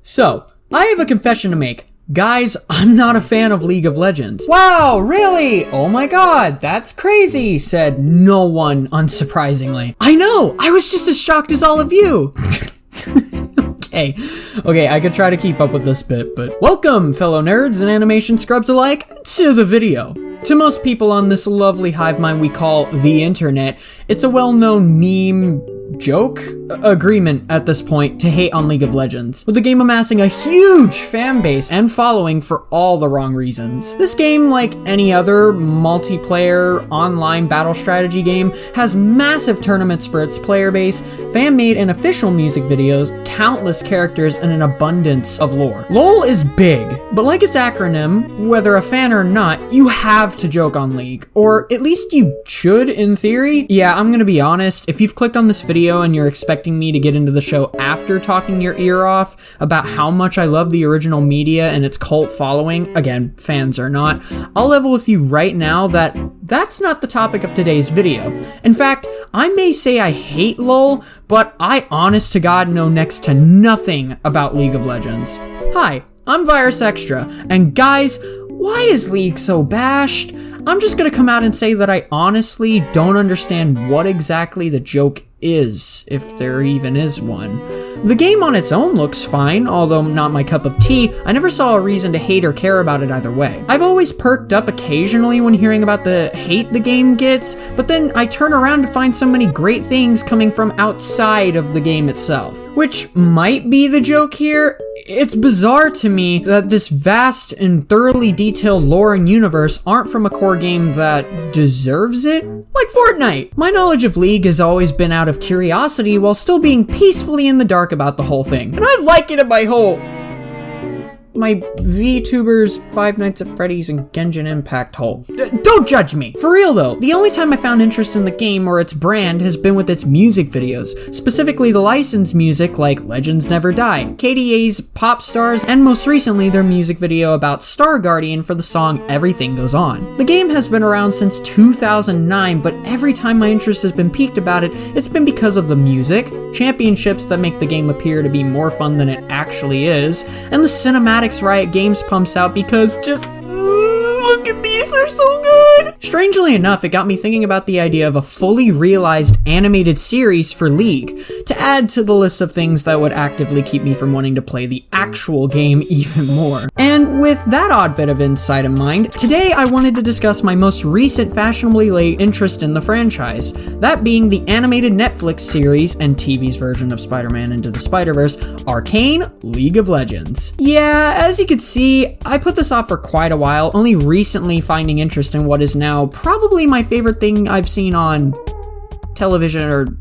So, I have a confession to make. Guys, I'm not a fan of League of Legends. Wow, really? Oh my god, that's crazy, said no one, unsurprisingly. I know, I was just as shocked as all of you. Okay, I could try to keep up with this bit, but welcome, fellow nerds and animation scrubs alike, to the video. To most people on this lovely hive mind we call the internet, it's a well-known meme joke agreement at this point to hate on League of Legends, with the game amassing a huge fan base and following for all the wrong reasons. This game, like any other multiplayer online battle strategy game, has massive tournaments for its player base, fan-made and official music videos, countless characters, and an abundance of lore. LOL is big, but like its acronym, whether a fan or not, you have to joke on League, or at least you should in theory. Yeah, I'm gonna be honest, if you've clicked on this video and you're expecting me to get into the show after talking your ear off about how much I love the original media and its cult following, again, fans or not, I'll level with you right now that that's not the topic of today's video. In fact, I may say I hate LOL, but I honest to God know next to nothing about League of Legends. Hi, I'm Virus Extra, and guys, why is League so bashed? I'm just gonna come out and say that I honestly don't understand what exactly the joke is, if there even is one. The game on its own looks fine, although not my cup of tea. I never saw a reason to hate or care about it either way. I've always perked up occasionally when hearing about the hate the game gets, but then I turn around to find so many great things coming from outside of the game itself. Which might be the joke here. It's bizarre to me that this vast and thoroughly detailed lore and universe aren't from a core game that deserves it. Like Fortnite. My knowledge of League has always been out of curiosity while still being peacefully in the dark about the whole thing. And I like it in my VTubers, Five Nights at Freddy's, and Genshin Impact hole. Don't judge me! For real though, the only time I found interest in the game or its brand has been with its music videos, specifically the licensed music like Legends Never Die, KDA's Pop Stars, and most recently their music video about Star Guardian for the song Everything Goes On. The game has been around since 2009, but every time my interest has been piqued about it, it's been because of the music, championships that make the game appear to be more fun than it actually is, and the cinematics Riot Games pumps out because just look at these, they're so good! Strangely enough, it got me thinking about the idea of a fully realized animated series for League, to add to the list of things that would actively keep me from wanting to play the actual game even more. And with that odd bit of insight in mind, today I wanted to discuss my most recent fashionably late interest in the franchise, that being the animated Netflix series and TV's version of Spider-Man Into the Spider-Verse, ARCANE League of Legends. Yeah, as you can see, I put this off for quite a while, only recently finding interest in what is now probably my favorite thing I've seen on television, or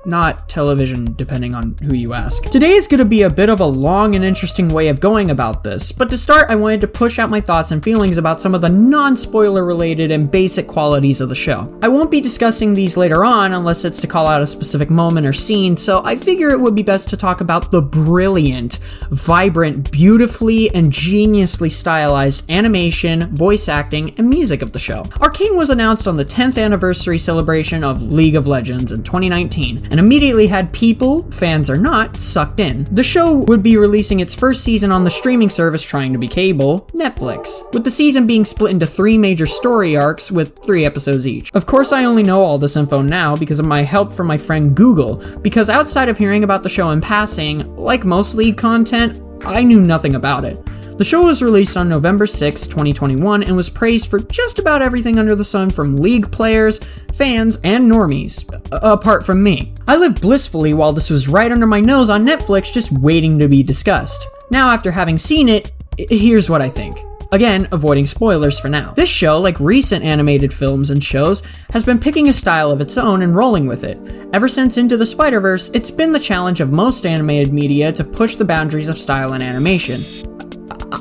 not television, depending on who you ask. Today is going to be a bit of a long and interesting way of going about this, but to start, I wanted to push out my thoughts and feelings about some of the non-spoiler related and basic qualities of the show. I won't be discussing these later on unless it's to call out a specific moment or scene, so I figure it would be best to talk about the brilliant, vibrant, beautifully and geniusly stylized animation, voice acting, and music of the show. ARCANE was announced on the 10th anniversary celebration of League of Legends in 2019, and immediately had people, fans or not, sucked in. The show would be releasing its first season on the streaming service trying to be cable, Netflix, with the season being split into 3 major story arcs with 3 episodes each. Of course, I only know all this info now because of my help from my friend Google, because outside of hearing about the show in passing, like most League content, I knew nothing about it. The show was released on November 6, 2021, and was praised for just about everything under the sun from League players, fans, and normies, apart from me. I lived blissfully while this was right under my nose on Netflix, just waiting to be discussed. Now, after having seen it, here's what I think. Again, avoiding spoilers for now. This show, like recent animated films and shows, has been picking a style of its own and rolling with it. Ever since Into the Spider-Verse, it's been the challenge of most animated media to push the boundaries of style and animation.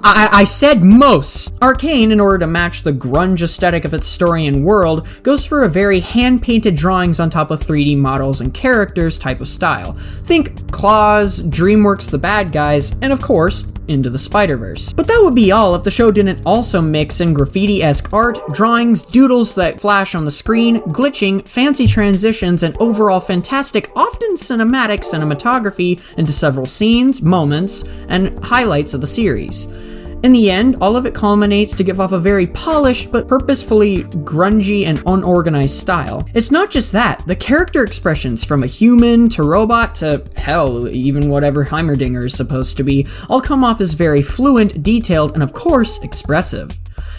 I said most. ARCANE, in order to match the grunge aesthetic of its story and world, goes for a very hand-painted drawings on top of 3D models and characters type of style. Think Claws, DreamWorks The Bad Guys, and of course, Into the Spider-Verse. But that would be all if the show didn't also mix in graffiti-esque art, drawings, doodles that flash on the screen, glitching, fancy transitions, and overall fantastic, often cinematic cinematography into several scenes, moments, and highlights of the series. In the end, all of it culminates to give off a very polished but purposefully grungy and unorganized style. It's not just that, the character expressions from a human to robot to, hell, even whatever Heimerdinger is supposed to be, all come off as very fluent, detailed, and of course, expressive.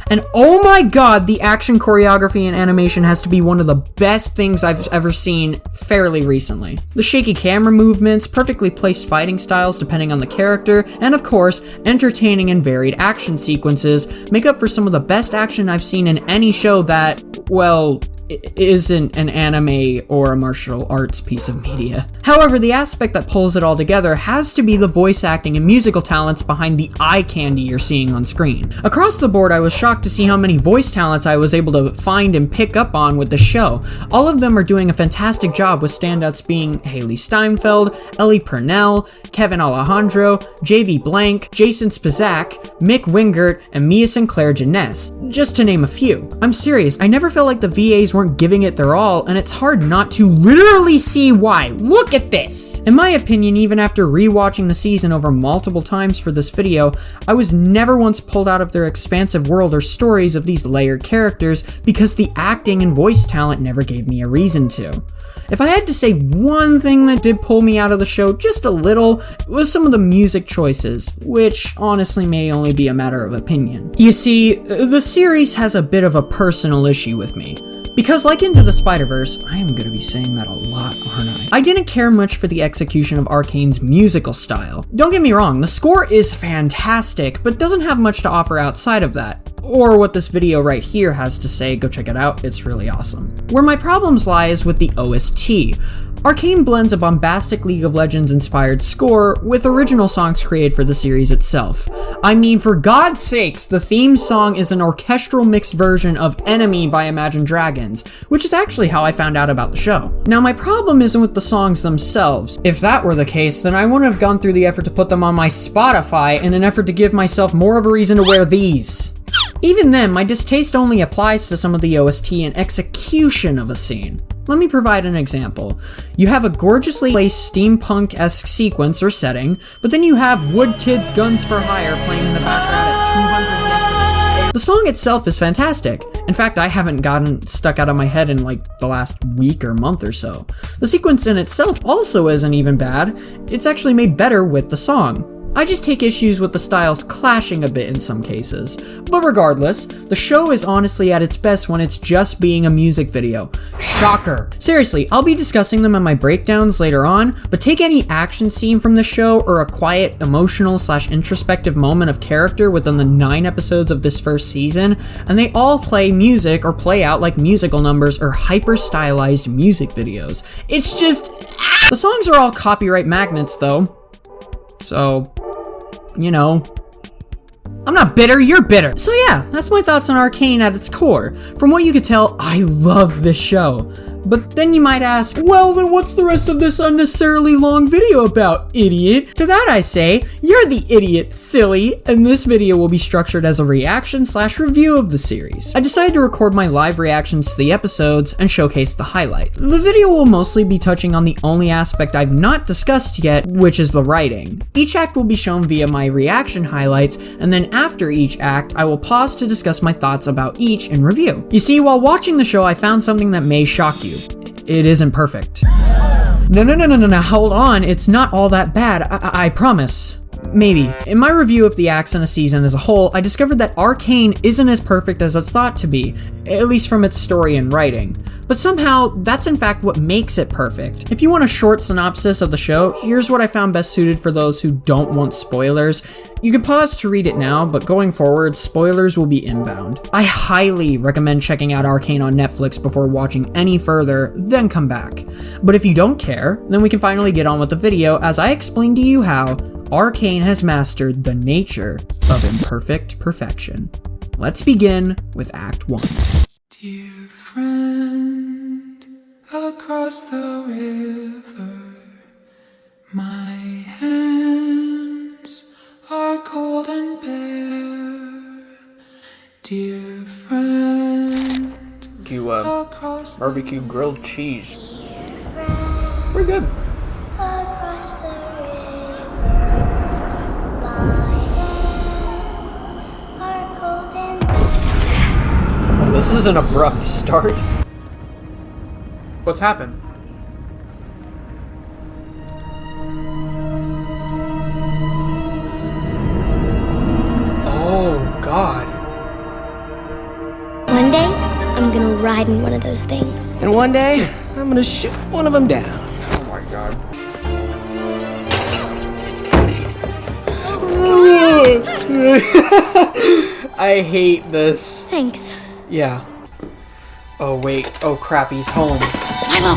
And oh my god, the action choreography and animation has to be one of the best things I've ever seen fairly recently. The shaky camera movements, perfectly placed fighting styles depending on the character, and of course, entertaining and varied action sequences make up for some of the best action I've seen in any show that, well, isn't an anime or a martial arts piece of media. However, the aspect that pulls it all together has to be the voice acting and musical talents behind the eye candy you're seeing on screen. Across the board, I was shocked to see how many voice talents I was able to find and pick up on with the show. All of them are doing a fantastic job, with standouts being Haley Steinfeld, Ellie Purnell, Kevin Alejandro, JB Blank, Jason Spizak, Mick Wingert, and Mia Sinclair Janess, just to name a few. I'm serious, I never felt like the VAs weren't giving it their all, and it's hard not to literally see why. Look at this! In my opinion, even after rewatching the season over multiple times for this video, I was never once pulled out of their expansive world or stories of these layered characters because the acting and voice talent never gave me a reason to. If I had to say one thing that did pull me out of the show just a little, it was some of the music choices, which honestly may only be a matter of opinion. You see, the series has a bit of a personal issue with me. Because like Into the Spider-Verse, I am gonna be saying that a lot, aren't I? I didn't care much for the execution of ARCANE's musical style. Don't get me wrong, the score is fantastic, but doesn't have much to offer outside of that. Or what this video right here has to say, go check it out, it's really awesome. Where my problems lie is with the OST. ARCANE blends a bombastic League of Legends inspired score with original songs created for the series itself. I mean, for God's sakes, the theme song is an orchestral mixed version of Enemy by Imagine Dragons, which is actually how I found out about the show. Now, my problem isn't with the songs themselves. If that were the case, then I wouldn't have gone through the effort to put them on my Spotify in an effort to give myself more of a reason to wear these. Even then, my distaste only applies to some of the OST and execution of a scene. Let me provide an example. You have a gorgeously placed steampunk-esque sequence or setting, but then you have Wood Kids Guns for Hire playing in the background at 200 decibels. The song itself is fantastic. In fact, I haven't gotten stuck out of my head in like the last week or month or so. The sequence in itself also isn't even bad. It's actually made better with the song. I just take issues with the styles clashing a bit in some cases. But regardless, the show is honestly at its best when it's just being a music video. Shocker. Seriously, I'll be discussing them in my breakdowns later on, but take any action scene from the show or a quiet, emotional / introspective moment of character within the 9 episodes of this first season, and they all play music or play out like musical numbers or hyper-stylized music videos. It's just... The songs are all copyright magnets though. So... you know, I'm not bitter, you're bitter. So yeah, that's my thoughts on ARCANE at its core. From what you could tell, I love this show. But then you might ask, well, then what's the rest of this unnecessarily long video about, idiot? To that I say, you're the idiot, silly, and this video will be structured as a reaction / review of the series. I decided to record my live reactions to the episodes and showcase the highlights. The video will mostly be touching on the only aspect I've not discussed yet, which is the writing. Each act will be shown via my reaction highlights, and then after each act, I will pause to discuss my thoughts about each in review. You see, while watching the show, I found something that may shock you. It isn't perfect. No, hold on, it's not all that bad, I promise. Maybe. In my review of the acts in a season as a whole, I discovered that ARCANE isn't as perfect as it's thought to be, at least from its story and writing. But somehow, that's in fact what makes it perfect. If you want a short synopsis of the show, here's what I found best suited for those who don't want spoilers. You can pause to read it now, but going forward, spoilers will be inbound. I highly recommend checking out ARCANE on Netflix before watching any further, then come back. But if you don't care, then we can finally get on with the video as I explain to you how ARCANE has mastered the nature of imperfect perfection. Let's begin with Act 1. Dear friend, across the river, my hands are cold. Barbecue grilled cheese. Pretty good. Across the river, my hair are golden. Oh, this is an abrupt start. What's happened? Oh, God. One day, I'm gonna ride in one of those things. And one day, I'm gonna shoot one of them down. Oh, my God. I hate this. Thanks. Yeah. Oh, wait. Oh, crap, he's home. Milo!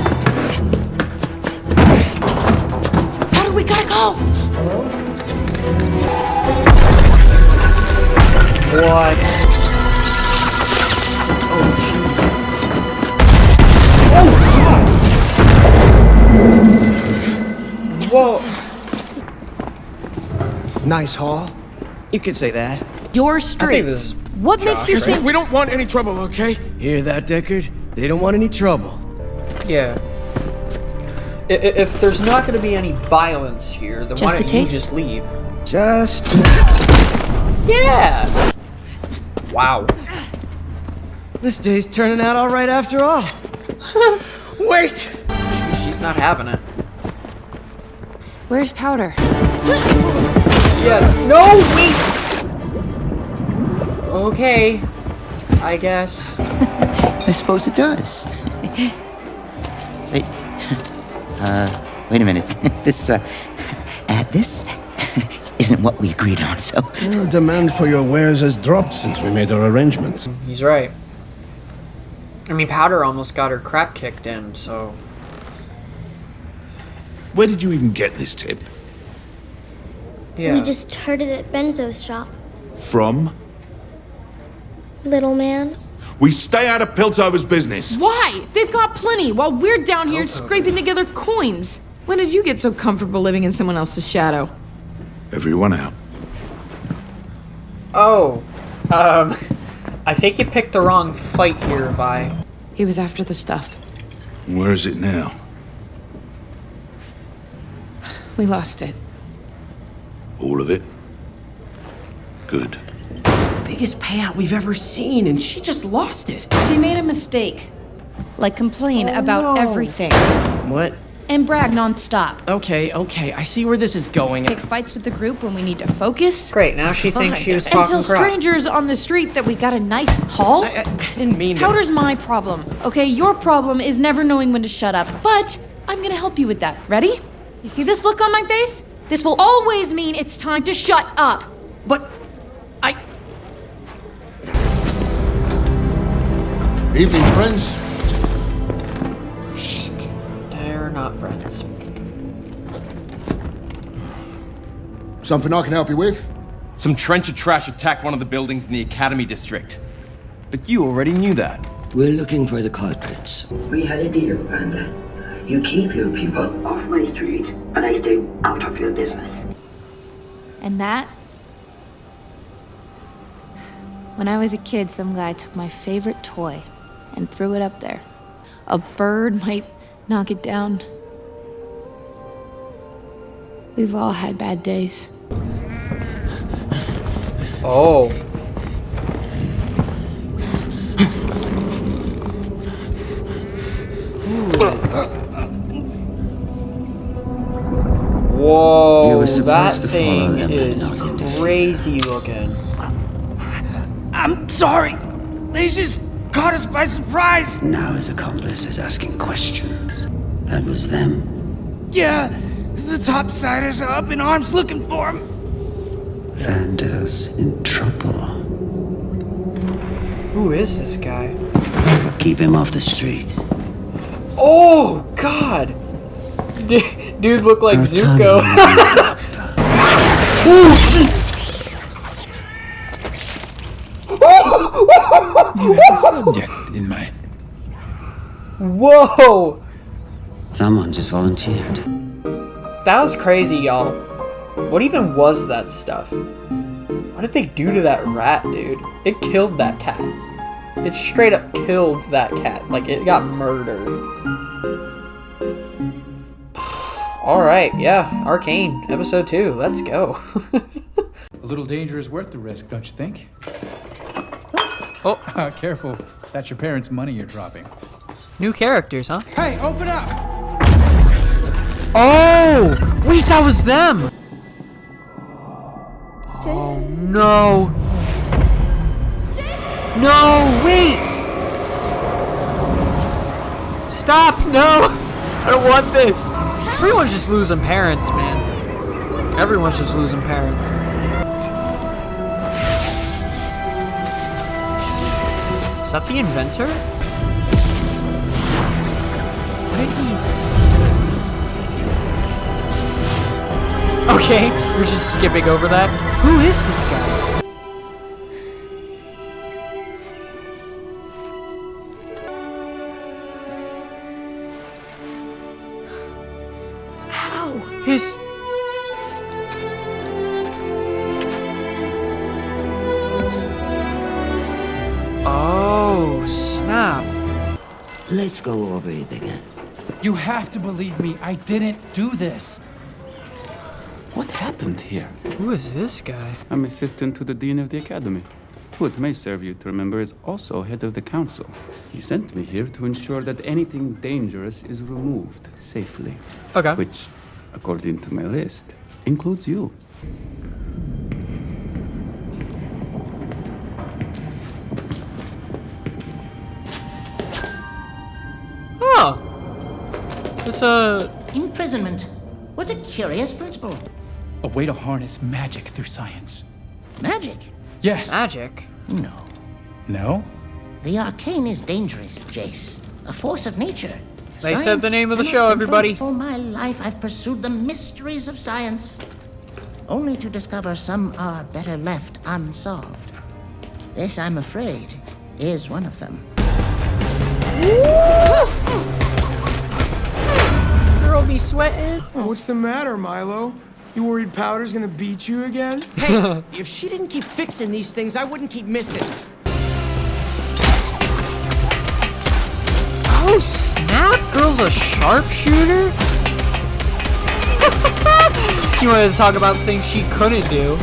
Powder, we gotta go! What? Oh, jeez. Oh, God! Whoa. Nice haul. You could say that. Your I think streets. this is What makes you think We don't want any trouble, okay? Hear that, Deckard? They don't want any trouble. Yeah. If there's not going to be any violence here, then why Just a don't you taste? just leave? Just... Yeah! Wow. This day's turning out all right after all. Wait! She's not having it. Where's Powder? Yes. No, wait! Okay. I guess. I suppose it does. Wait. Wait a minute. This isn't what we agreed on, so... Well, demand for your wares has dropped since we made our arrangements. He's right. I mean, Powder almost got her crap kicked in, so... Where did you even get this tip? Yeah. We just heard it at Benzo's shop. From? Little man. We stay out of Piltover's business. Why? They've got plenty while we're down here scraping together coins. When did you get so comfortable living in someone else's shadow? Everyone out. Oh. I think you picked the wrong fight here, Vi. He was after the stuff. Where is it now? We lost it. All of it? Good. Biggest payout we've ever seen, and she just lost it. She made a mistake. Like complain about everything. What? And brag nonstop. Okay, I see where this is going. Pick fights with the group when we need to focus. Great, now she thinks Fine. she was And talking tell crap. strangers on the street that we got a nice haul. I didn't mean to... Powder's my problem, okay? Your problem is never knowing when to shut up. But I'm gonna help you with that. Ready? You see this look on my face? This will always mean it's time to shut up. But... Evening, friends. Shit. They're not friends. Something I can help you with? Some trencher trash attacked one of the buildings in the Academy District. But you already knew that. We're looking for the culprits. We had a deal, Panda. You keep your people off my street, and I stay out of your business. And that? When I was a kid, some guy took my favorite toy and threw it up there. A bird might knock it down. We've all had bad days. Oh. Whoa, that thing is crazy looking. I'm sorry. They just caught us by surprise. Now his accomplice is asking questions. That was them. Yeah, the topsiders are up in arms looking for him. Vander's in trouble. Who is this guy? But keep him off the streets. Oh, God! Dude looked like Our Zuko. You had a subject in mind. Whoa! Someone just volunteered. That was crazy, y'all. What even was that stuff? What did they do to that rat, dude? It killed that cat. It straight up killed that cat. Like, it got murdered. Alright, yeah. Arcane, episode 2. Let's go. A little danger is worth the risk, don't you think? Oh. Careful. That's your parents' money you're dropping. New characters, huh? Hey, open up! Oh! Wait, that was them! Oh, no. No, wait! Stop, no! I don't want this. Everyone's just losing parents, man. Everyone's just losing parents. Is that the inventor? What did he... Okay, we're just skipping over that. Who is this guy? How? His... Oh, snap. Let's go over it again. You have to believe me, I didn't do this. What happened here? Who is this guy? I'm assistant to the dean of the academy, who it may serve you to remember is also head of the council. He sent me here to ensure that anything dangerous is removed safely. Okay. Which, according to my list, includes you. Oh. It's a... Imprisonment. What a curious principle. A way to harness magic through science. Magic? Yes. Magic? No. No? The arcane is dangerous, Jace. A force of nature. They said the name of the show, everybody. All my life I've pursued the mysteries of science, only to discover some are better left unsolved. This, I'm afraid, is one of them. Girl be sweating. Oh, what's the matter, Milo? You worried Powder's gonna beat you again? Hey, if she didn't keep fixing these things, I wouldn't keep missing. Oh, snap! Girl's a sharpshooter? You wanted to talk about things she couldn't do.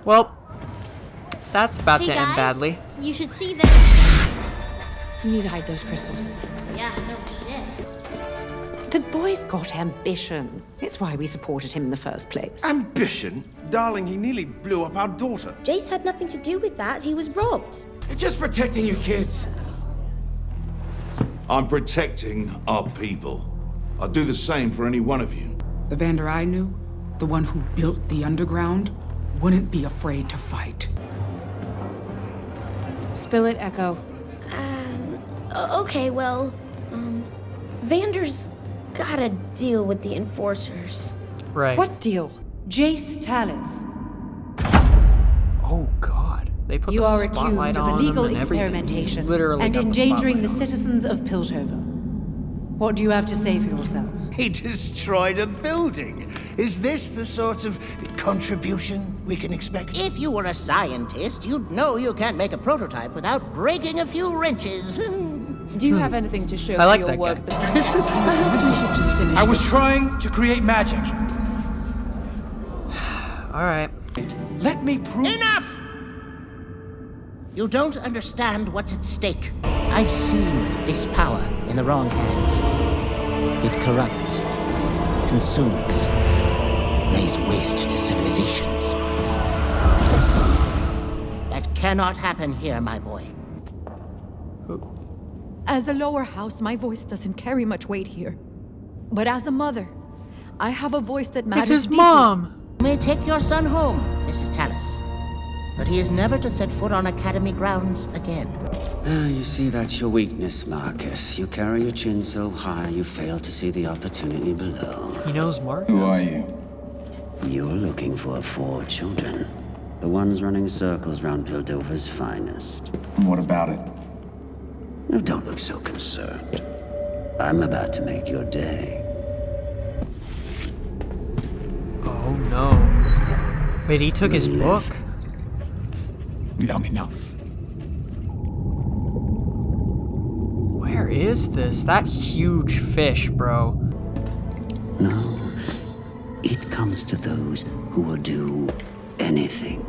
Well, that's about Hey to end guys, badly. You should see this. You need to hide those crystals. Yeah, no shit. The boy's got ambition. It's why we supported him in the first place. Ambition? Darling, he nearly blew up our daughter. Jace had nothing to do with that. He was robbed. You're just protecting your kids. I'm protecting our people. I'll do the same for any one of you. The Vander I knew, the one who built the underground, wouldn't be afraid to fight. Spill it, Echo. Okay, well, Vander's gotta deal with the enforcers. Right. What deal? Jace Tallis. Oh God, they put You the are spotlight accused of on illegal him and everything. experimentation He's literally and got endangering the spotlight on him. citizens of Piltover. What do you have to say for yourself? He destroyed a building. Is this the sort of contribution we can expect? If you were a scientist, you'd know you can't make a prototype without breaking a few wrenches. Do you have anything to show I like for your that work? guy. This is perhaps we should just finish. I was trying to create magic. All right. Let me prove. Enough! You don't understand what's at stake. I've seen this power in the wrong hands. It corrupts, consumes, lays waste to civilizations. That cannot happen here, my boy. As a lower house, my voice doesn't carry much weight here. But as a mother, I have a voice that matters It's his deeply. mom. You may take your son home, Mrs. Tallis. But he is never to set foot on Academy grounds again. You see, that's your weakness, Marcus. You carry your chin so high, you fail to see the opportunity below. He knows Marcus. Who are you? You're looking for 4 children. The ones running circles round Piltover's finest. What about it? Oh, don't look so concerned. I'm about to make your day. Oh no. Wait, he took his book? Long enough. Where is this? That huge fish, bro. No. It comes to those who will do anything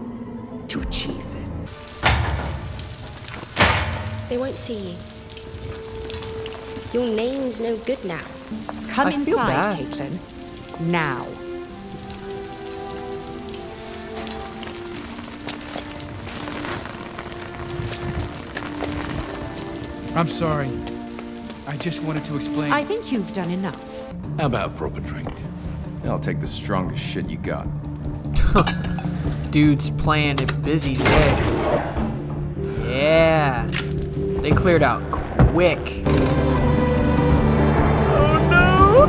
to achieve it. They won't see you. Your name's no good now. Come I feel inside, bad. Caitlin. Now. I'm sorry. I just wanted to explain. I think you've done enough. How about a proper drink? I'll take the strongest shit you got. Dude's playing it busy today. Yeah. They cleared out quick. Oh no!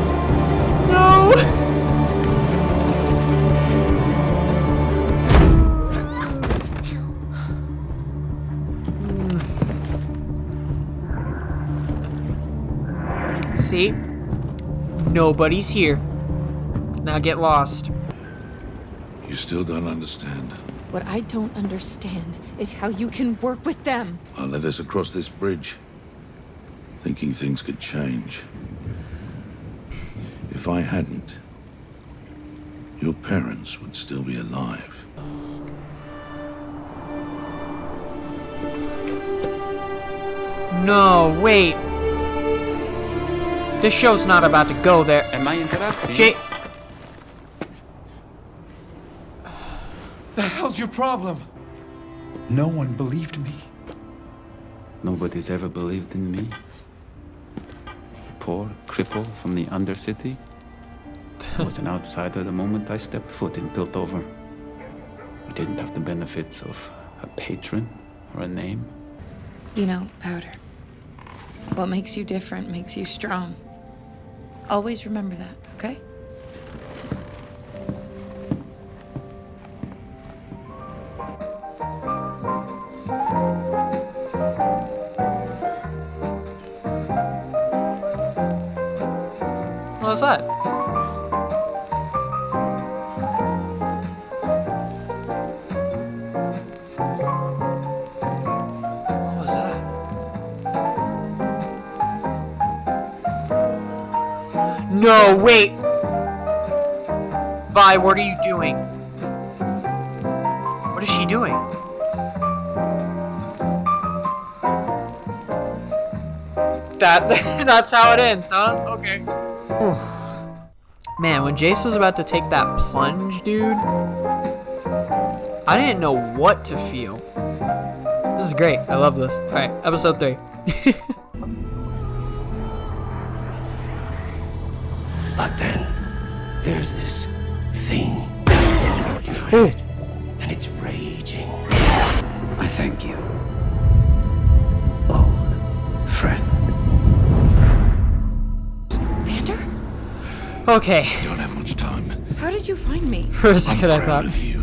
No! See? Nobody's here. Now get lost. You still don't understand. What I don't understand is how you can work with them. I led us across this bridge, thinking things could change. If I hadn't, your parents would still be alive. No, wait. This show's not about to go there. Am I interrupting? The hell's your problem? No one believed me. Nobody's ever believed in me. Poor cripple from the Undercity. I was an outsider the moment I stepped foot in Piltover. I didn't have the benefits of a patron or a name. You know, Powder, what makes you different makes you strong. Always remember that, okay? What was that? What was that? No, wait! Vi, what are you doing? What is she doing? That's how it ends, huh? Okay. Man, when Jace was about to take that plunge, dude, I didn't know what to feel. This is great. I love this. Alright, episode 3. But then, there's this thing lurking for it, and it's raging. I thank you, old friend. Vander? Okay. You don't have much time. How did you find me? For a second I Proud thought. of you.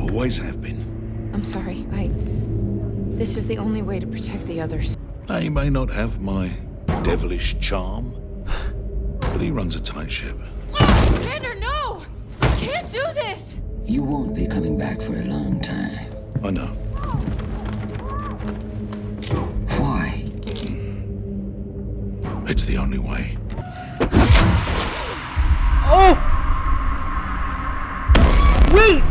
Always have been. I'm sorry. This is the only way to protect the others. He may not have my devilish charm, but he runs a tight ship. Vander, no! I can't do this! You won't be coming back for a long time. I know. Why? It's the only way. Oh! Wait!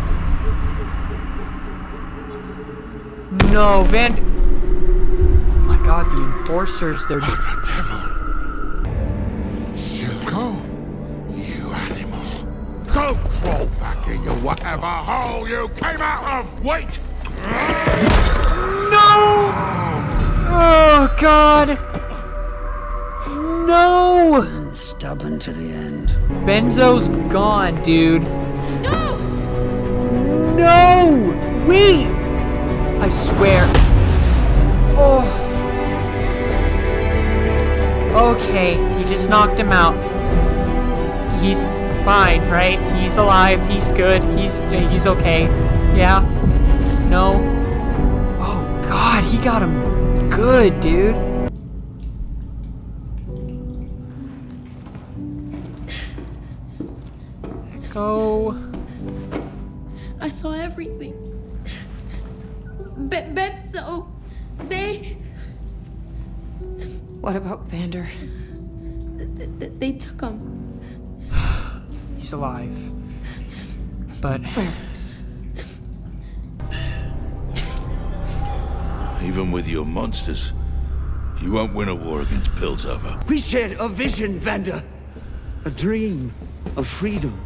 No, Van. Oh my god, the enforcers, they're. The devil. Silco, you animal. Go crawl back in your whatever hole you came out of! Wait! No! Oh god! No! Stubborn to the end. Benzo's gone, dude. No! No! Wait! I swear. Oh. Okay, he just knocked him out. He's fine, right? He's alive. He's good. He's okay. Yeah? No? Oh god, he got him good, dude. Go. I saw everything. Benzo, they... What about Vander? They took him. He's alive. But... Even with your monsters, you won't win a war against Piltover. We shared a vision, Vander. A dream of freedom.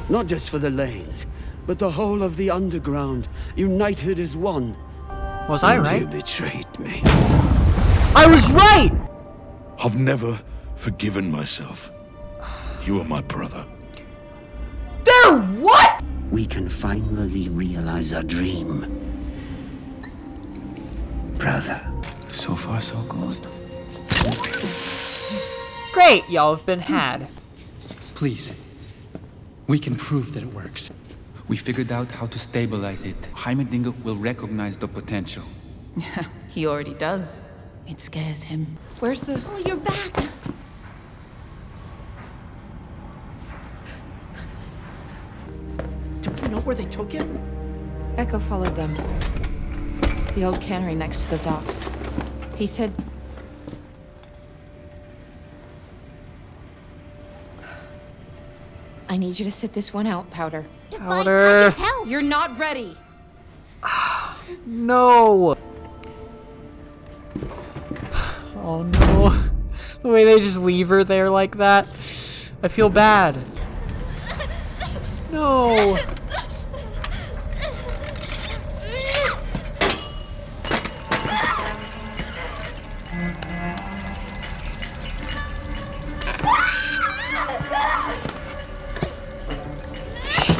Not just for the lanes, but the whole of the underground, united as one. Was I right? You betrayed me. I was right! I've never forgiven myself. You are my brother. They're what? We can finally realize our dream. Brother. So far, so good. Great, y'all have been had. Please. We can prove that it works. We figured out how to stabilize it. Heimerdinger will recognize the potential. He already does. It scares him. Where's the... Oh, you're back. Do we know where they took him? Echo followed them. The old cannery next to the docks. He said... I need you to sit this one out, Powder. Powder. Help. You're not ready. No. Oh no. The way they just leave her there like that. I feel bad. No.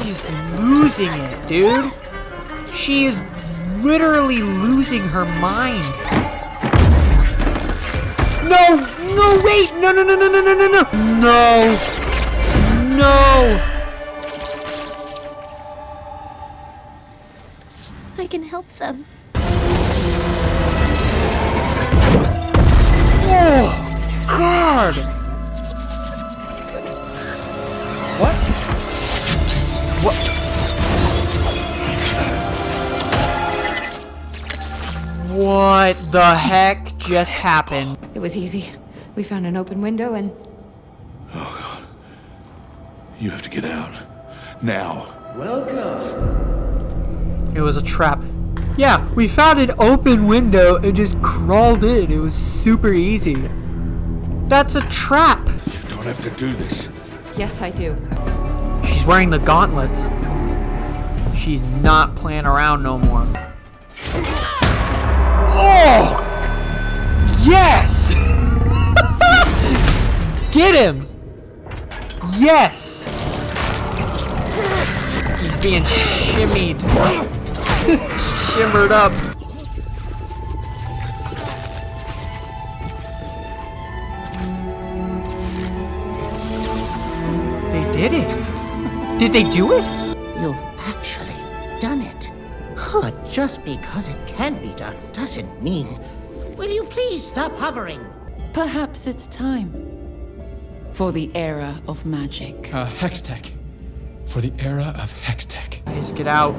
She's losing it, dude. She is literally losing her mind. No! No, wait! No, no, no, no, no, no, no, no! No! No! I can help them. Oh! God! What? What? What the heck just happened? It was easy. We found an open window and... Oh God. You have to get out. Now. It was a trap. Yeah, we found an open window and just crawled in. It was super easy. That's a trap. You don't have to do this. Yes, I do. She's wearing the gauntlets. She's not playing around no more. Oh! Yes! Get him! Yes! He's being shimmied. Shimmered up. They did it. Did they do it? You've actually done it. But just because it can be done doesn't mean... Will you please stop hovering? Perhaps it's time for the era of magic. Hextech. For the era of Hextech. Guys, get out.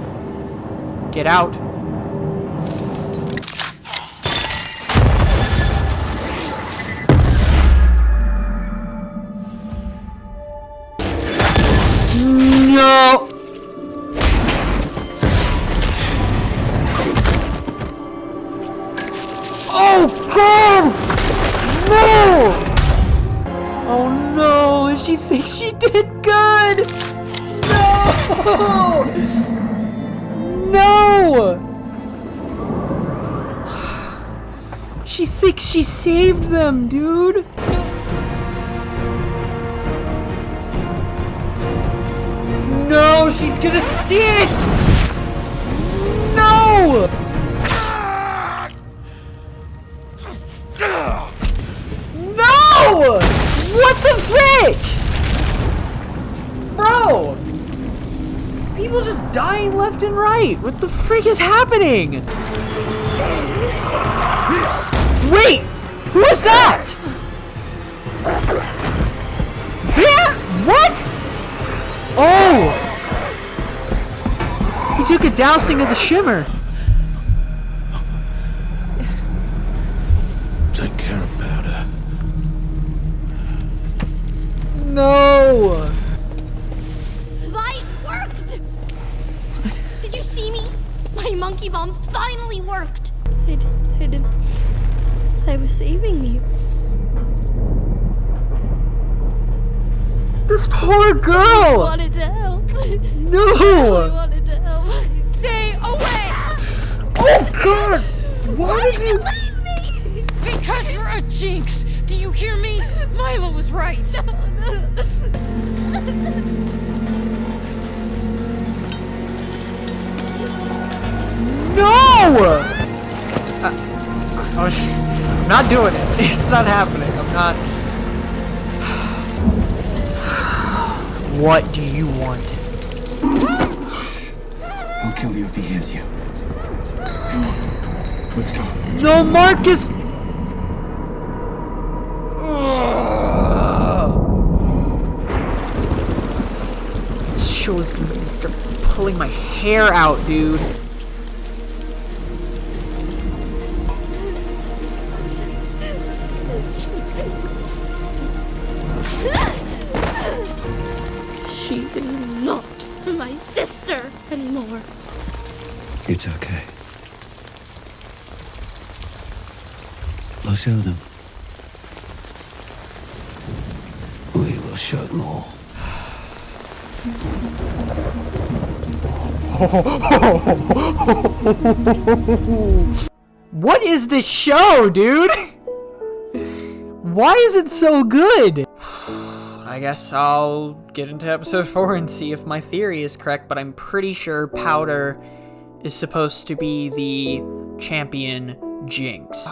Get out. No! Oh, God! No! Oh, no! And she thinks she did good! No! No! She thinks she saved them, dude! No, she's gonna see it! No! No! What the frick? Bro! People just dying left and right. What the frick is happening? Wait! Who is that? There? What? Oh! dousing of the shimmer. Take care of Powder. No! Light worked! Did you see me? My monkey bomb finally worked! I was saving you. This poor girl! I wanted to help. No! I wanted to help. Stay away! Oh god! Why did you leave me? Because you're a Jinx! Do you hear me? Milo was right. No! I'm not doing it. It's not happening. I'm not. What do you want? I'll kill you if he hears you. Come on, let's go. No, Marcus! This show is gonna start pulling my hair out, dude. She is not my sister anymore. It's okay. We'll show them. We will show them all. What is this show, dude? Why is it so good? I guess I'll get into episode 4 and see if my theory is correct, but I'm pretty sure Powder is supposed to be the champion Jinx.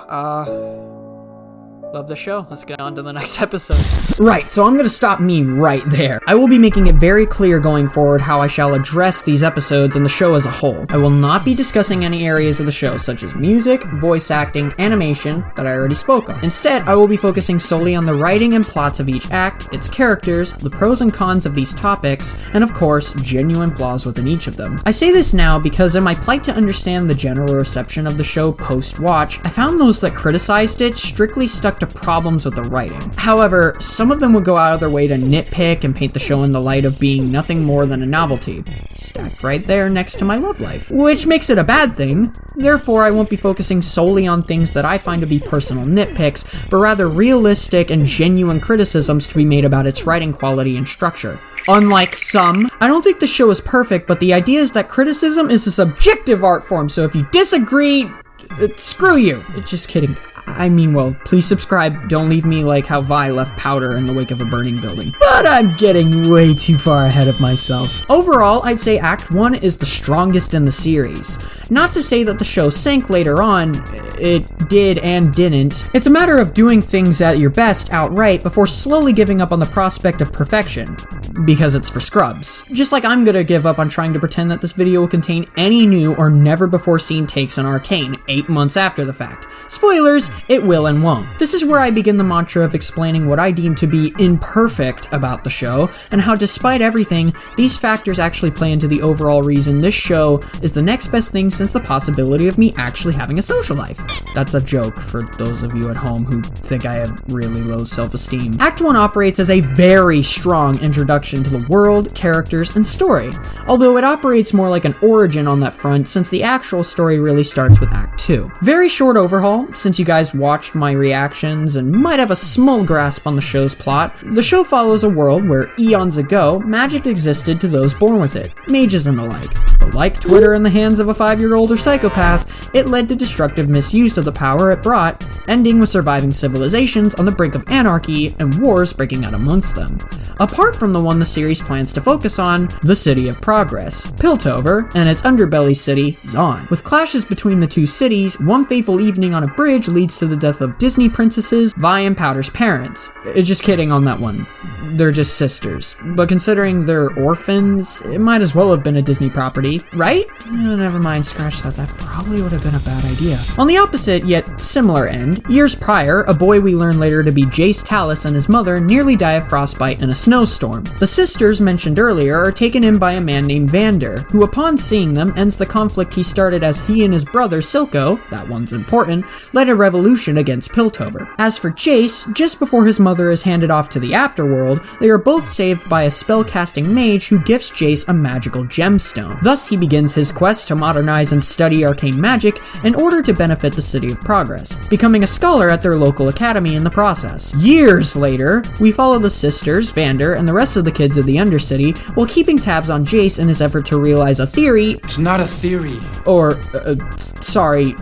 Love the show. Let's get on to the next episode. Right, so I'm gonna stop me right there. I will be making it very clear going forward how I shall address these episodes and the show as a whole. I will not be discussing any areas of the show, such as music, voice acting, animation, that I already spoke on. Instead, I will be focusing solely on the writing and plots of each act, its characters, the pros and cons of these topics, and of course, genuine flaws within each of them. I say this now because in my plight to understand the general reception of the show post-watch, I found those that criticized it strictly stuck to problems with the writing. However, some of them would go out of their way to nitpick and paint the show in the light of being nothing more than a novelty, stacked right there next to my love life, which makes it a bad thing. Therefore, I won't be focusing solely on things that I find to be personal nitpicks, but rather realistic and genuine criticisms to be made about its writing quality and structure. Unlike some, I don't think the show is perfect, but the idea is that criticism is a subjective art form, so if you disagree, screw you. Just kidding. I mean, well, please subscribe. Don't leave me like how Vi left Powder in the wake of a burning building. But I'm getting way too far ahead of myself. Overall, I'd say Act 1 is the strongest in the series. Not to say that the show sank later on. It did and didn't. It's a matter of doing things at your best outright before slowly giving up on the prospect of perfection. Because it's for scrubs. Just like I'm gonna give up on trying to pretend that this video will contain any new or never before seen takes on Arcane 8 months after the fact. Spoilers, it will and won't. This is where I begin the mantra of explaining what I deem to be imperfect about the show, and how despite everything, these factors actually play into the overall reason this show is the next best thing since the possibility of me actually having a social life. That's a joke for those of you at home who think I have really low self-esteem. Act 1 operates as a very strong introduction to the world, characters, and story, although it operates more like an origin on that front since the actual story really starts with Act 2. Very short overhaul, since you guys watched my reactions and might have a small grasp on the show's plot. The show follows a world where eons ago, magic existed to those born with it, mages and the like. But like Twitter in the hands of a 5-year-old or psychopath, it led to destructive misuse of the power it brought, ending with surviving civilizations on the brink of anarchy and wars breaking out amongst them. Apart from the one the series plans to focus on, the City of Progress, Piltover, and its underbelly city, Zaun. With clashes between the two cities, one fateful evening on a bridge leads leads to the death of Disney princesses, Vi and Powder's parents. Just kidding on that one. They're just sisters. But considering they're orphans, it might as well have been a Disney property, right? Never mind, scratch that. That probably would have been a bad idea. On the opposite, yet similar end, years prior, a boy we learn later to be Jace Tallis and his mother nearly die of frostbite in a snowstorm. The sisters mentioned earlier are taken in by a man named Vander, who upon seeing them ends the conflict he started as he and his brother Silco, that one's important, led a revolution against Piltover. As for Jace, just before his mother is handed off to the afterworld, they are both saved by a spellcasting mage who gifts Jace a magical gemstone. Thus he begins his quest to modernize and study arcane magic in order to benefit the City of Progress, becoming a scholar at their local academy in the process. Years later, we follow the sisters, Vander, and the rest of the kids of the Undercity while keeping tabs on Jace in his effort to realize a theory— It's not a theory.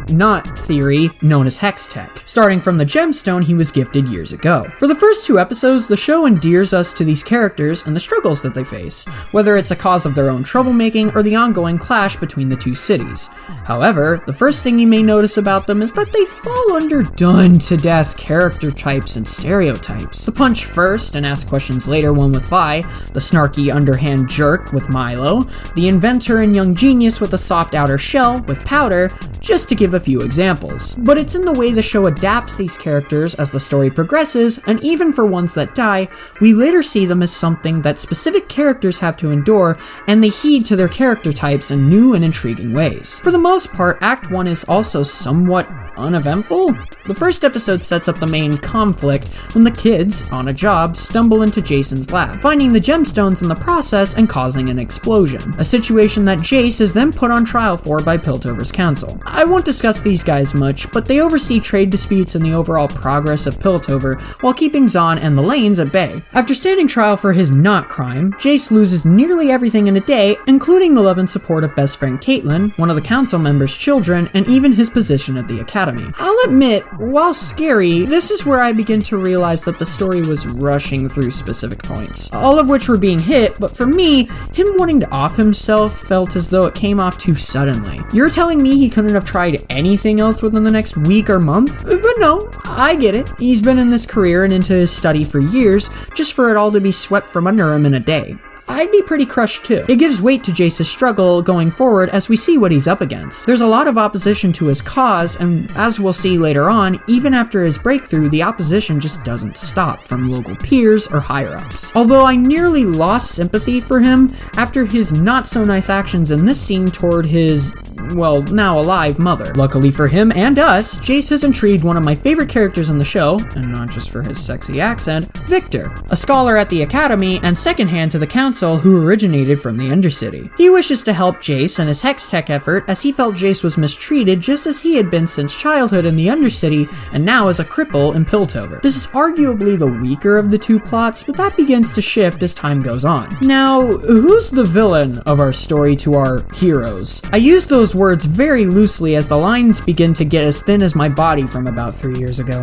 Not theory, known as Hex Tech, starting from the gemstone he was gifted years ago. For the first 2 episodes, the show endears us to these characters and the struggles that they face, whether it's a cause of their own troublemaking or the ongoing clash between the 2 cities. However, the first thing you may notice about them is that they fall under done-to-death character types and stereotypes. The punch first and ask questions later one with Vi, the snarky underhand jerk with Milo, the inventor and young genius with a soft outer shell with Powder, just to give a few examples. But it's in the way the show adapts these characters as the story progresses, and even for ones that die, we later see them as something that specific characters have to endure, and they heed to their character types in new and intriguing ways. For the most part, Act 1 is also somewhat uneventful. The first episode sets up the main conflict when the kids, on a job, stumble into Jason's lab, finding the gemstones in the process and causing an explosion, a situation that Jace is then put on trial for by Piltover's council. I won't discuss these guys much, but they oversee trade disputes and the overall progress of Piltover while keeping Zahn and the Lanes at bay. After standing trial for his not crime, Jace loses nearly everything in a day, including the love and support of best friend Caitlin, one of the council members' children, and even his position at the academy. I'll admit, while scary, this is where I begin to realize that the story was rushing through specific points, all of which were being hit, but for me, him wanting to off himself felt as though it came off too suddenly. You're telling me he couldn't have tried anything else within the next week or month? But no, I get it. He's been in this career and into his study for years, just for it all to be swept from under him in a day. I'd be pretty crushed too. It gives weight to Jace's struggle going forward as we see what he's up against. There's a lot of opposition to his cause, and as we'll see later on, even after his breakthrough, the opposition just doesn't stop from local peers or higher-ups. Although I nearly lost sympathy for him after his not-so-nice actions in this scene toward his, well, now alive mother. Luckily for him and us, Jace has intrigued one of my favorite characters in the show, and not just for his sexy accent, Victor, a scholar at the academy and secondhand to the council who originated from the Undercity. He wishes to help Jace in his Hex Tech effort as he felt Jace was mistreated just as he had been since childhood in the Undercity and now is a cripple in Piltover. This is arguably the weaker of the 2 plots, but that begins to shift as time goes on. Now, who's the villain of our story to our heroes? I use those words very loosely as the lines begin to get as thin as my body from about 3 years ago.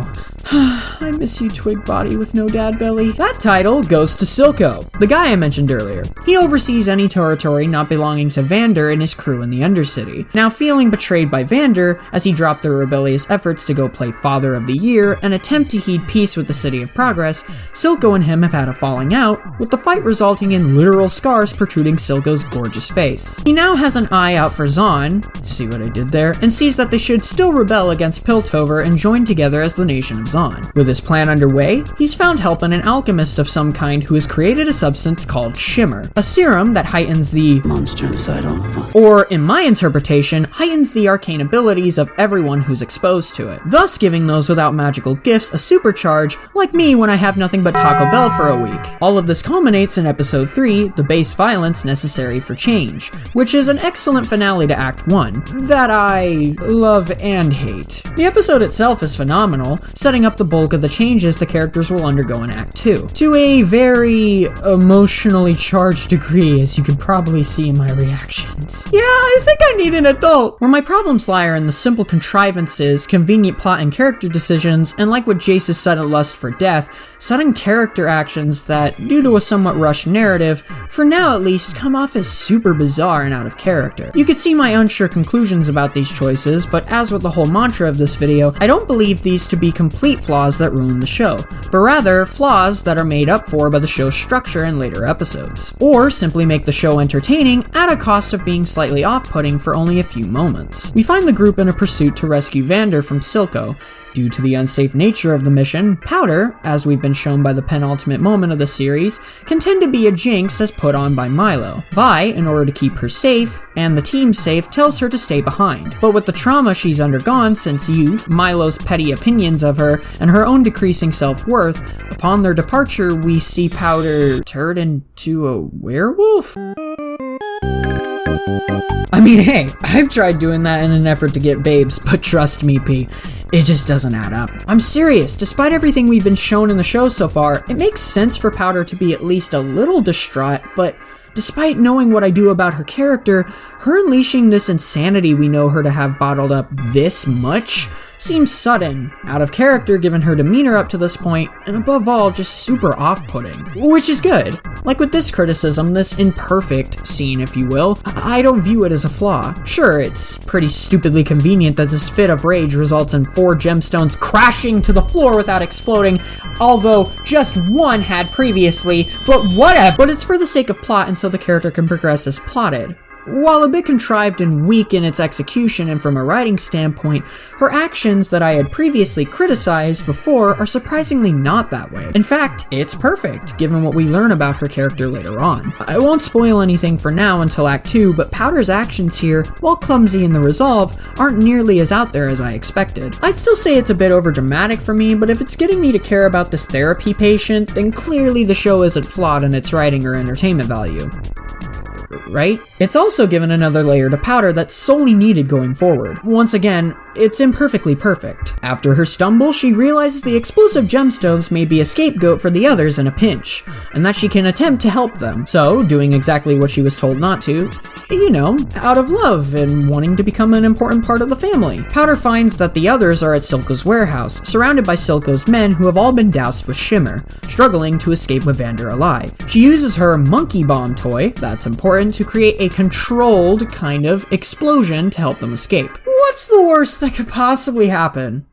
I miss you, twig body with no dad belly. That title goes to Silco, the guy I mentioned earlier. He oversees any territory not belonging to Vander and his crew in the Undercity. Now feeling betrayed by Vander, as he dropped their rebellious efforts to go play Father of the Year and attempt to heed peace with the City of Progress, Silco and him have had a falling out, with the fight resulting in literal scars protruding Silco's gorgeous face. He now has an eye out for Zahn, see what I did there, and sees that they should still rebel against Piltover and join together as the nation of Zahn. With his plan underway, he's found help in an alchemist of some kind who has created a substance called Shimmer, a serum that heightens the monster inside all of us, or in my interpretation, heightens the arcane abilities of everyone who's exposed to it, thus giving those without magical gifts a supercharge, like me when I have nothing but Taco Bell for a week. All of this culminates in episode 3, the base violence necessary for change, which is an excellent finale to Act 1, that I love and hate. The episode itself is phenomenal, setting up the bulk of the changes the characters will undergo in Act 2, to a very emotionally charged degree, as you can probably see in my reactions. Yeah, I think I need an adult! Where my problems lie are in the simple contrivances, convenient plot and character decisions, and like with Jace's sudden lust for death, sudden character actions that, due to a somewhat rushed narrative, for now at least, come off as super bizarre and out of character. You could see my unsure conclusions about these choices, but as with the whole mantra of this video, I don't believe these to be complete flaws that ruin the show, but rather flaws that are made up for by the show's structure in later episodes, or simply make the show entertaining at a cost of being slightly off-putting for only a few moments. We find the group in a pursuit to rescue Vander from Silco. Due to the unsafe nature of the mission, Powder, as we've been shown by the penultimate moment of the series, can tend to be a Jinx as put on by Milo. Vi, in order to keep her safe, and the team safe, tells her to stay behind. But with the trauma she's undergone since youth, Milo's petty opinions of her, and her own decreasing self-worth, upon their departure we see Powder turn into a werewolf? I mean, hey, I've tried doing that in an effort to get babes, but trust me, P, it just doesn't add up. I'm serious, despite everything we've been shown in the show so far, it makes sense for Powder to be at least a little distraught, but despite knowing what I do about her character, her unleashing this insanity we know her to have bottled up this much seems sudden, out of character given her demeanor up to this point, and above all, just super off-putting. Which is good. Like with this criticism, this imperfect scene, if you will, I don't view it as a flaw. Sure, it's pretty stupidly convenient that this fit of rage results in 4 gemstones crashing to the floor without exploding, although just one had previously, but whatever. But it's for the sake of plot and so the character can progress as plotted. While a bit contrived and weak in its execution and from a writing standpoint, her actions that I had previously criticized before are surprisingly not that way. In fact, it's perfect, given what we learn about her character later on. I won't spoil anything for now until Act 2, but Powder's actions here, while clumsy in the resolve, aren't nearly as out there as I expected. I'd still say it's a bit overdramatic for me, but if it's getting me to care about this therapy patient, then clearly the show isn't flawed in its writing or entertainment value. Right? It's also given another layer to Powder that's solely needed going forward. Once again, it's imperfectly perfect. After her stumble, she realizes the explosive gemstones may be a scapegoat for the others in a pinch, and that she can attempt to help them. So, doing exactly what she was told not to, you know, out of love and wanting to become an important part of the family. Powder finds that the others are at Silco's warehouse, surrounded by Silco's men who have all been doused with shimmer, struggling to escape with Vander alive. She uses her monkey bomb toy, that's important, to create a controlled kind of explosion to help them escape. What's the worst that could possibly happen?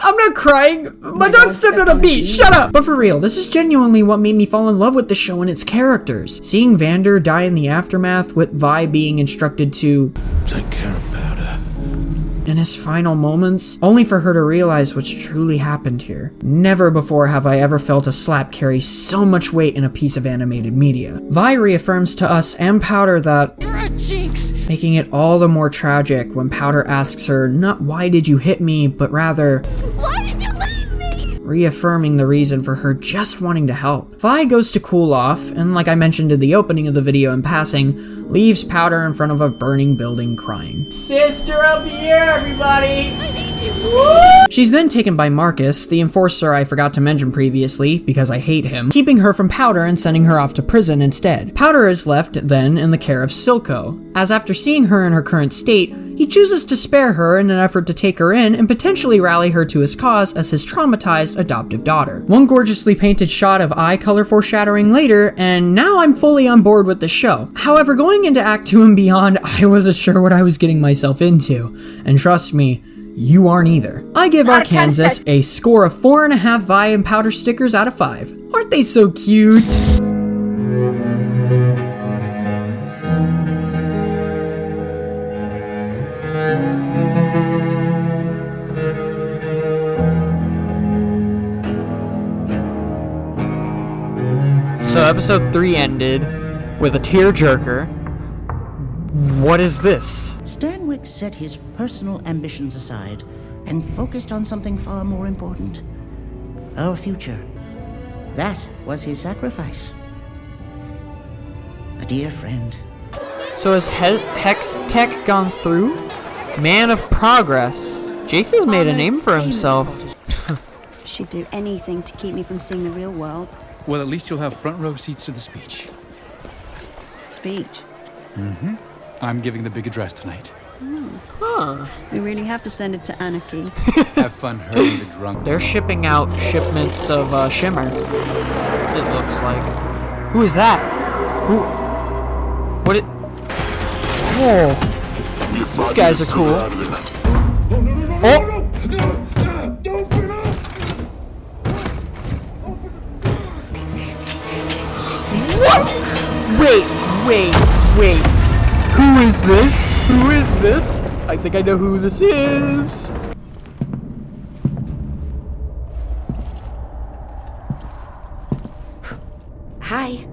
I'm not crying. My dog stepped on a beat. Shut up. But for real, this is genuinely what made me fall in love with the show and its characters. Seeing Vander die in the aftermath, with Vi being instructed to take care of Powder in his final moments, only for her to realize what's truly happened here. Never before have I ever felt a slap carry so much weight in a piece of animated media. Vi reaffirms to us and Powder that You're a Jinx! Making it all the more tragic when Powder asks her not why did you hit me, but rather why did you leave me? Reaffirming the reason for her just wanting to help. Vi goes to cool off, and like I mentioned in the opening of the video in passing, leaves Powder in front of a burning building crying. Sister of the year, everybody! I need you. She's then taken by Marcus, the enforcer I forgot to mention previously, because I hate him, keeping her from Powder and sending her off to prison instead. Powder is left, then, in the care of Silco, as after seeing her in her current state, he chooses to spare her in an effort to take her in and potentially rally her to his cause as his traumatized adoptive daughter. One gorgeously painted shot of eye color foreshadowing later, and now I'm fully on board with the show. However, going into Act 2 and beyond, I wasn't sure what I was getting myself into, and trust me, you aren't either. I give Arkansas a score of 4.5 Vi and Powder stickers out of 5. Aren't they so cute? So episode 3 ended with a tearjerker. What is this? Stanwyck set his personal ambitions aside and focused on something far more important. Our future. That was his sacrifice. A dear friend. So has Hex Tech gone through? Man of progress. Jason's made a name for himself. She'd do anything to keep me from seeing the real world. Well, at least you'll have front row seats to the speech. Speech? Mm-hmm. I'm giving the big address tonight. Huh. We really have to send it to Anarchy. Have fun hurting the drunk. They're shipping out shipments of Shimmer. It looks like. Who is that? Who? What it? Whoa. These guys are cool. Oh! What? Wait. Who is this? Who is this? I think I know who this is. Hi.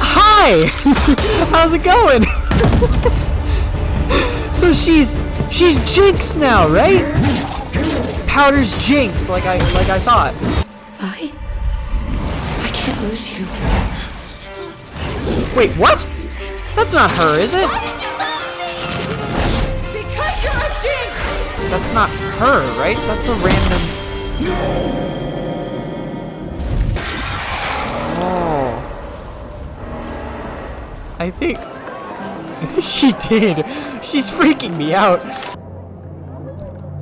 Hi! How's it going? So she's Jinx now, right? Powder's Jinx, like I thought. I can't lose you. Wait, what? That's not her, is it? Because you're a Jinx! That's not her, right? That's a random... Oh. I think she did. She's freaking me out.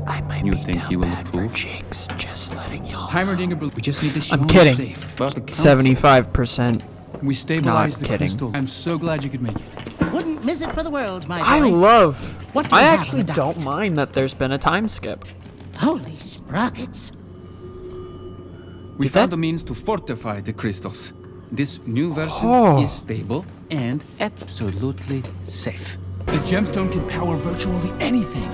I might You be think down he will bad for approve? Jinx, just letting y'all. Heimerdinger, we just need to show I'm kidding. safe. 75%. We stabilized the kidding. crystal. I'm so glad you could make it. Wouldn't miss it for the world, my boy. I love. What do you I have actually on the don't docket? mind that there's been a time skip. Holy sprockets. We found a means to fortify the crystals. This new version Oh. is stable and absolutely safe. The gemstone can power virtually anything.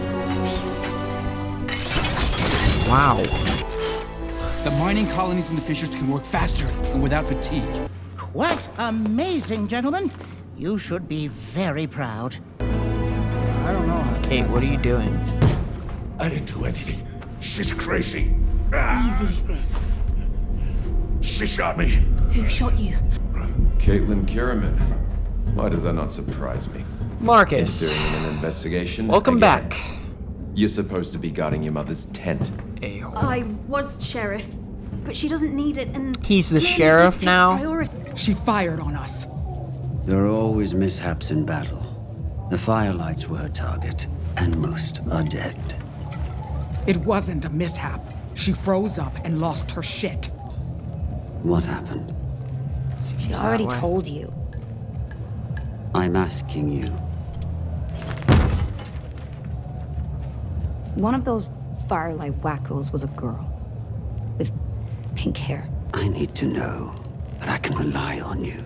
Wow. The mining colonies in the fissures can work faster and without fatigue. Quite amazing, gentlemen. You should be very proud. I don't know how. Kate, what are you doing? I didn't do anything. She's crazy. Easy. She shot me. Who shot you? Caitlin Kierman. Why does that not surprise me? Marcus. Doing an investigation. Welcome again. back. You're supposed to be guarding your mother's tent. A-hole. I was sheriff, but she doesn't need it, and He's the clearly sheriff this takes now? priority. She fired on us. There are always mishaps in battle. The Firelights were a target, and most are dead. It wasn't a mishap. She froze up and lost her shit. What happened? She already told you. I'm asking you. One of those Firelight wackos was a girl with pink hair. I need to know that I can rely on you.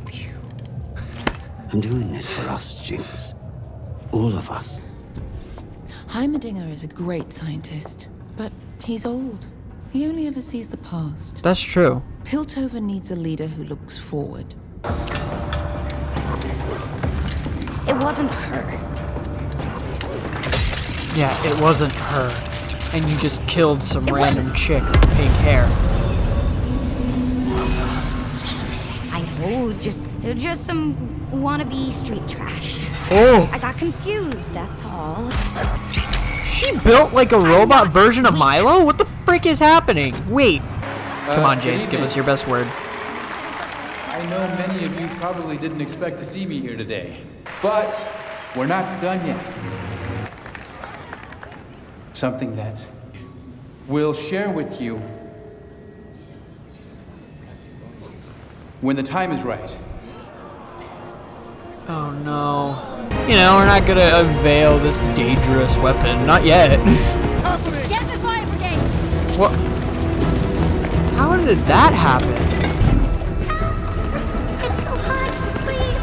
I'm doing this for us, Jinx. All of us. Heimerdinger is a great scientist, but he's old. He only ever sees the past. That's true. Piltover needs a leader who looks forward. It wasn't her. Yeah, it wasn't her. And you just killed some random chick with pink hair. I know, just some wannabe street trash. Oh. I got confused, that's all. She built like a robot version of Milo? What the frick is happening? Wait. Come on, Jace, give us your best word. I know many of you probably didn't expect to see me here today, but we're not done yet. Something that we'll share with you when the time is right. Oh no. You know, we're not gonna unveil this dangerous weapon. Not yet. Get the fire brigade! What? How did that happen? It's so hot, please.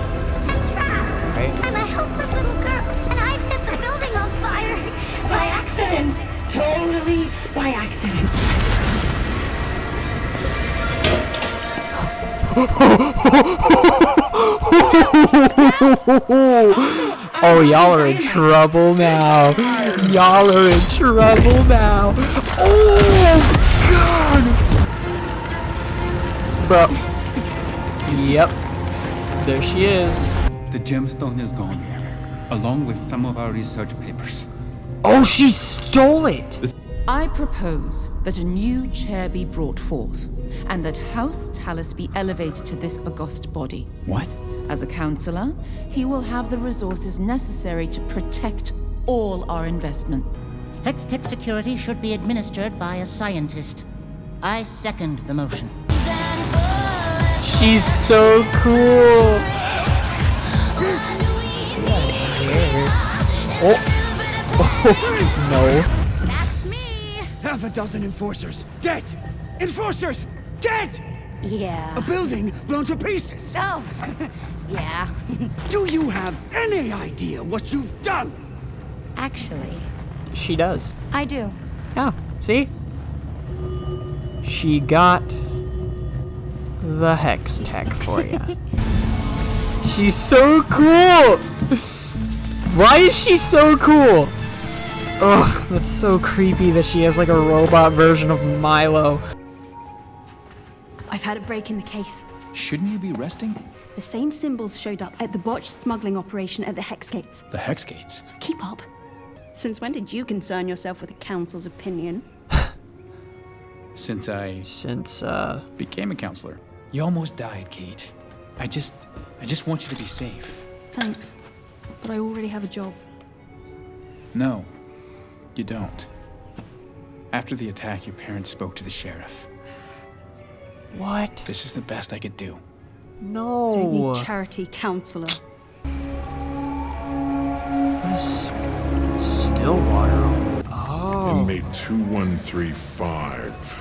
I'm trapped. Right. I'm a helpless little girl, and I've set the building on fire. By accident. Totally by accident. Oh, y'all are in trouble now. Y'all are in trouble now. Oh, God. Bro. Yep. There she is. The gemstone is gone, along with some of our research papers. Oh, she stole it. I propose that a new chair be brought forth, and that House Talus be elevated to this august body. What? As a counselor, he will have the resources necessary to protect all our investments. Hextech security should be administered by a scientist. I second the motion. She's so cool. No. That's me! Half a dozen enforcers dead! Enforcers dead! Yeah. A building blown to pieces! Oh, yeah. Do you have any idea what you've done? Actually, She does. I do. Yeah, see? She got the hex tech for you. She's so cool! Why is she so cool? Ugh, that's so creepy that she has like a robot version of Milo. I've had a break in the case. Shouldn't you be resting? The same symbols showed up at the botched smuggling operation at the Hex Gates. The Hex Gates? Keep up. Since when did you concern yourself with the Council's opinion? Since I became a counselor. You almost died, Kate. I just want you to be safe. Thanks. But I already have a job. No, you don't. After the attack, your parents spoke to the sheriff. What? This is the best I could do. No. Don't need charity, counselor. Stillwater. Oh. Inmate 2135.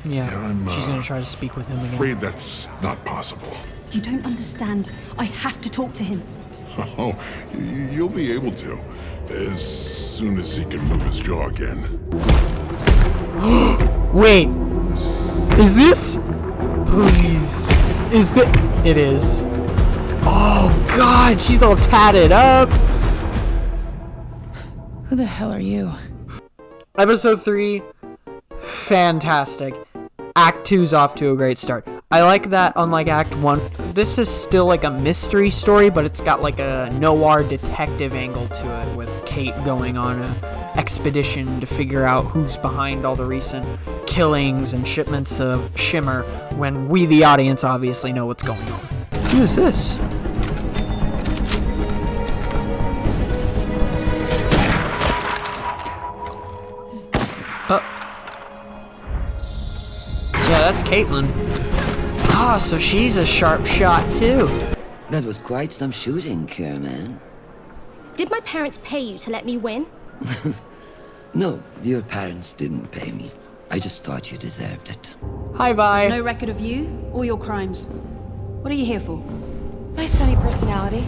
Yeah, she's gonna try to speak with him again. Afraid that's not possible. You don't understand. I have to talk to him. Oh, you'll be able to, as soon as he can move his jaw again. Wait, is this? Please, is this? It is. Oh God, she's all tatted up. Who the hell are you? Episode 3, fantastic. Act 2's off to a great start. I like that, unlike Act 1. This is still like a mystery story, but it's got like a noir detective angle to it, with Kate going on an expedition to figure out who's behind all the recent killings and shipments of shimmer, when we, the audience, obviously know what's going on. Who is this? Yeah, that's Caitlin. Ah, so she's a sharp shot too. That was quite some shooting, Kerman. Did my parents pay you to let me win? No, your parents didn't pay me. I just thought you deserved it. Hi, Vi. There's no record of you or your crimes. What are you here for? My sunny personality.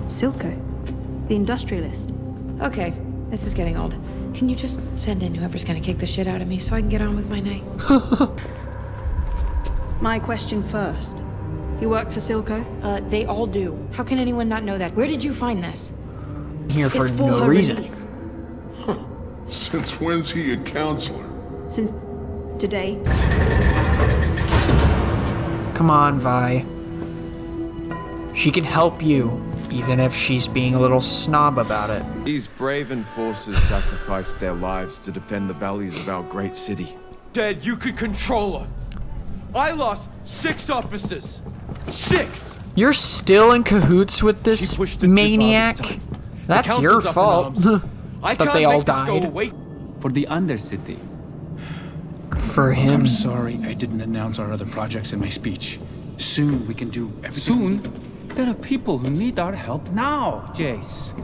Silco, the industrialist. Okay, this is getting old. Can you just send in whoever's gonna kick the shit out of me so I can get on with my night? My question first. You work for Silco? They all do. How can anyone not know that? Where did you find this? Here for It's for no her reason. release. Since when's he a counselor? Since today. Come on, Vi. She can help you, even if she's being a little snob about it. These brave enforcers sacrificed their lives to defend the values of our great city. Said you could control her. I lost 6 officers. 6! You're still in cahoots with this maniac? That's your fault. I But can't they all make this go died. away. For the Undercity. For him. I'm sorry I didn't announce our other projects in my speech. Soon we can do everything. Soon? There are people who need our help now, Jace.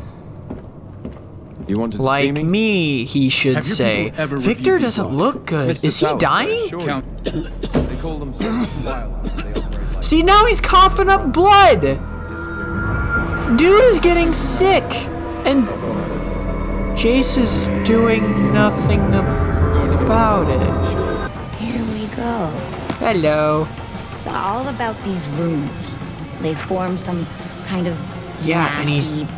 You wanted to Like see me? me, he should Have your say. people ever Victor reviewed these doesn't logs? look good. Mr. Is he Tallis, I dying? assure you. They call themselves wild. They operate like See, now he's coughing up blood. Dude is getting sick. And Jace is doing nothing about it. Here we go. Hello. It's all about these rooms. They form some kind of Yeah, and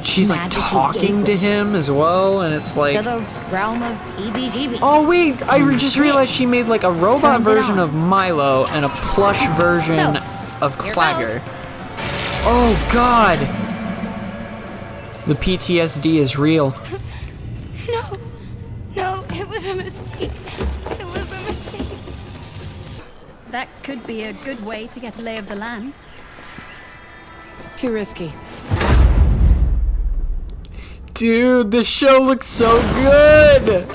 she's like magical talking to him as well, and it's like to the realm of EBGB. oh wait, I just realized she made like a robot Turns it version on. of Milo and a plush version of Clagger. Oh god! The PTSD is real. No, it was a mistake. It was a mistake. That could be a good way to get a lay of the land. Too risky. Dude, this show looks so good!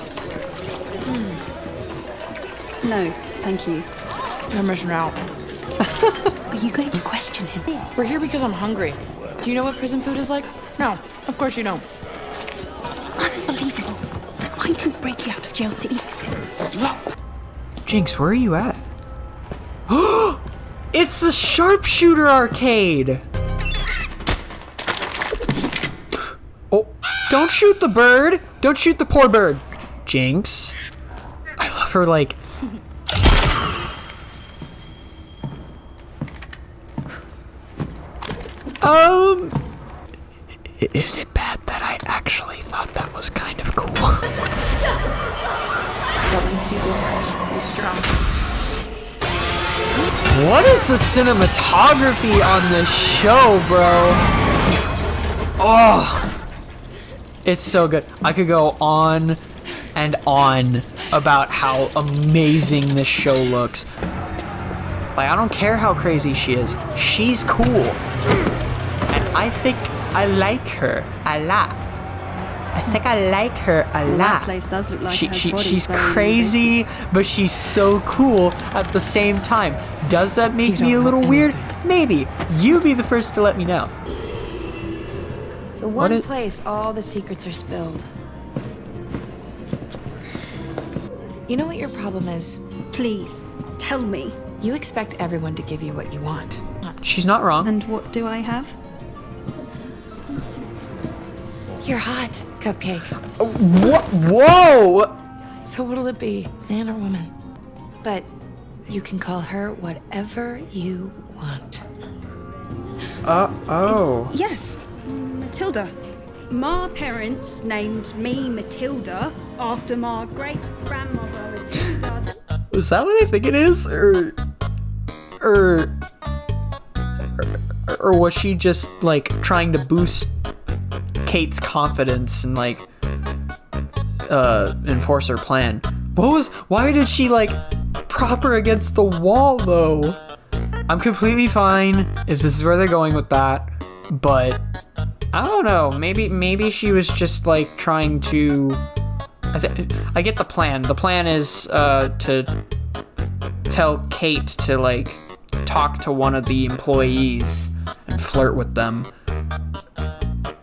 No, thank you. You're missing out. Are you going to question him? We're here because I'm hungry. Do you know what prison food is like? No, of course you don't. Unbelievable. I didn't break you out of jail to eat slop. Jinx, where are you at? It's the Sharpshooter arcade! Oh, don't shoot the bird! Don't shoot the poor bird! Jinx. I love her like... Is it bad that I actually thought that was kind of cool? What is the cinematography on this show, bro? Oh, it's so good. I could go on and on about how amazing this show looks. Like, I don't care how crazy she is. She's cool. And I think I like her a lot. I think I like her a lot. That place does look like She's crazy, but she's so cool at the same time. Does that make me a little weird? Maybe. You be the first to let me know. The one place all the secrets are spilled. You know what your problem is? Please, tell me. You expect everyone to give you what you want. She's not wrong. And what do I have? You're hot, Cupcake. What? Whoa! So what'll it be, man or woman? But you can call her whatever you want. Oh. Yes, Matilda. My parents named me Matilda after my great-grandmother Matilda. Is that what I think it is? Or was she just like trying to boost Kate's confidence and like enforce her plan? Why did she like prop her against the wall though? I'm completely fine if this is where they're going with that, but I don't know, maybe she was just like trying to... I get the plan. The plan is to tell Kate to like talk to one of the employees and flirt with them.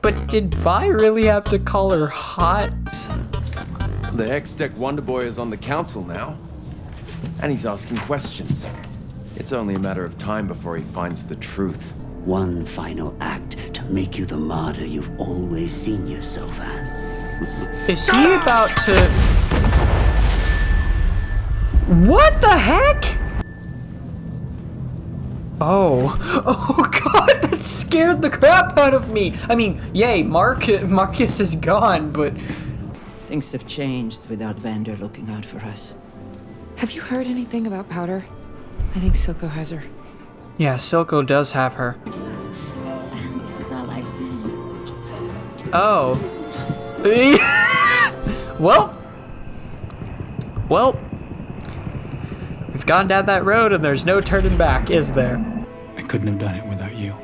But did Vi really have to call her hot? The Hextech Wonderboy is on the council now, and he's asking questions. It's only a matter of time before he finds the truth. One final act to make you the martyr you've always seen yourself as. Is he about to... What the heck? Oh god, that scared the crap out of me. I mean, yay, Marcus is gone, but... Things have changed without Vander looking out for us. Have you heard anything about Powder? I think Silco has her. Yeah, Silco does have her. This is all I've seen. Oh. Well, we've gone down that road and there's no turning back, is there? I couldn't have done it without you.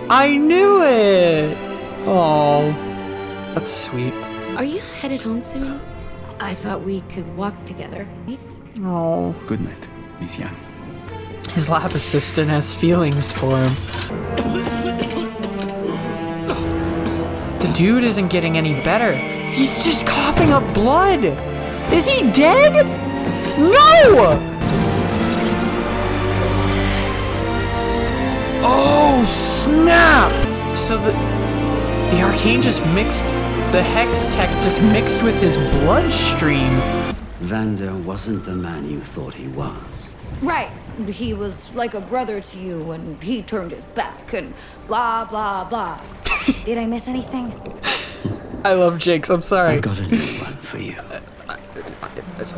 I knew it! Oh, that's sweet. Are you headed home soon? I thought we could walk together. Oh. Good night, Miss Yan. His lab assistant has feelings for him. The dude isn't getting any better. He's just coughing up blood. Is he dead? No! Oh, snap! So the Arcane just mixed, the Hex Tech just mixed with his bloodstream. Vander wasn't the man you thought he was. Right. he was like a brother to you and he turned his back and blah, blah, blah. Did I miss anything? I love Jinx, I'm sorry. I've got a new one for you.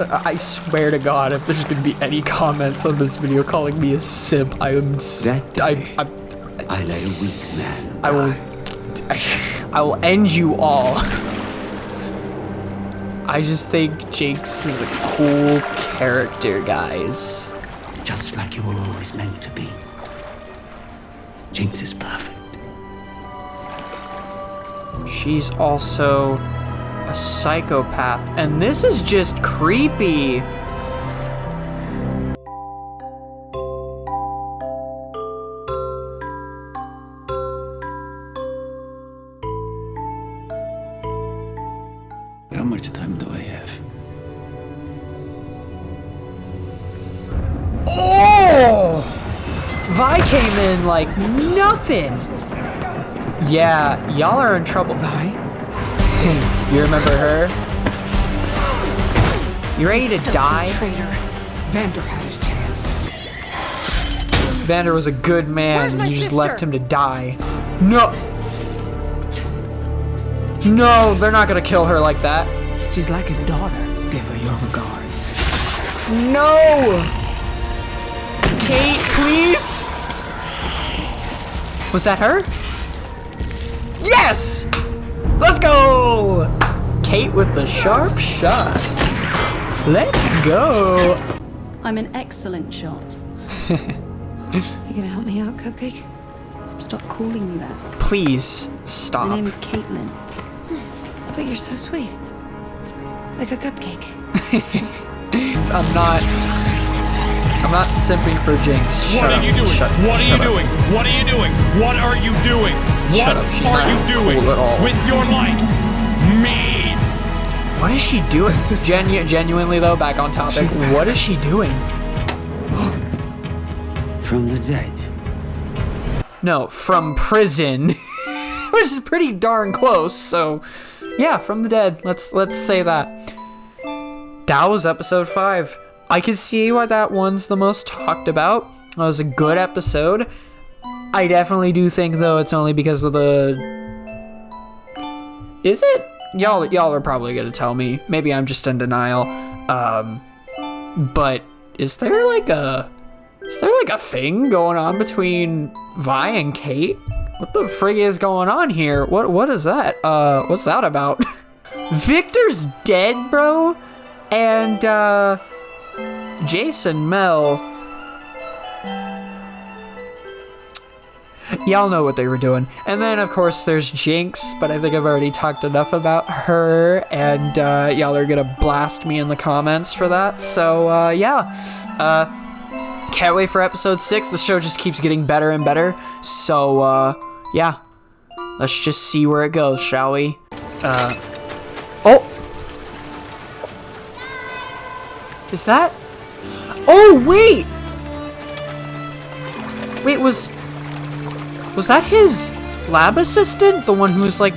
I swear to God, if there's gonna be any comments on this video calling me a simp, I am. I let a weak man die. I will end you all. I just think Jinx is a cool character, guys. Just like you were always meant to be. Jinx is perfect. She's also a psychopath, and this is just creepy. How much time do I have? Oh! Vi came in like nothing. Yeah, y'all are in trouble, Vi. You remember her? You ready to die? Traitor. Vander had his chance. Vander was a good man. You just left him to die. No! No, they're not gonna kill her like that. She's like his daughter. Give her your regards. No! Kate, please? Was that her? Yes! Let's go! Kate with the sharp shots. Let's go! I'm an excellent shot. You gonna help me out, Cupcake? Stop calling me that. Please, stop. My name is Caitlin. But you're so sweet. Like a cupcake. I'm not simping for Jinx. What are you doing? What are you doing? What are you doing? What are you doing? What are you doing with your life? Me. What is she doing? Genuinely though, back on topic. What is she doing? From the dead. No, from prison. Which is pretty darn close, so yeah, from the dead. Let's say that. That was episode 5. I can see why that one's the most talked about. That was a good episode. I definitely do think though it's only because of the... Is it? Y'all are probably gonna tell me. Maybe I'm just in denial. But is there like a thing going on between Vi and Kate? What the frig is going on here? What is that? What's that about? Victor's dead, bro? And Jason Mel. Y'all know what they were doing. And then of course there's Jinx, but I think I've already talked enough about her, and y'all are gonna blast me in the comments for that. So yeah. Can't wait for episode 6. The show just keeps getting better and better. So yeah. Let's just see where it goes, shall we? Oh! Is that? Oh, wait! Wait, was that his lab assistant? The one who was, like,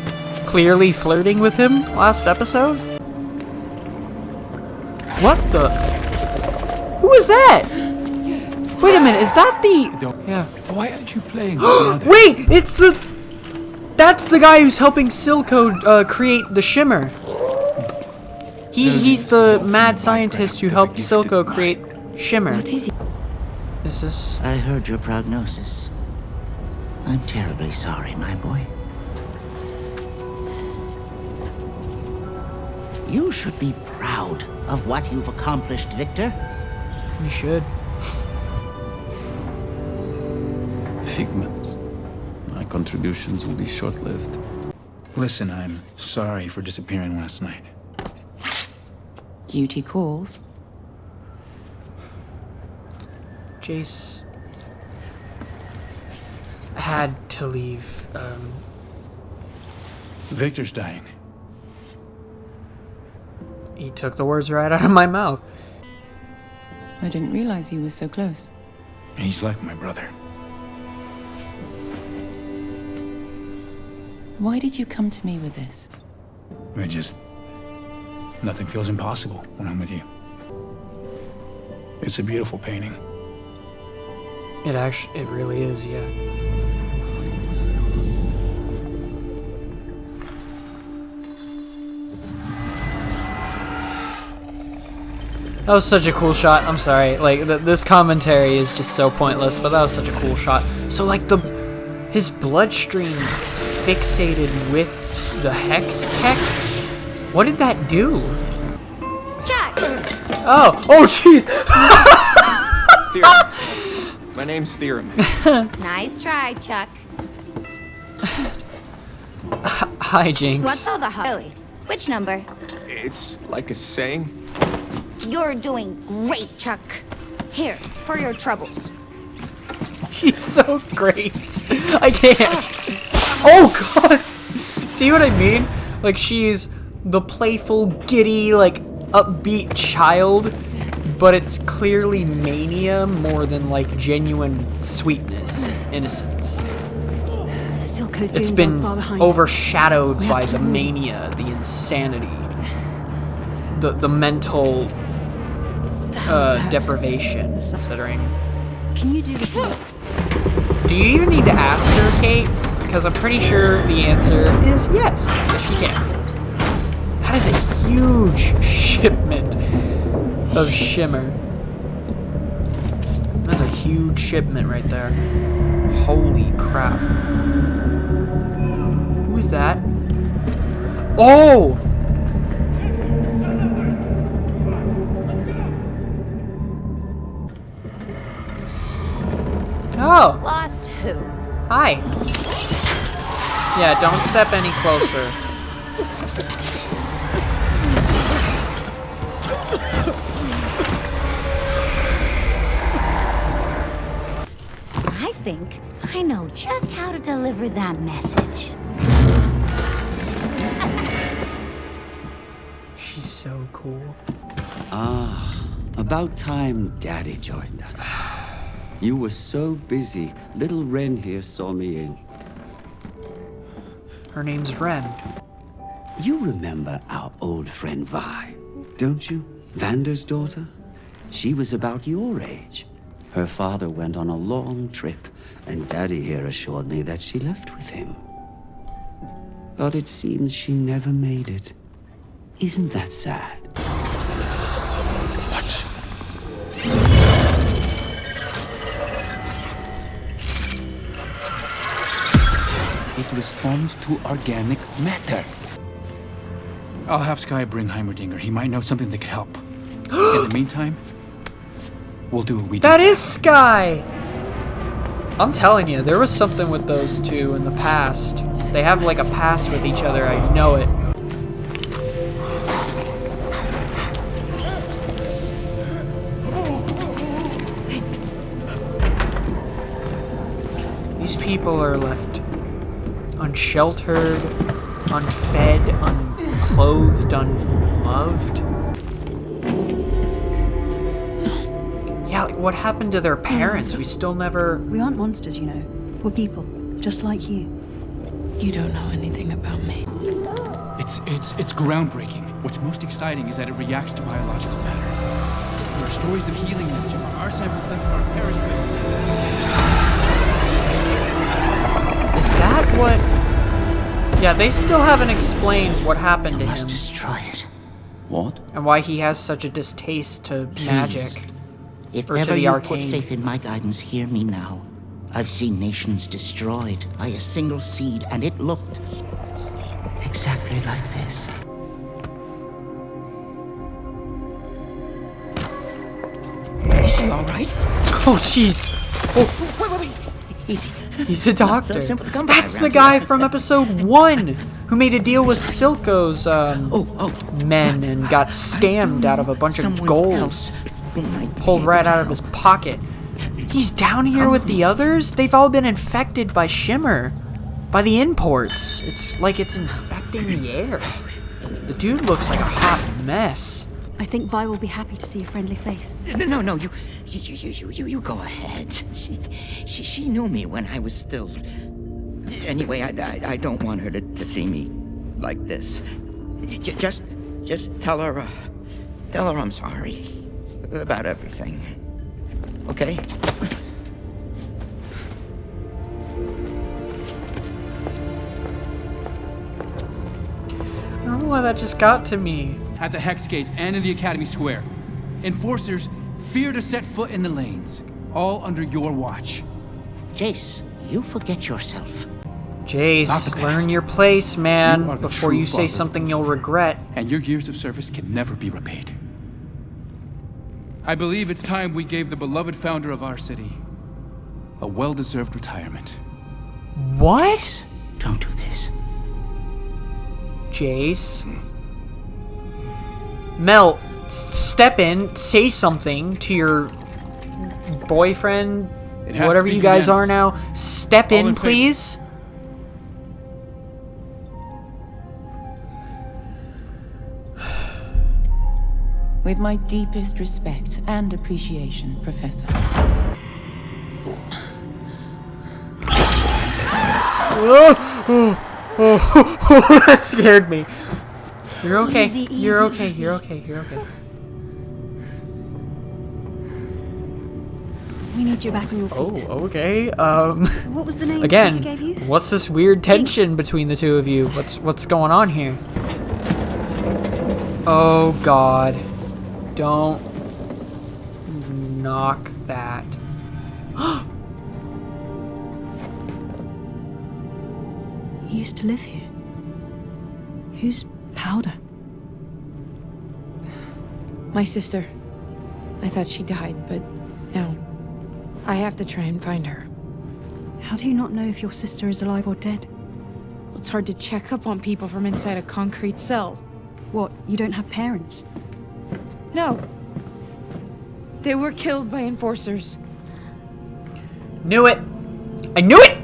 clearly flirting with him last episode? What the? Who is that? Wait a minute, is that the... Yeah. Why aren't you playing? Wait, it's the... That's the guy who's helping Silco create the shimmer. He's the mad scientist who helped Silco create shimmer. What is it? Is this... I heard your prognosis. I'm terribly sorry, my boy. You should be proud of what you've accomplished, Victor. You should. Figments. My contributions will be short-lived. Listen, I'm sorry for disappearing last night. Duty calls. Jace had to leave. Victor's dying. He took the words right out of my mouth. I didn't realize he was so close. He's like my brother. Why did you come to me with this? Nothing feels impossible when I'm with you. It's a beautiful painting. It really is, yeah. That was such a cool shot. I'm sorry. Like, this commentary is just so pointless, but that was such a cool shot. So, like, his bloodstream fixated with the hex tech? What did that do? Chuck! Oh, jeez! Theorem. My name's Theorem. Nice try, Chuck. Hi, Jinx. What's all the hurry? Which number? It's like a saying. You're doing great, Chuck. Here, for your troubles. She's so great. I can't. Oh, God. See what I mean? Like, she's the playful, giddy, like, upbeat child, but it's clearly mania more than, like, genuine sweetness and innocence. Silco's It's goons been aren't far behind. overshadowed We have by to the move. mania, the insanity, the mental deprivation, considering. Can you do this? Do you even need to ask her, Kate? Because I'm pretty sure the answer is yes. Yes, she can. That is a huge shipment of shimmer. That's a huge shipment right there. Holy crap. Who's that? Oh! Oh! Lost who? Hi. Yeah, don't step any closer. I think I know just how to deliver that message. She's so cool. Ah, about time Daddy joined us. You were so busy, little Ren here saw me in. Her name's Ren. You remember our old friend Vi, don't you? Vander's daughter? She was about your age. Her father went on a long trip, and Daddy here assured me that she left with him. But it seems she never made it. Isn't that sad? It responds to organic matter. I'll have Sky bring Heimerdinger. He might know something that could help. In the meantime, we'll do what we do. That is Sky! I'm telling you, there was something with those two in the past. They have like a past with each other, I know it. These people are left unsheltered, unfed, unclothed, unloved. Yeah, like what happened to their parents? We still never... We aren't monsters, you know. We're people, just like you. You don't know anything about me. It's groundbreaking. What's most exciting is that it reacts to biological matter. There are stories of healing that our samples less of our perish, Is that what... Yeah, they still haven't explained what happened to him. Must destroy it. What? And why he has such a distaste to magic. If Or to ever the you arcane. put faith in my guidance, hear me now. I've seen nations destroyed by a single seed, and it looked exactly like this. Is she all right? Oh, jeez. Oh. Wait. Easy. He's a doctor. So simple to come by That's the around guy here. from episode 1 who made a deal with Silco's men and got scammed out of a bunch of gold. Pulled right out of his pocket. He's down here with the others? They've all been infected by Shimmer. By the imports. It's like it's infecting the air. The dude looks like a hot mess. I think Vi will be happy to see a friendly face. No, you go ahead. She knew me when I was still... Anyway, I don't want her to see me like this. Just tell her I'm sorry about everything. Okay? trauma that just got to me. At the Hex Gates and in the Academy Square. Enforcers fear to set foot in the lanes. All under your watch. Jace, you forget yourself. Jace, learn your place, man, before you say something you'll regret. And your years of service can never be repaid. I believe it's time we gave the beloved founder of our city a well-deserved retirement. What? Don't do this. Jace. Mel, step in, say something to your boyfriend, whatever you guys are now. Step in, please. With my deepest respect and appreciation, Professor. That scared me. You're okay. You're okay. You're okay. You're okay. We need you back on your feet. Oh, okay. What was the name again, he gave you? what's this weird tension between the two of you? What's going on here? Oh God. Don't knock that. You used to live here. Who's Powder? My sister. I thought she died, but no. I have to try and find her. How do you not know if your sister is alive or dead? Well, it's hard to check up on people from inside a concrete cell. What, you don't have parents? No. They were killed by enforcers. Knew it! I knew it!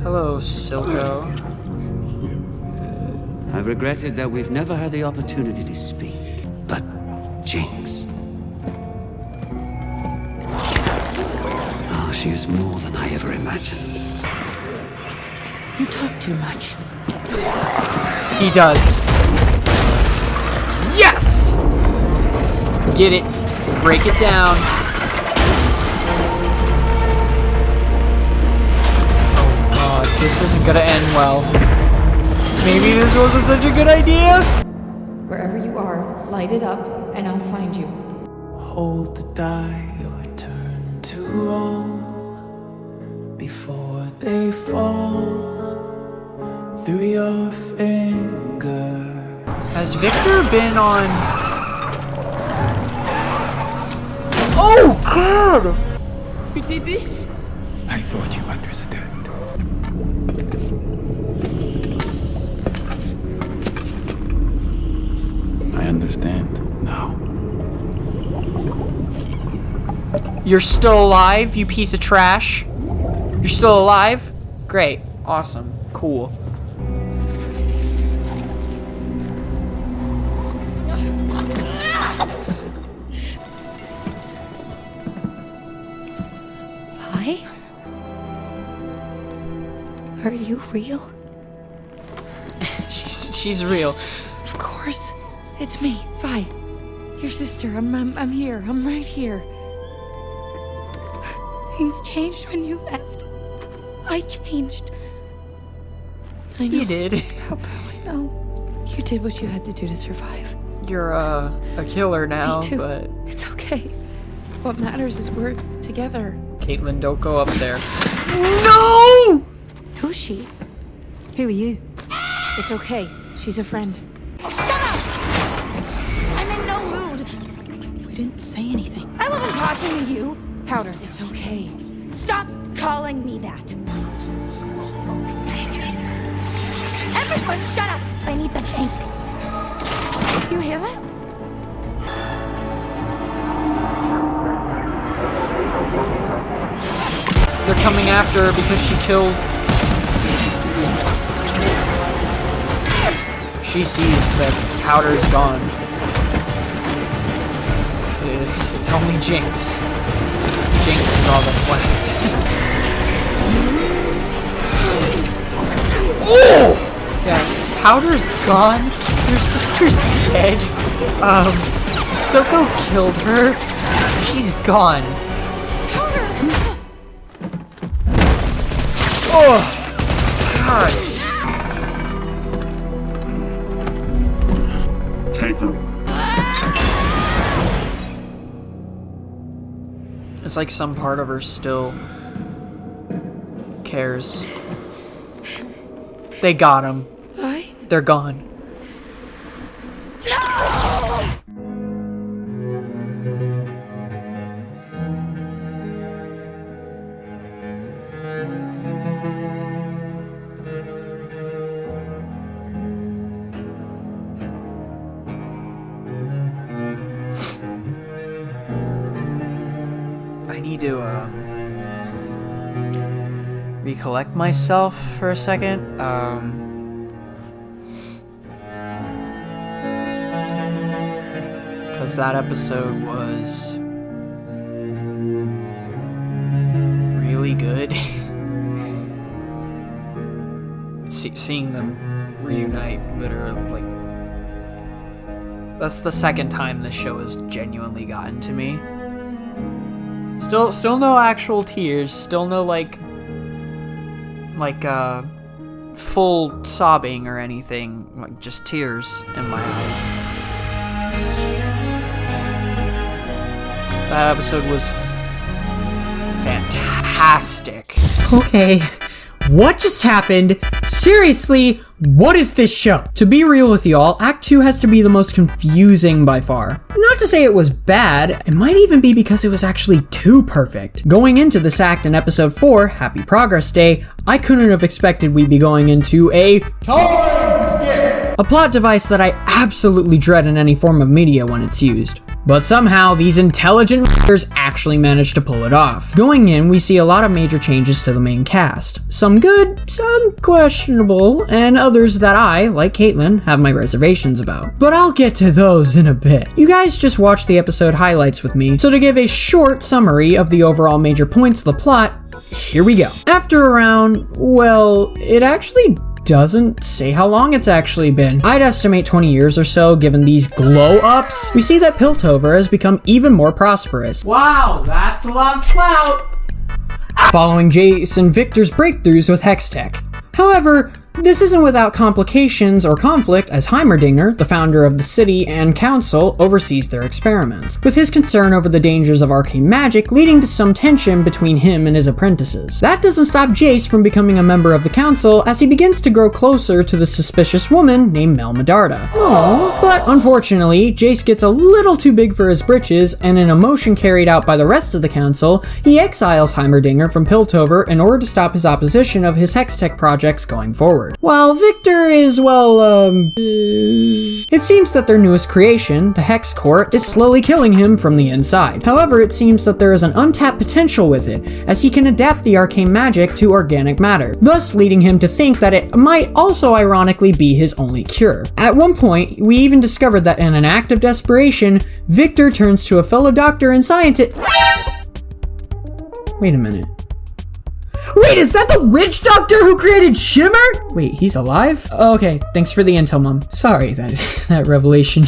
Hello, Silco. I've regretted that we've never had the opportunity to speak. But, Jinx. Oh, she is more than I ever imagined. You talk too much. He does. Yes! Get it. Break it down. Oh God, this isn't gonna end well. Maybe this wasn't such a good idea? Wherever you are, light it up, and I'll find you. Hold the dial, turn to all before they fall through your finger. Has Victor been on... Oh God! You did this? I thought you understood. I understand now. You're still alive, you piece of trash? You're still alive? Great. Awesome. Cool. Vi? Are you real? She's real. Of course. It's me, Vi. Your sister. I'm here. I'm right here. Things changed when you left. I changed. I know. You did. I know. You did what you had to do to survive. You're a killer now, Me too. but... It's okay. What matters is we're together. Caitlin, don't go up there. No! Who's she? Who are you? It's okay. She's a friend. I'm in no mood. We didn't say anything. I wasn't talking to you. Powder, it's okay. Stop calling me that. Everyone shut up. I need to think. Do you hear that? They're coming after her because she killed... She sees that Powder's gone. It's only Jinx. Jinx is all that's left. Oh! Yeah, Powder's gone. Your sister's dead. Silco killed her. She's gone. Oh! God. Seems like some part of her still cares. They got him. Why? They're gone. I need to recollect myself for a second. Because that episode was really good. Seeing them reunite, literally, like, that's the second time this show has genuinely gotten to me. Still no actual tears, still no like full sobbing or anything, like just tears in my eyes. That episode was fantastic. Okay, what just happened? Seriously, what is this show? To be real with y'all, Act 2 has to be the most confusing by far. Not to say it was bad, it might even be because it was actually too perfect. Going into this act in episode 4, Happy Progress Day, I couldn't have expected we'd be going into a time skip! A plot device that I absolutely dread in any form of media when it's used. But somehow, these intelligent writers actually managed to pull it off. Going in, we see a lot of major changes to the main cast. Some good, some questionable, and others that I, like Caitlin, have my reservations about. But I'll get to those in a bit. You guys just watched the episode highlights with me, so to give a short summary of the overall major points of the plot, here we go. After around, well, it actually doesn't say how long it's actually been. I'd estimate 20 years or so, given these glow-ups. We see that Piltover has become even more prosperous. Wow, that's a lot of clout! Following Jace and Victor's breakthroughs with Hex Tech. However, this isn't without complications or conflict, as Heimerdinger, the founder of the city and council, oversees their experiments, with his concern over the dangers of arcane magic leading to some tension between him and his apprentices. That doesn't stop Jace from becoming a member of the council, as he begins to grow closer to the suspicious woman named Mel Medarda. Aww. But unfortunately, Jace gets a little too big for his britches, and in a motion carried out by the rest of the council, he exiles Heimerdinger from Piltover in order to stop his opposition of his Hextech projects going forward. While Victor is, well, it seems that their newest creation, the Hex Core, is slowly killing him from the inside. However, it seems that there is an untapped potential with it, as he can adapt the arcane magic to organic matter, thus leading him to think that it might also ironically be his only cure. At one point, we even discovered that in an act of desperation, Victor turns to a fellow doctor and scientist. Wait a minute. Wait, is that the witch doctor who created Shimmer? Wait, he's alive? Okay, thanks for the intel, Mom. Sorry, that revelation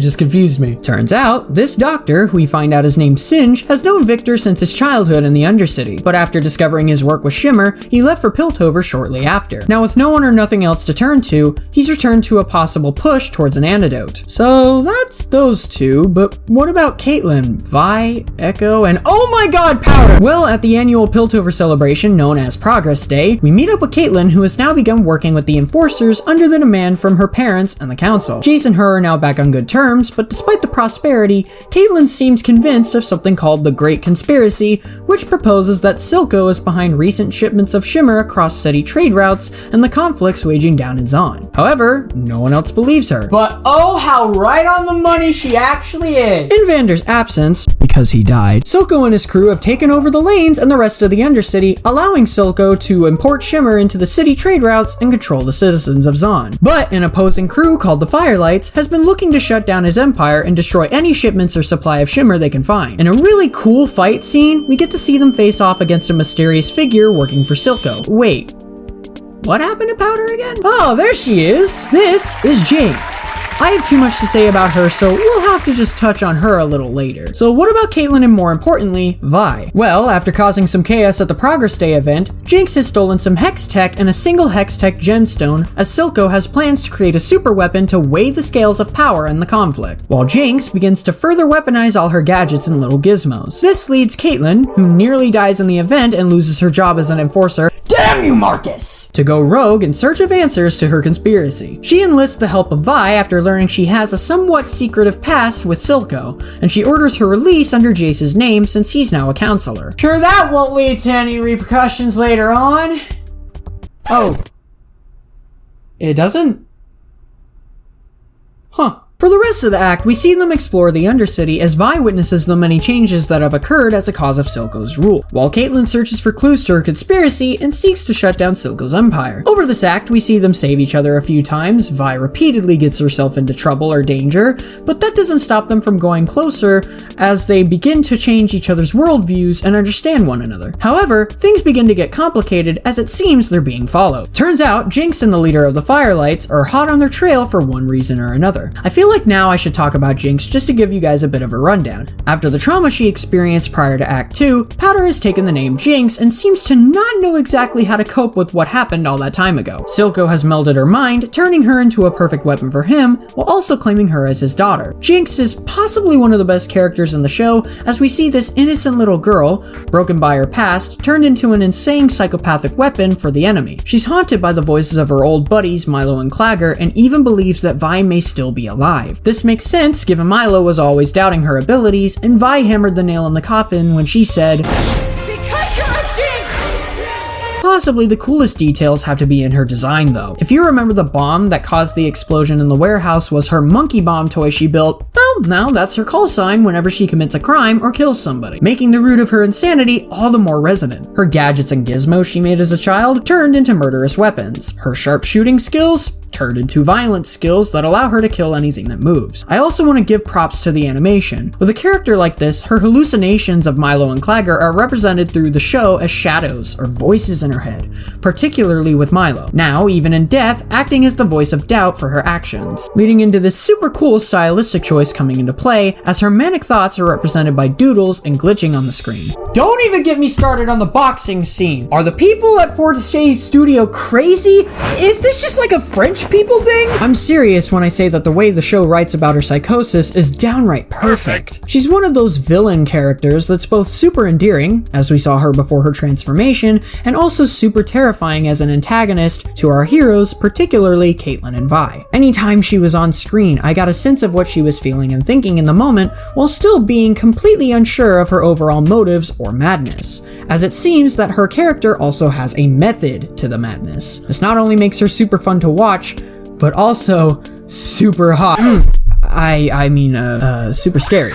just confused me. Turns out, this doctor, who we find out is named Singe, has known Victor since his childhood in the Undercity, but after discovering his work with Shimmer, he left for Piltover shortly after. Now with no one or nothing else to turn to, he's returned to a possible push towards an antidote. So that's those two, but what about Caitlin, Vi, Echo, and oh my god, Powder! Well, at the annual Piltover celebration known as Progress Day, we meet up with Caitlin, who has now begun working with the Enforcers under the demand from her parents and the council. Jace and her are now back on good terms, but despite the prosperity, Caitlin seems convinced of something called the Great Conspiracy, which proposes that Silco is behind recent shipments of Shimmer across city trade routes and the conflicts waging down in Zon. However, no one else believes her. But oh, how right on the money she actually is! In Vander's absence, because he died, Silco and his crew have taken over the lanes and the rest of the Undercity, allowing Silco to import Shimmer into the city trade routes and control the citizens of Zon. But an opposing crew called the Firelights has been looking to shut down his empire and destroy any shipments or supply of Shimmer they can find. In a really cool fight scene, we get to see them face off against a mysterious figure working for Silco. Wait, what happened to Powder again? Oh, there she is! This is Jinx. I have too much to say about her, so we'll have to just touch on her a little later. So what about Caitlyn and more importantly, Vi? Well, after causing some chaos at the Progress Day event, Jinx has stolen some Hex Tech and a single Hex Tech gemstone, as Silco has plans to create a super weapon to weigh the scales of power in the conflict, while Jinx begins to further weaponize all her gadgets and little gizmos. This leads Caitlyn, who nearly dies in the event and loses her job as an enforcer, damn you Marcus, to go rogue in search of answers to her conspiracy. She enlists the help of Vi after learning she has a somewhat secretive past with Silco, and she orders her release under Jace's name since he's now a counselor. Sure that won't lead to any repercussions later on. Oh. It doesn't? Huh. For the rest of the act, we see them explore the Undercity as Vi witnesses the many changes that have occurred as a cause of Silco's rule, while Caitlyn searches for clues to her conspiracy and seeks to shut down Silco's empire. Over this act, we see them save each other a few times. Vi repeatedly gets herself into trouble or danger, but that doesn't stop them from going closer as they begin to change each other's worldviews and understand one another. However, things begin to get complicated as it seems they're being followed. Turns out, Jinx and the leader of the Firelights are hot on their trail for one reason or another. I feel like now I should talk about Jinx just to give you guys a bit of a rundown. After the trauma she experienced prior to Act 2, Powder has taken the name Jinx and seems to not know exactly how to cope with what happened all that time ago. Silco has melded her mind, turning her into a perfect weapon for him, while also claiming her as his daughter. Jinx is possibly one of the best characters in the show, as we see this innocent little girl, broken by her past, turned into an insane psychopathic weapon for the enemy. She's haunted by the voices of her old buddies Milo and Clagger, and even believes that Vi may still be alive. This makes sense given Milo was always doubting her abilities, and Vi hammered the nail in the coffin when she said, "Because you're a Jinx!" Possibly the coolest details have to be in her design though. If you remember, the bomb that caused the explosion in the warehouse was her monkey bomb toy she built. Well, now that's her call sign whenever she commits a crime or kills somebody, making the root of her insanity all the more resonant. Her gadgets and gizmos she made as a child turned into murderous weapons. Her sharpshooting skills turned into violent skills that allow her to kill anything that moves. I also want to give props to the animation. With a character like this, her hallucinations of Milo and Clagger are represented through the show as shadows or voices in her head, particularly with Milo, now even in death acting as the voice of doubt for her actions, leading into this super cool stylistic choice coming into play as her manic thoughts are represented by doodles and glitching on the screen. Don't even get me started on the boxing scene. Are the people at Forte Studio crazy? Is this just like a French people thing? I'm serious when I say that the way the show writes about her psychosis is downright perfect. She's one of those villain characters that's both super endearing, as we saw her before her transformation, and also super terrifying as an antagonist to our heroes, particularly Caitlyn and Vi. Anytime she was on screen, I got a sense of what she was feeling and thinking in the moment, while still being completely unsure of her overall motives or madness, as it seems that her character also has a method to the madness. This not only makes her super fun to watch, but also super hot. I mean, super scary.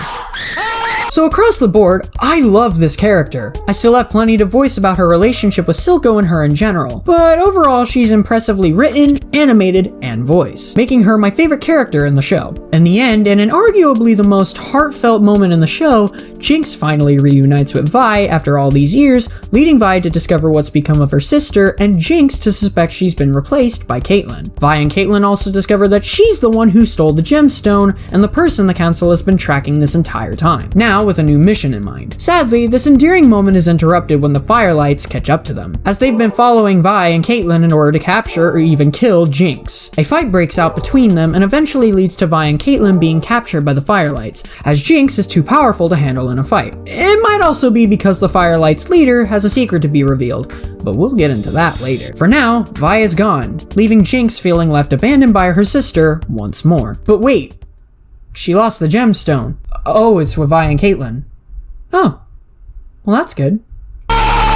So across the board, I love this character. I still have plenty to voice about her relationship with Silco and her in general, but overall she's impressively written, animated, and voiced, making her my favorite character in the show. In the end, and in arguably the most heartfelt moment in the show, Jinx finally reunites with Vi after all these years, leading Vi to discover what's become of her sister, and Jinx to suspect she's been replaced by Caitlyn. Vi and Caitlyn also discover that she's the one who stole the gemstone, and the person the council has been tracking this entire time, now with a new mission in mind. Sadly, this endearing moment is interrupted when the Firelights catch up to them, as they've been following Vi and Caitlyn in order to capture or even kill Jinx. A fight breaks out between them and eventually leads to Vi and Caitlyn being captured by the Firelights, as Jinx is too powerful to handle in a fight. It might also be because the Firelights leader has a secret to be revealed, but we'll get into that later. For now, Vi is gone, leaving Jinx feeling left abandoned by her sister once more. But wait, she lost the gemstone. Oh, it's with Vi and Caitlyn. Oh, well that's good.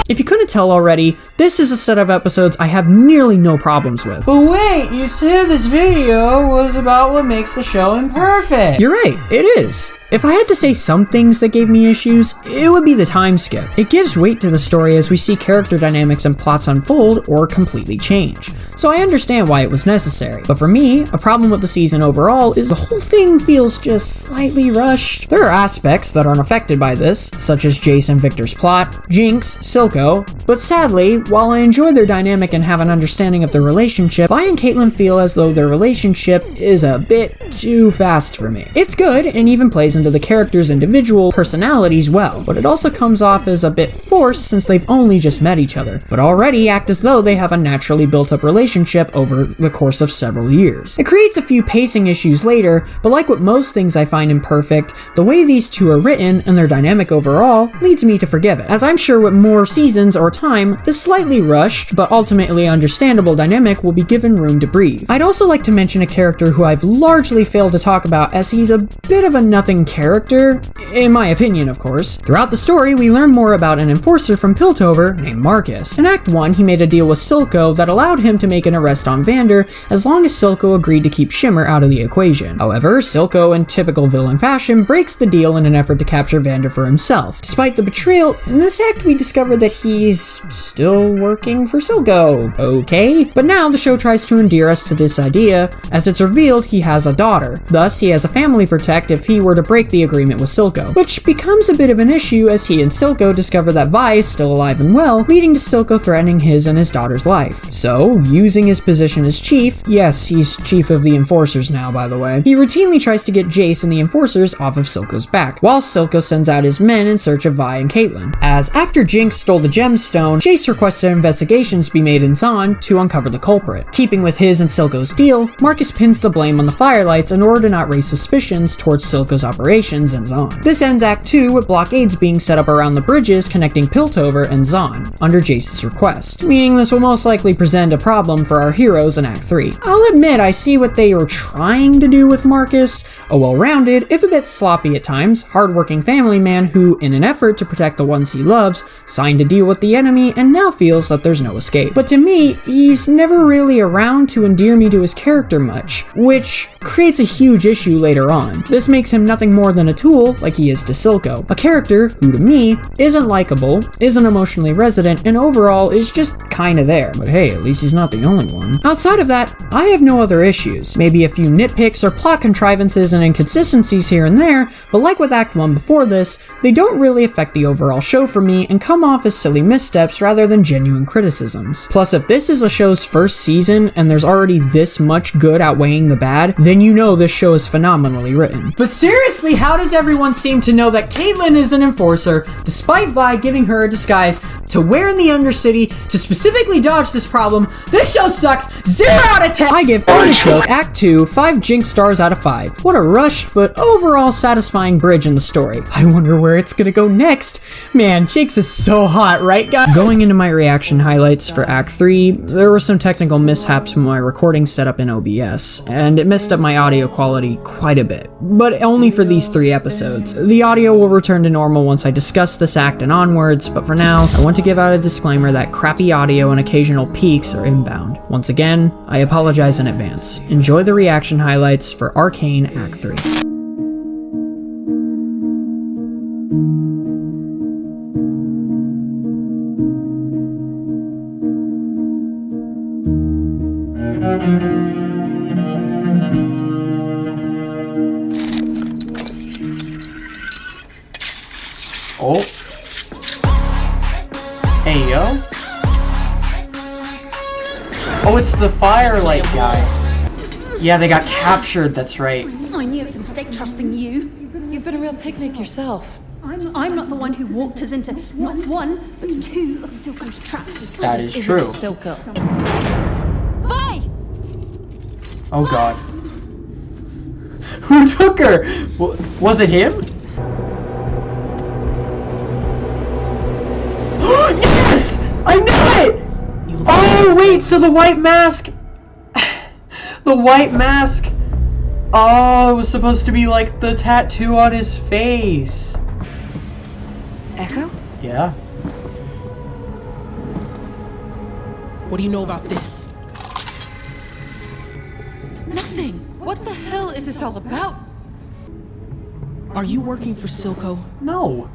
If you couldn't tell already, this is a set of episodes I have nearly no problems with. But wait, you said this video was about what makes the show imperfect. You're right, it is. If I had to say some things that gave me issues, it would be the time skip. It gives weight to the story as we see character dynamics and plots unfold or completely change. So I understand why it was necessary. But for me, a problem with the season overall is the whole thing feels just slightly rushed. There are aspects that aren't affected by this, such as Jace and Victor's plot, Jinx, Silco, but sadly, while I enjoy their dynamic and have an understanding of their relationship, Vi and Caitlyn feel as though their relationship is a bit too fast for me. It's good and even plays into the characters' individual personalities well, but it also comes off as a bit forced since they've only just met each other, but already act as though they have a naturally built up relationship over the course of several years. It creates a few pacing issues later, but like with most things I find imperfect, the way these two are written and their dynamic overall leads me to forgive it, as I'm sure with more seasons or time, this slightly rushed but ultimately understandable dynamic will be given room to breathe. I'd also like to mention a character who I've largely failed to talk about as he's a bit of a nothing character, in my opinion of course. Throughout the story, we learn more about an enforcer from Piltover named Marcus. In Act 1, he made a deal with Silco that allowed him to make an arrest on Vander as long as Silco agreed to keep Shimmer out of the equation. However, Silco, in typical villain fashion, breaks the deal in an effort to capture Vander for himself. Despite the betrayal, in this act we discover that he's still working for Silco. Okay? But now the show tries to endear us to this idea, as it's revealed he has a daughter. Thus, he has a family to protect if he were to break the agreement with Silco, which becomes a bit of an issue as he and Silco discover that Vi is still alive and well, leading to Silco threatening his and his daughter's life. So, using his position as chief, yes, he's chief of the Enforcers now by the way, he routinely tries to get Jace and the Enforcers off of Silco's back, while Silco sends out his men in search of Vi and Caitlyn. As after Jinx stole the gemstone, Jace requested investigations be made in Zon to uncover the culprit. Keeping with his and Silco's deal, Marcus pins the blame on the Firelights in order to not raise suspicions towards Silco's operations in Zon. This ends Act 2 with blockades being set up around the bridges connecting Piltover and Zon, under Jace's request, meaning this will most likely present a problem for our heroes in Act 3. I'll admit I see what they were trying to do with Marcus, a well-rounded, if a bit sloppy at times, hardworking family man who, in an effort to protect the ones he loves, signed a deal with the enemy and now feels that there's no escape. But to me, he's never really around to endear me to his character much, which creates a huge issue later on. This makes him nothing more than a tool like he is to Silco, a character who to me isn't likable, isn't emotionally resident, and overall is just kinda there. But hey, at least he's not the only one. Outside of that, I have no other issues. Maybe a few nitpicks or plot contrivances and inconsistencies here and there, but like with Act 1 before this, they don't really affect the overall show for me and come off as silly missteps rather than genuine criticisms. Plus, if this is a show's first season and there's already this much good outweighing the bad, then you know this show is phenomenally written. But seriously, how does everyone seem to know that Caitlyn is an enforcer, despite Vi giving her a disguise to wear in the Undercity to specifically dodge this problem? This show sucks! 0 out of 10! I give Imperfect Act 2 5 Jinx stars out of 5. What a rushed but overall satisfying bridge in the story. I wonder where it's gonna go next. Man, Jinx is so hot, right guys? Going into my reaction highlights for Act 3, there were some technical mishaps with my recording setup in OBS, and it messed up my audio quality quite a bit, but only for these 3 episodes. The audio will return to normal once I discuss this act and onwards, but for now, I want to give out a disclaimer that crappy audio and occasional peaks are inbound. Once again, I apologize in advance. Enjoy the reaction highlights for ARCANE Act 3. Oh. Hey, yo. Oh, it's the Firelight guy. Yeah, they got captured, that's right. I knew it was a mistake trusting you. You've been a real picnic yourself. I'm not the one who walked us into not 1, but 2 of Silco's traps. That is true. Silco. Vi! Oh god. Who took her? Was it him? Yes! I knew it! Oh wait, so the white mask... The white mask... Oh, it was supposed to be like the tattoo on his face. Echo? Yeah. What do you know about this? Nothing. What the hell is this all about? Are you working for Silco? No.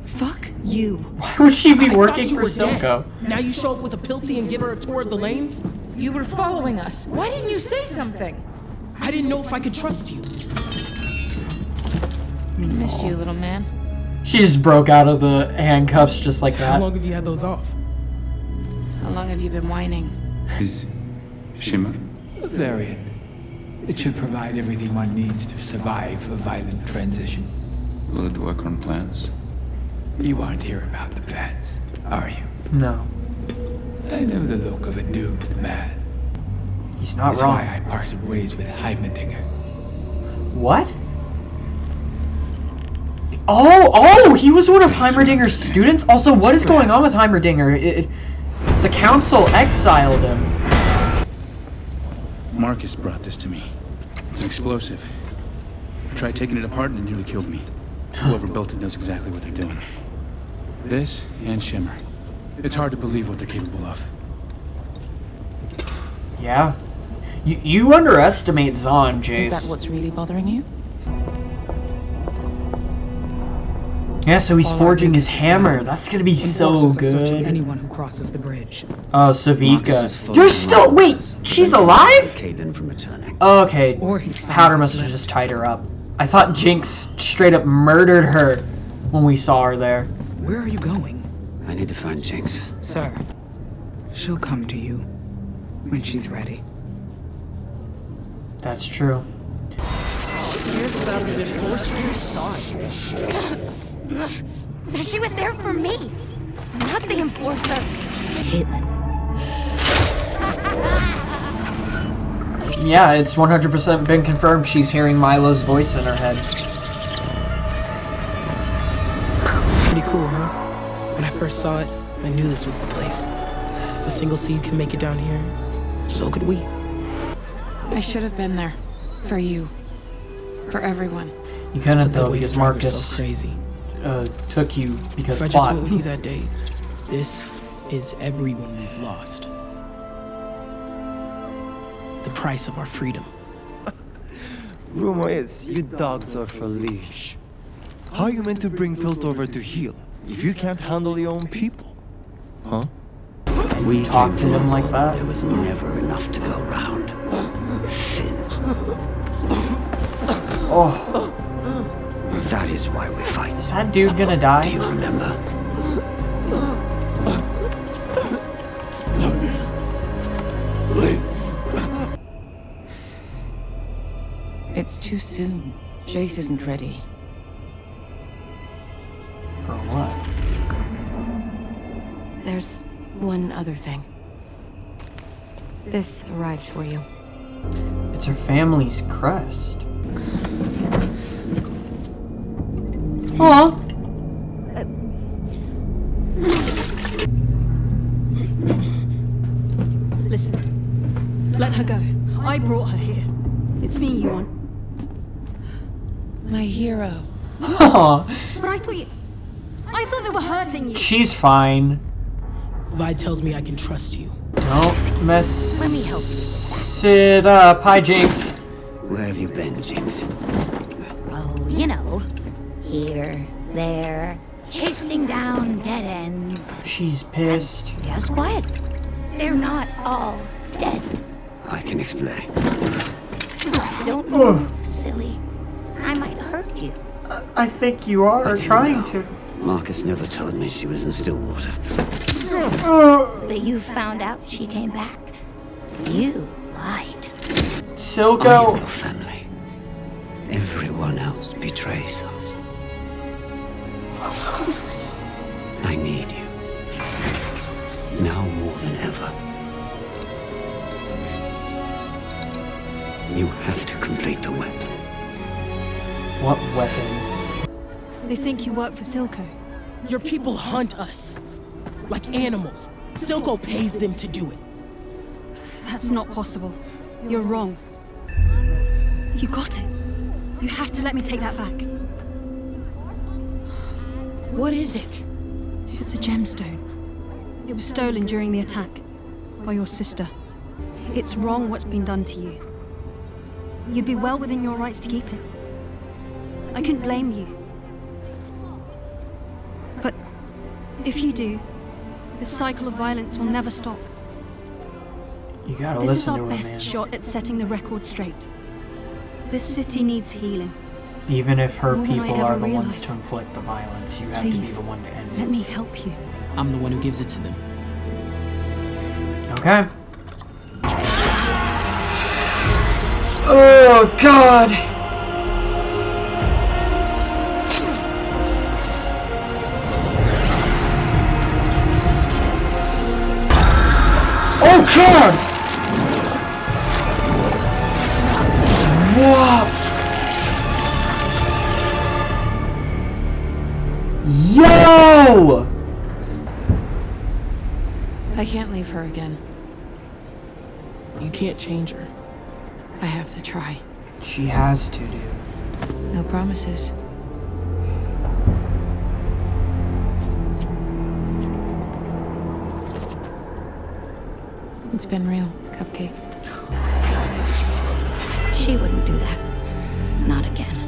Fuck you. Why would she be I working thought you for were Silco? dead. Now you show up with a pilty and give her a tour of the lanes? You were following us. Why didn't you say something? I didn't know if I could trust you. Missed you, little man. She just broke out of the handcuffs just like that. How long have you had those off? How long have you been whining? Is Shimmer? A variant. It should provide everything one needs to survive a violent transition. Will it work on plants? You aren't here about the plans, are you? No. I know the look of a doomed man. He's not That's wrong. why I parted ways with Heimerdinger. What? Oh, he was one of Heimerdinger's students? Also, what is going on with Heimerdinger? The council exiled him. Marcus brought this to me. It's an explosive. I tried taking it apart and it nearly killed me. Whoever built it knows exactly what they're doing. This and Shimmer. It's hard to believe what they're capable of. Yeah. You underestimate Zahn, Jace. Is that what's really bothering you? Yeah, so he's All our forging his business is hammer. done. That's gonna be so Enforcers are searching good. anyone who crosses the bridge. Oh, Savika. You're still wait. She's alive? Caitlin from returning. Oh, okay. Or he's found Powder her must have lip. just tied her up. I thought Jinx straight up murdered her when we saw her there. Where are you going? I need to find Jinx. Sir, she'll come to you when she's ready. That's true. She was there for me, not the enforcer. Caitlin. Yeah, it's 100% been confirmed she's hearing Milo's voice in her head. Pretty cool, huh? When I first saw it, I knew this was the place. If a single seed can make it down here, so could we. I should have been there. For you. For everyone. You couldn't though, way to because drive yourself Marcus crazy. took you because If I just plot. went with you that day, this is everyone we've lost. The price of our freedom. Rumor is, you dogs are for leash. How are you meant to bring Piltover to heel if you can't handle your own people? Huh? We talk to him like that. There was never enough to go round. Finn. Oh. That is why we fight. Is that dude gonna die? Do you remember? It's too soon. Jace isn't ready. For what? There's one other thing. This arrived for you. It's her family's crest. Aw. Listen, let her go. I brought her here. It's me you want. My hero. Aw. But I thought they were hurting you. She's fine. Vi tells me I can trust you. Don't mess Let me help you. it up. Hi, Jinx. Where have you been, Jinx? Oh, you know. Here, there, chasing down dead ends. She's pissed. Guess what? They're not all dead. I can explain. Don't move, silly. I might hurt you. I think you are trying to. Marcus never told me she was in Stillwater. But you found out she came back. You lied. Silco. I am your family. Everyone else betrays us. I need you. Now more than ever. You have to complete the weapon. What weapon? They think you work for Silco. Your people hunt us. Like animals. Silco pays them to do it. That's not possible. You're wrong. You got it. You have to let me take that back. What is it? It's a gemstone. It was stolen during the attack by your sister. It's wrong what's been done to you. You'd be well within your rights to keep it. I couldn't blame you. But if you do, this cycle of violence will never stop. You gotta This is listen our to her, best man. shot at setting the record straight. This city needs healing. Even if her More than I people ever are the ones realized. to inflict the violence, you have to be Please, the one to end let it. me help you. I'm the one who gives it to them. Okay. Oh, God! Oh, God! Whoa! Yo! I can't leave her again. You can't change her. I have to try. She has to, dude. No promises. It's been real, Cupcake. She wouldn't do that. Not again.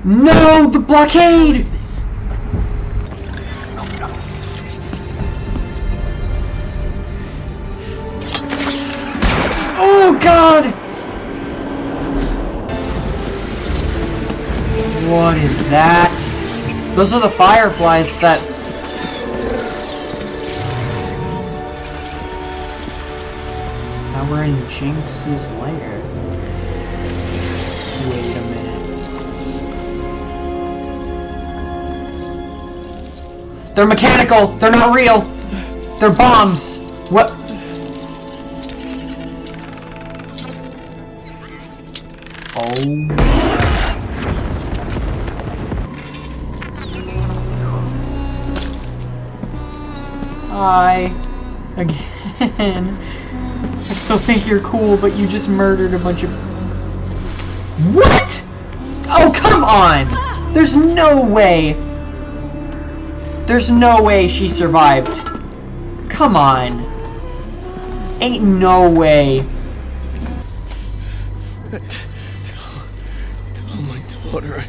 No, the blockade! What is this? Oh, God! What is that? Those are the fireflies that... Now we're in Jinx's lair. Wait a minute. They're mechanical! They're not real! They're bombs! What? Oh. Hi. Again. I still think you're cool, but you just murdered a bunch of... What?! Oh, come on! There's no way! There's no way she survived. Come on. Ain't no way. Tell my daughter.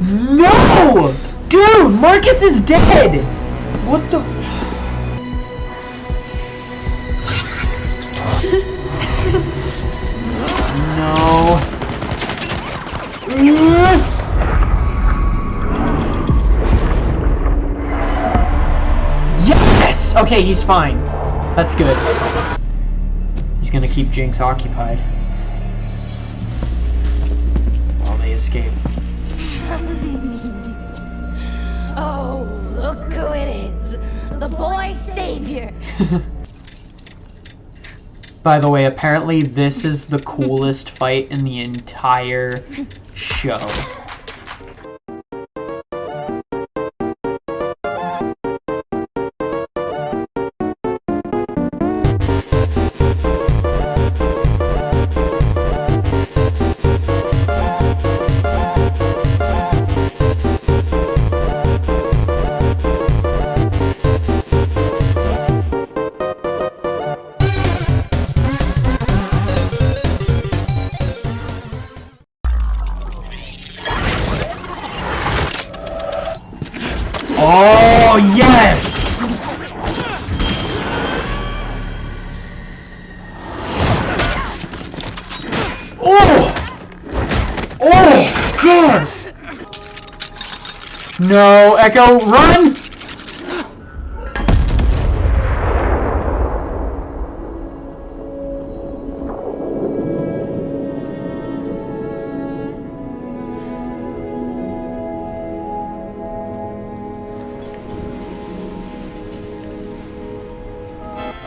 No! Dude, Marcus is dead! What the... No. Yes! Okay, he's fine. That's good. He's gonna keep Jinx occupied while they escape. Oh, look who it is. The boy savior. By the way, apparently this is the coolest fight in the entire show. Oh, yes! Oh! Oh, God! No, Echo, run!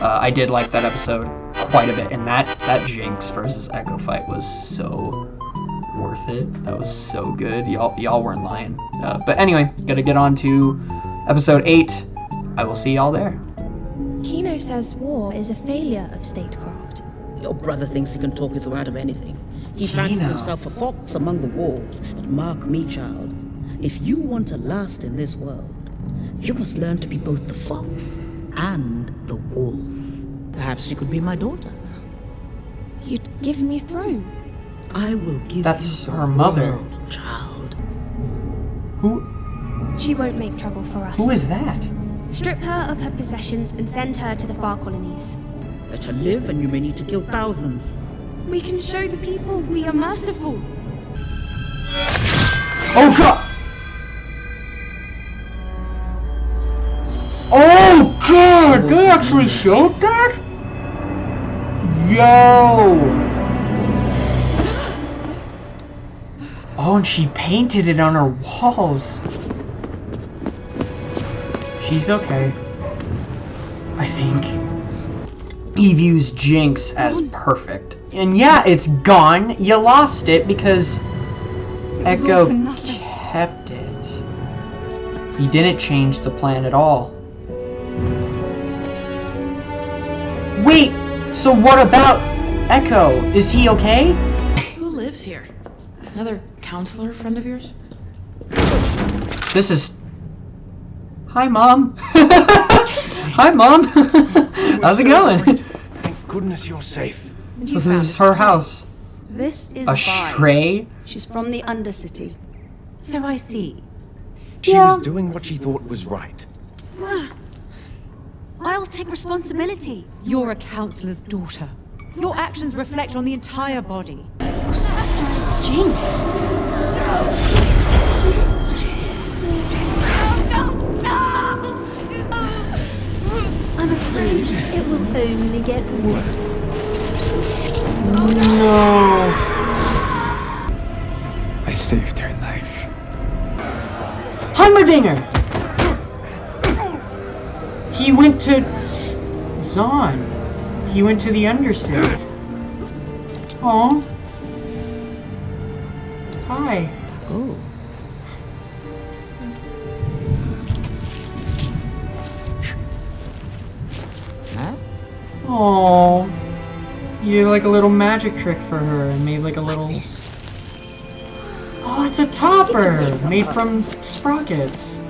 I did like that episode quite a bit, and that Jinx versus Echo fight was so worth it. That was so good. Y'all weren't lying. But anyway, gotta get on to episode 8. I will see y'all there. Kino says war is a failure of statecraft. Your brother thinks he can talk his way out of anything. He fancies himself a fox among the wolves. But mark me, child, if you want to last in this world, you must learn to be both the fox and the wolf. Perhaps she could be my daughter. You'd give me a throne. I will give That's you the her mother. world, child. Who? She won't make trouble for us. Who is that? Strip her of her possessions and send her to the far colonies. Let her live, and you may need to kill thousands. We can show the people we are merciful. Oh god! Oh god! They actually showed that? Yo! Oh, and she painted it on her walls. She's okay. I think. He views Jinx as perfect. And yeah, it's gone. You lost it because Echo kept it. He didn't change the plan at all. Wait! So what about Echo? Is he okay? Who lives here? Another counselor friend of yours? This is... Hi, Mom. Hi, Mom. How's it going? Thank goodness you're safe. So this is her house. This is A Vi. stray? She's from the Undercity. So I see. She was doing what she thought was right. I'll take responsibility. You're a counselor's daughter. Your actions reflect on the entire body. Your sister is Jinx. I'm afraid it will only get worse. No. I saved her life. Heimerdinger! He went to... Zahn. He went to the Undercity. Aw. Hi. Oh. Huh? Aww. You did like a little magic trick for her and made like a little... Oh, it's a topper! Made from sprockets.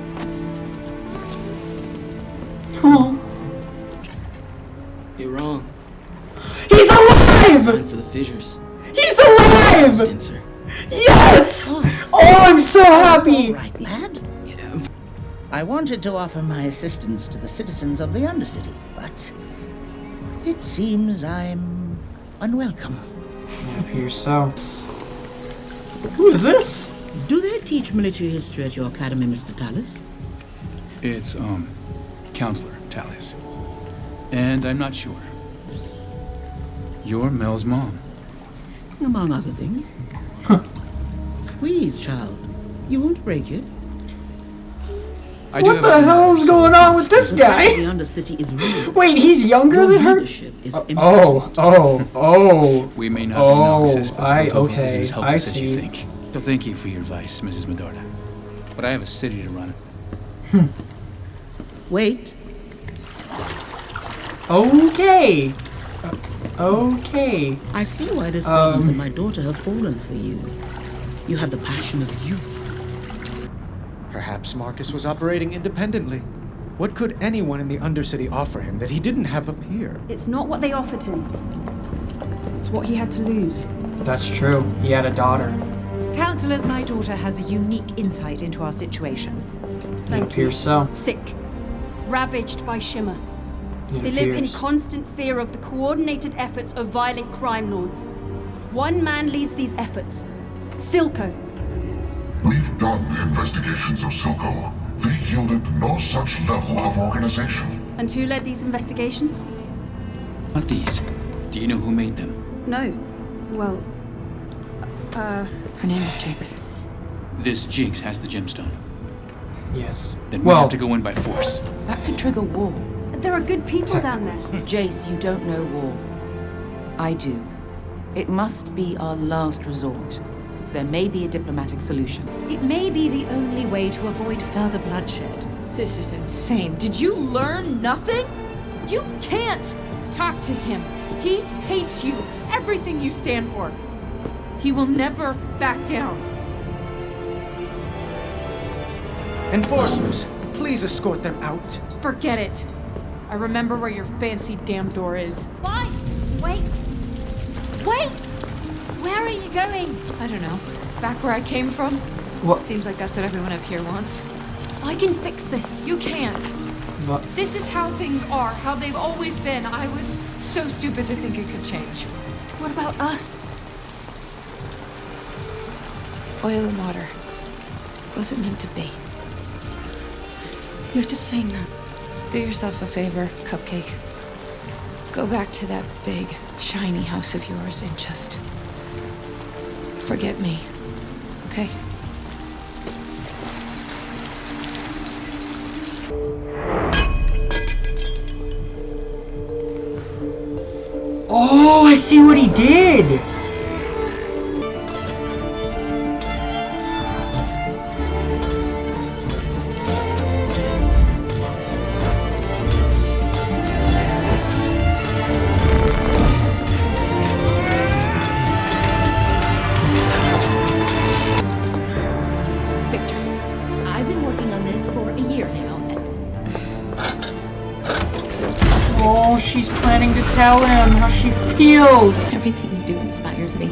Oh. You're wrong. He's alive! Time for the fissures. He's alive! Spencer. Yes! Oh, I'm so happy! All right, lad. I wanted to offer my assistance to the citizens of the Undercity, but it seems I'm unwelcome. It appears so. Who is this? Do they teach military history at your academy, Mr. Tallis? It's, Counselor Tallis. And I'm not sure. You're Mel's mom. Among other things. Squeeze, child. You won't break it. What the hell is going on with this guy? The Undercity is real. Wait, he's younger than her? Oh. We may not be novices, but I Piltover isn't as I helpless as you see. think. So thank you for your advice, Mrs. Medorda. But I have a city to run. Wait. Okay. Okay. I see why this province and my daughter have fallen for you. You have the passion of youth. Perhaps Marcus was operating independently. What could anyone in the Undercity offer him that he didn't have up here? It's not what they offered him. It's what he had to lose. That's true. He had a daughter. Counselors, my daughter has a unique insight into our situation. It appears so. Sick. Ravaged by Shimmer. It They live in appears. constant fear of the coordinated efforts of violent crime lords. One man leads these efforts. Silco. We've done investigations of Silco. They yielded no such level of organization. And who led these investigations? Not these. Do you know who made them? No. Well, Her name is Jinx. This Jinx has the gemstone. Yes. Then we have to go in by force. That could trigger war. there are good people down there. Jace, you don't know war. I do. It must be our last resort. There may be a diplomatic solution. It may be the only way to avoid further bloodshed. This is insane. Did you learn nothing? You can't talk to him. He hates you, everything you stand for. He will never back down. Enforcers, please escort them out. Forget it. I remember where your fancy damn door is. Why? Wait! Wait! Where are you going? I don't know. Back where I came from? What? Seems like that's what everyone up here wants. I can fix this. You can't. What? This is how things are, how they've always been. I was so stupid to think it could change. What about us? Oil and water. Wasn't meant to be. You're just saying that. Do yourself a favor, Cupcake. Go back to that big, shiny house of yours and just forget me, okay? Oh, I see what he did! Victor, I've been working on this for a year now. Oh, she's planning to tell him how she feels. Everything you do inspires me.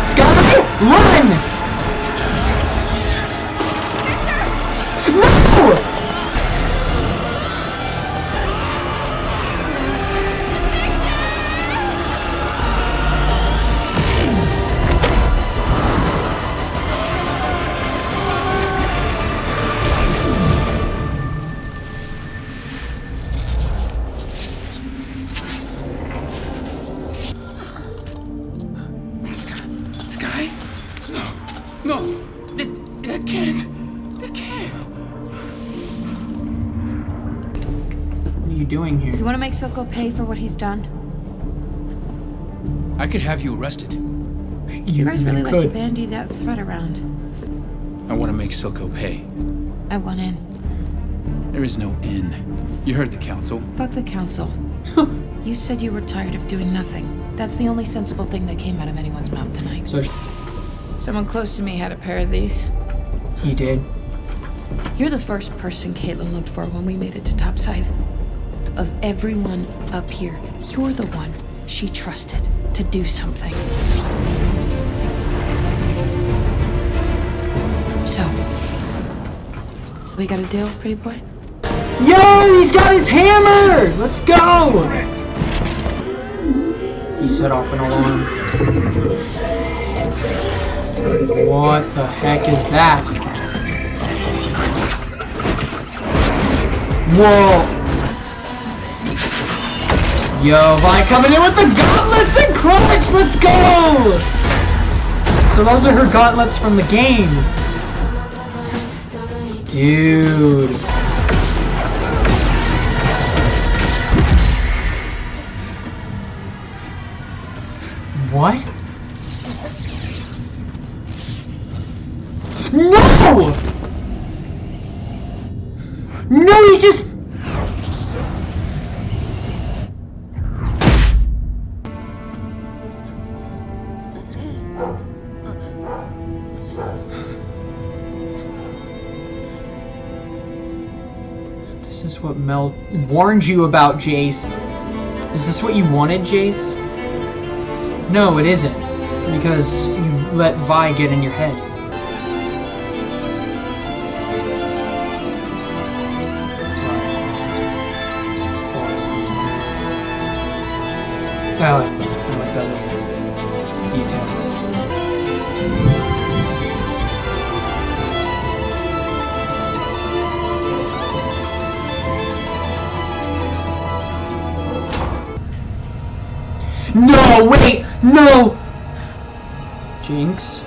Sky, run! No! Sky? No. That can't. That can't. What are you doing here? You want to make Silco pay for what he's done? I could have you arrested. You guys really like to could. bandy that threat around. I want to make Silco pay. I want in. There is no in. You heard the council. Fuck the council. You said you were tired of doing nothing. That's the only sensible thing that came out of anyone's mouth tonight. So Someone close to me had a pair of these. he did. You're the first person Caitlin looked for when we made it to topside. Of everyone up here, you're the one she trusted to do something. So, we got a deal, pretty boy? Yo, he's got his hammer! Let's go! He set off an alarm. What the heck is that? Whoa! Yo, Vi coming in with the gauntlets and clutch! Let's go! So those are her gauntlets from the game. Dude. What? No! No, he just... This is what Mel warned you about, Jace. Is this what you wanted, Jace? No, it isn't. Because you let Vi get in your head. I like that little detail. No, wait! No! Jinx?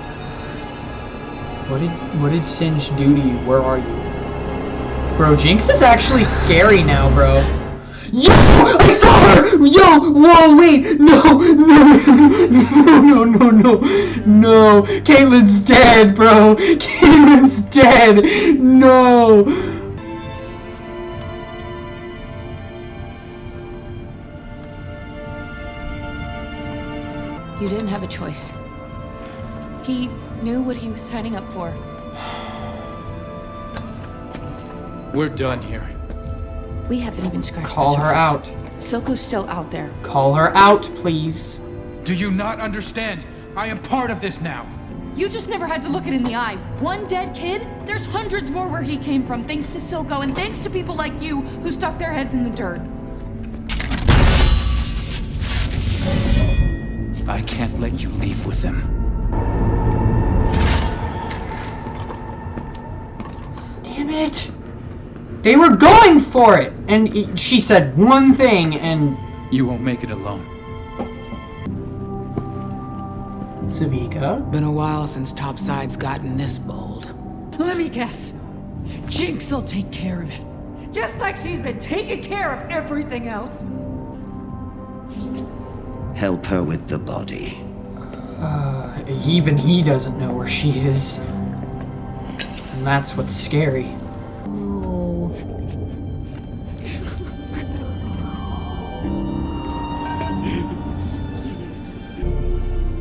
What did Singe do to you? Where are you? Bro, Jinx is actually scary now, bro. Yo! I saw her! Yo! Whoa, wait! No! No! Caitlin's dead, bro! Caitlin's dead! No! You didn't have a choice. He knew what he was signing up for. We're done here. We haven't even scratched Call the surface. her out. Silco's still out there. Call her out, please. Do you not understand? I am part of this now. You just never had to look it in the eye. One dead kid? There's hundreds more where he came from, thanks to Silco and thanks to people like you who stuck their heads in the dirt. I can't let you leave with them. Damn it. They were going for it! And she said one thing and... You won't make it alone. Savika? Been a while since Topside's gotten this bold. Let me guess. Jinx will take care of it. Just like she's been taking care of everything else. Help her with the body. Even he doesn't know where she is. And that's what's scary. Oh.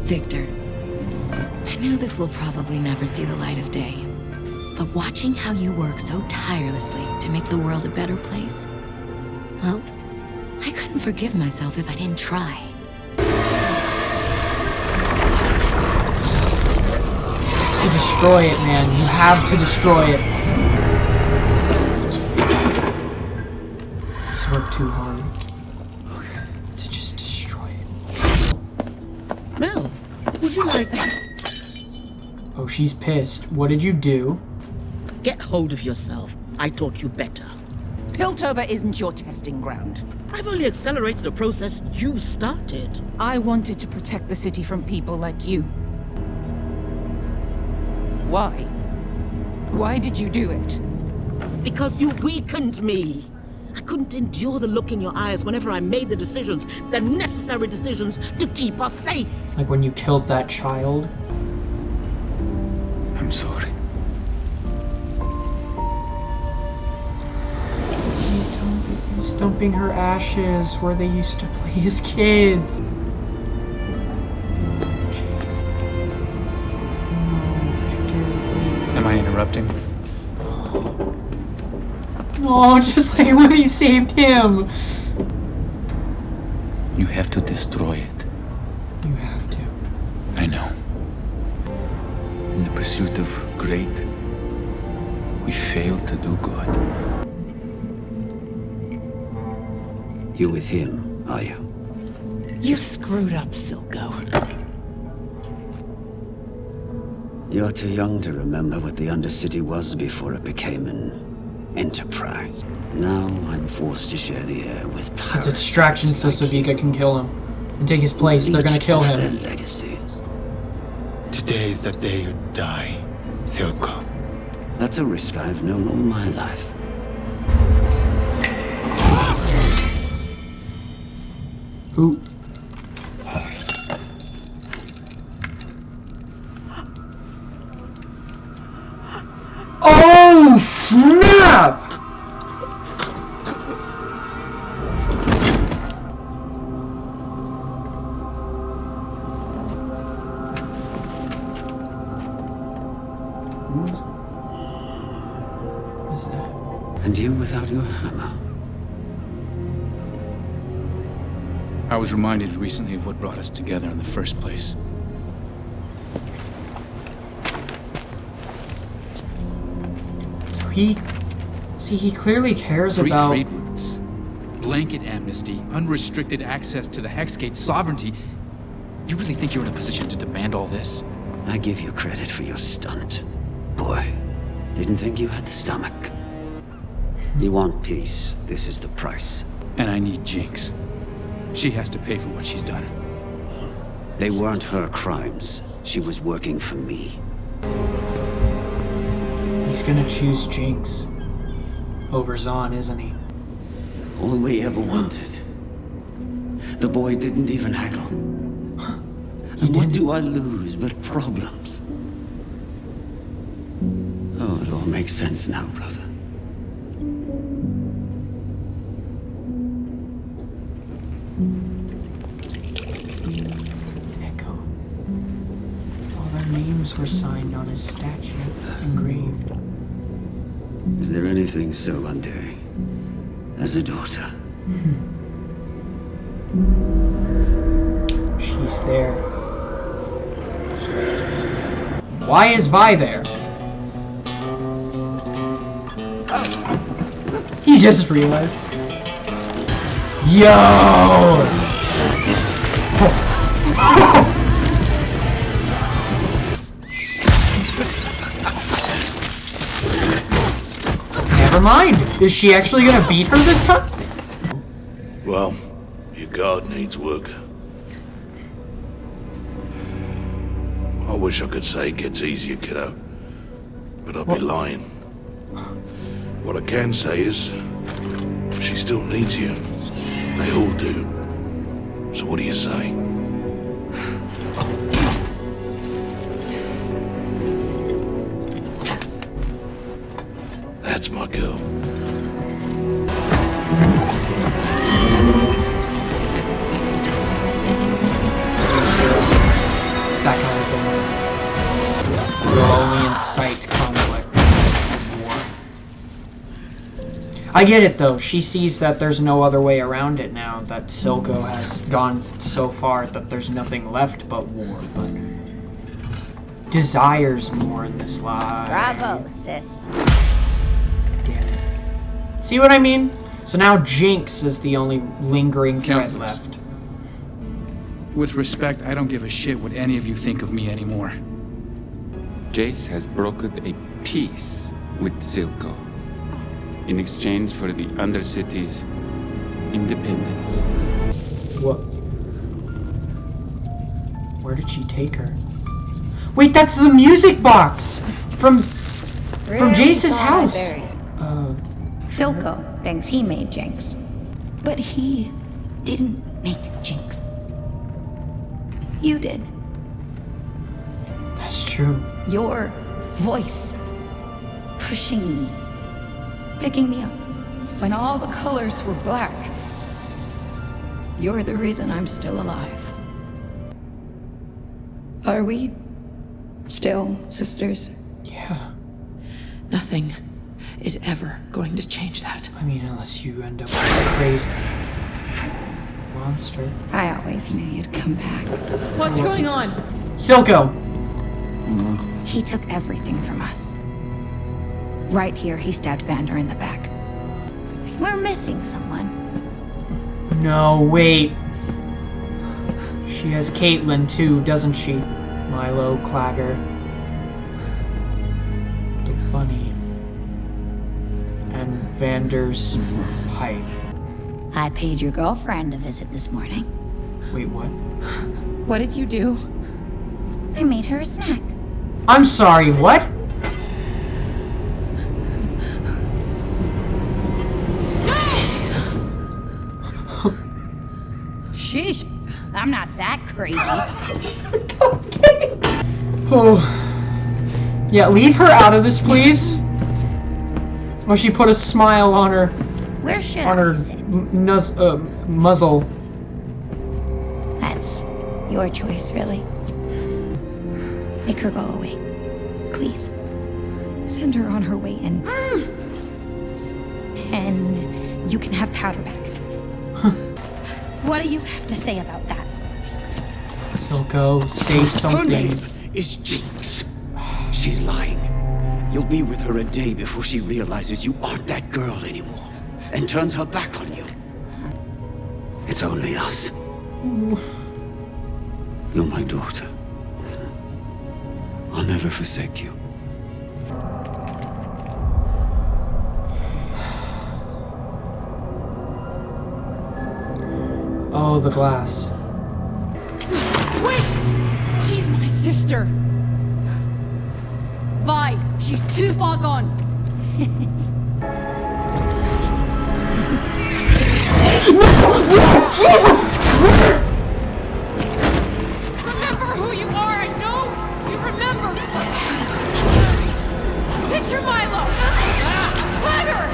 Victor, I know this will probably never see the light of day, but watching how you work so tirelessly to make the world a better place, well, I couldn't forgive myself if I didn't try. To destroy it, man. You have to destroy it. He's worked too hard. To just destroy it. Mel, would you like... Oh, she's pissed. What did you do? Get hold of yourself. I taught you better. Piltover isn't your testing ground. I've only accelerated a process you started. I wanted to protect the city from people like you. Why? Why did you do it? Because you weakened me. I couldn't endure the look in your eyes whenever I made the necessary decisions to keep us safe. Like when you killed that child? I'm sorry. He's dumping her ashes where they used to play as kids. Am I interrupting? Oh, just like when he saved him. You have to destroy it. You have to. I know. In the pursuit of great, we fail to do good. You with him, are you? You screwed up, Silco. You're too young to remember what the Undercity was before it became an enterprise. Now I'm forced to share the air with parasites. It's a distraction so Savika can kill him. And take his place. They're gonna kill him. Their legacies. Today is the day you die, Silco. That's a risk I've known all my life. Ooh. Oh, snap! What is that? And you without your hammer. I was reminded recently of what brought us together in the first place. He clearly cares Free about... trade routes, blanket amnesty, unrestricted access to the Hexgate sovereignty. You really think you're in a position to demand all this? I give you credit for your stunt. Boy, didn't think you had the stomach. You want peace, this is the price. And I need Jinx. She has to pay for what she's done. They weren't her crimes. She was working for me. He's gonna choose Jinx over Zahn, isn't he? All we ever wanted. The boy didn't even haggle. And what do I lose but problems? Oh, it all makes sense now, brother. Echo. All their names were signed on his statue, engraved. Is there anything so undaring as a daughter? She's there. Why is Vi there? He just realized. Yo! Never mind. Is she actually gonna beat her this time? Well, your guard needs work. I wish I could say it gets easier, kiddo, but I'd be lying. What I can say is, she still needs you. They all do. So what do you say? That's my girl. That kind of thing. You'll only incite conflict and war. I get it though. She sees that there's no other way around it now. That Silco has gone so far that there's nothing left but war. But desires more in this life. Bravo, sis. Damn it. See what I mean? So now Jinx is the only lingering threat left. With respect, I don't give a shit what any of you think of me anymore. Jace has brokered a peace with Silco in exchange for the Undercity's independence. What? Where did she take her? Wait, that's the music box from Jace's house. Silco thinks he made Jinx, but he didn't make Jinx. You did. That's true. Your voice pushing me, picking me up when all the colors were black. You're the reason I'm still alive. Are we still sisters? Yeah. Nothing is ever going to change that. I mean, unless you end up with a crazy monster. I always knew you'd come back. What's going on? Silco! He took everything from us. Right here, he stabbed Vander in the back. We're missing someone. No, wait. She has Caitlyn too, doesn't she? Milo Clagger. The bunny. And Vander's pipe. I paid your girlfriend a visit this morning. Wait, what? What did you do? I made her a snack. I'm sorry, what? Sheesh, I'm not that crazy. Oh. Yeah, leave her out of this, please. Oh, she put a smile on her. Where should on her muzzle. That's your choice, really. Make her go away. Please. Send her on her way and... And you can have Powder back. What do you have to say about that? Silco, say something. Her name is Jinx. She's lying. You'll be with her a day before she realizes you aren't that girl anymore and turns her back on you. It's only us. You're my daughter. I'll never forsake you. Oh, the glass. Wait! She's my sister. Vi, she's too far gone. Remember who you are, I know you remember. Picture Milo. Clagger!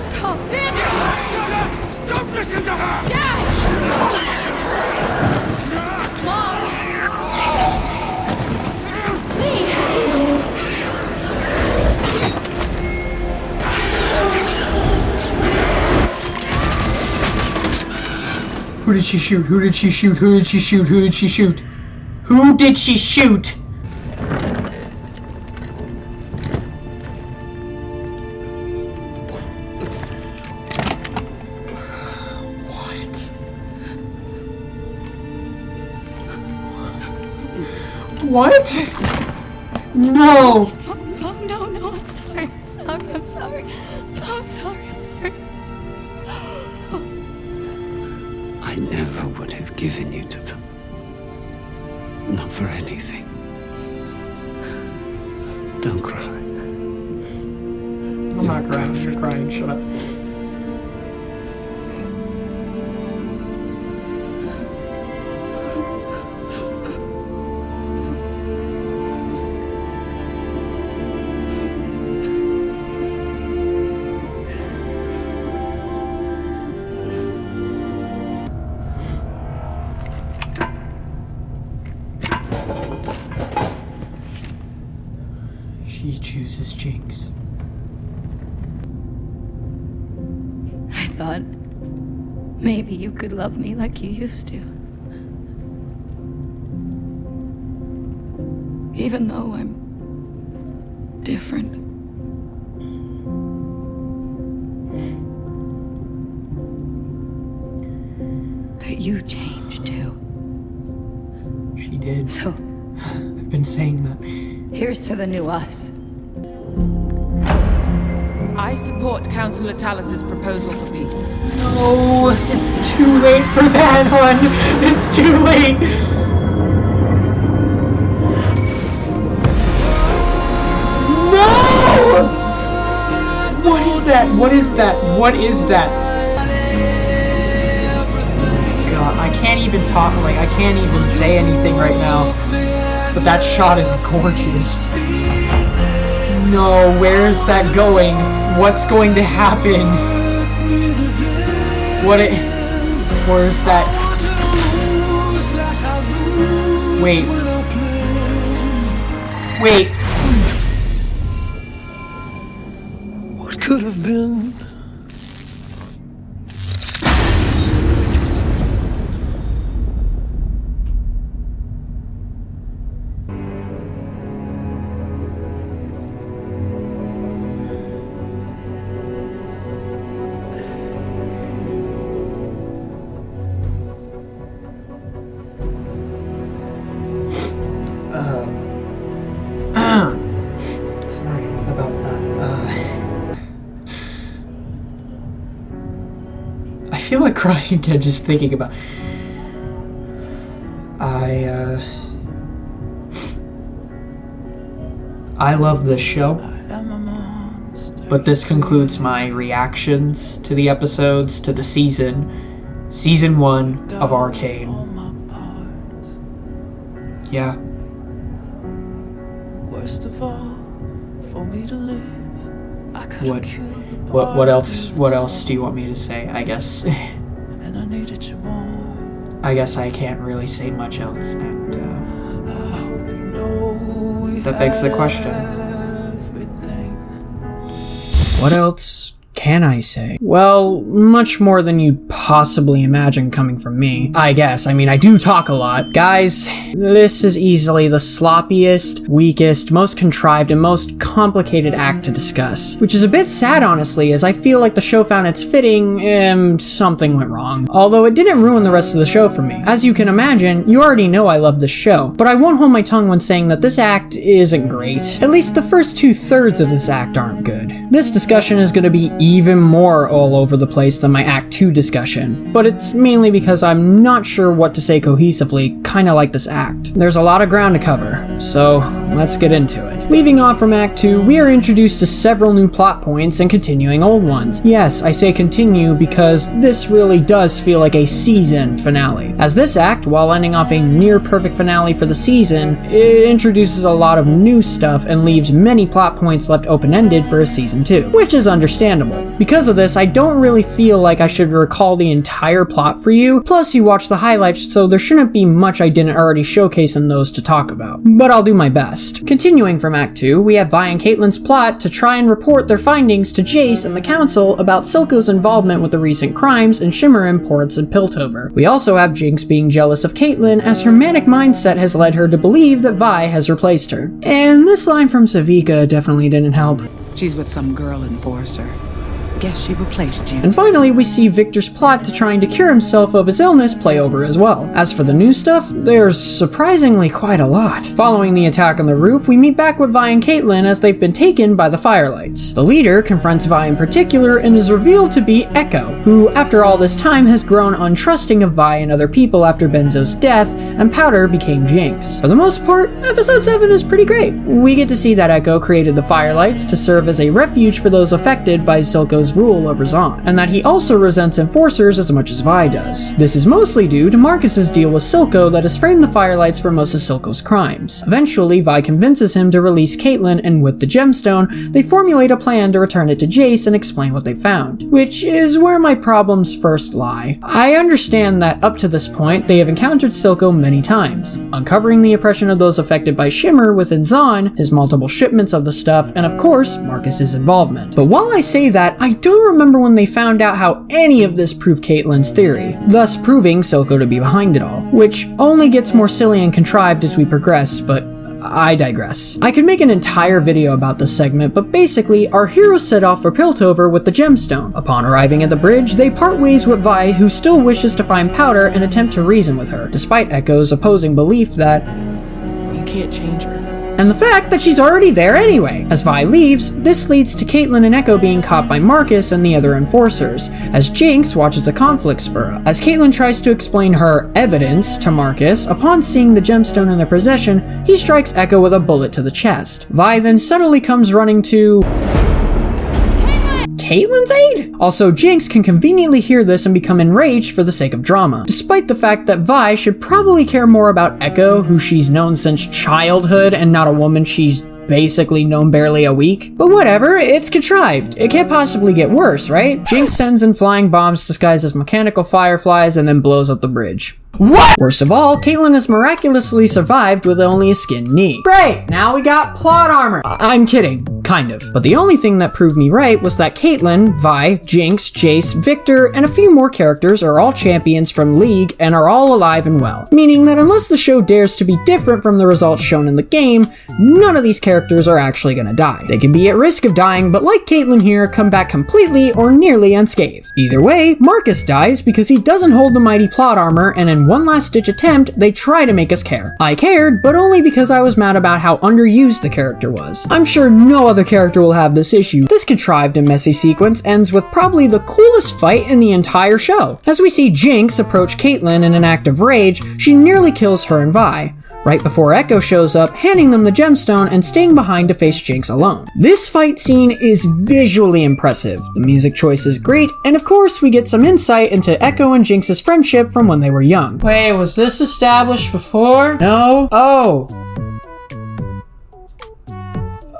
Stop, Vander! Don't listen to her! Dad! Mom! Lee! did she shoot? Who did she shoot? Who did she shoot? Who did she shoot? Who did she shoot? What? No! Oh, no, I'm sorry. I'm sorry. I never would have given you to them. Not for anything. Don't cry. I'm not crying. You're crying. Shut up. She chooses Jinx. I thought maybe you could love me like you used to. Even though I'm different. But you changed too. She did. So, I've been saying that. here's to the new us. I support Councillor Talus's proposal for peace. No, it's too late for that one. It's too late. No! What is that? What is that? What is that? God, I can't even talk. Like, I can't even say anything right now. But that shot is gorgeous. No, where's that going? What's going to happen? Where's that? Wait. What could have been? Sorry about that. I feel like crying again just thinking about. I love this show, but this concludes my reactions to the episodes, to the season 1 of Arcane. Yeah. Worst of all, for me to live, I What else do you want me to say? I guess and I needed you more. I guess I can't really say much else, and that begs the question. What else can I say? Well, much more than you'd possibly imagine coming from me. I guess. I mean, I do talk a lot. Guys, this is easily the sloppiest, weakest, most contrived, and most complicated act to discuss. Which is a bit sad, honestly, as I feel like the show found its fitting, and something went wrong. Although it didn't ruin the rest of the show for me. As you can imagine, you already know I love this show, but I won't hold my tongue when saying that this act isn't great. At least the first 2/3 of this act aren't good. This discussion is going to be even more all over the place than my Act 2 discussion, but it's mainly because I'm not sure what to say cohesively, kinda like this act. There's a lot of ground to cover, so let's get into it. Leaving off from Act 2, we are introduced to several new plot points and continuing old ones. Yes, I say continue because this really does feel like a season finale. As this act, while ending off a near-perfect finale for the season, it introduces a lot of new stuff and leaves many plot points left open-ended for a season 2, which is understandable. Because of this, I don't really feel like I should recall the entire plot for you, plus you watched the highlights, so there shouldn't be much I didn't already showcase in those to talk about. But I'll do my best. quest. Continuing from Act 2, we have Vi and Caitlin's plot to try and report their findings to Jace and the Council about Silco's involvement with the recent crimes in Shimmer Imports and Piltover. We also have Jinx being jealous of Caitlin as her manic mindset has led her to believe that Vi has replaced her. And this line from Savika definitely didn't help. She's with some girl enforcer. Guess she replaced you. And finally, we see Victor's plot to trying to cure himself of his illness play over as well. As for the new stuff, there's surprisingly quite a lot. Following the attack on the roof, we meet back with Vi and Caitlin as they've been taken by the Firelights. The leader confronts Vi in particular and is revealed to be Echo, who after all this time has grown untrusting of Vi and other people after Benzo's death, and Powder became Jinx. For the most part, episode 7 is pretty great. We get to see that Echo created the Firelights to serve as a refuge for those affected by Silco's rule over Zahn, and that he also resents enforcers as much as Vi does. This is mostly due to Marcus's deal with Silco that has framed the Firelights for most of Silco's crimes. Eventually, Vi convinces him to release Caitlin, and with the gemstone, they formulate a plan to return it to Jace and explain what they found, which is where my problems first lie. I understand that up to this point, they have encountered Silco many times, uncovering the oppression of those affected by Shimmer within Zahn, his multiple shipments of the stuff, and of course, Marcus's involvement. But while I say that, I don't remember when they found out how any of this proved Caitlin's theory, thus proving Silco to be behind it all, which only gets more silly and contrived as we progress, but I digress. I could make an entire video about this segment, but basically, our heroes set off for Piltover with the gemstone. Upon arriving at the bridge, they part ways with Vi, who still wishes to find Powder and attempt to reason with her, despite Echo's opposing belief that you can't change her. And the fact that she's already there anyway. As Vi leaves, this leads to Caitlin and Echo being caught by Marcus and the other enforcers, as Jinx watches a conflict spur up. As Caitlin tries to explain her evidence to Marcus, upon seeing the gemstone in their possession, he strikes Echo with a bullet to the chest. Vi then suddenly comes running to Caitlin's aid? Also, Jinx can conveniently hear this and become enraged for the sake of drama, despite the fact that Vi should probably care more about Echo, who she's known since childhood, and not a woman she's basically known barely a week. But whatever, it's contrived. It can't possibly get worse, right? Jinx sends in flying bombs disguised as mechanical fireflies and then blows up the bridge. What? Worst of all, Caitlin has miraculously survived with only a skinned knee. Great, now we got plot armor. I'm kidding, kind of. But the only thing that proved me right was that Caitlin, Vi, Jinx, Jace, Victor, and a few more characters are all champions from League and are all alive and well. Meaning that unless the show dares to be different from the results shown in the game, none of these characters are actually gonna die. They can be at risk of dying, but like Caitlin here, come back completely or nearly unscathed. Either way, Marcus dies because he doesn't hold the mighty plot armor, and in one last ditch attempt, they try to make us care. I cared, but only because I was mad about how underused the character was. I'm sure no other character will have this issue. This contrived and messy sequence ends with probably the coolest fight in the entire show. As we see Jinx approach Caitlin in an act of rage, she nearly kills her and Vi, right before Echo shows up, handing them the gemstone and staying behind to face Jinx alone. This fight scene is visually impressive, the music choice is great, and of course we get some insight into Echo and Jinx's friendship from when they were young. Wait, was this established before? No? Oh.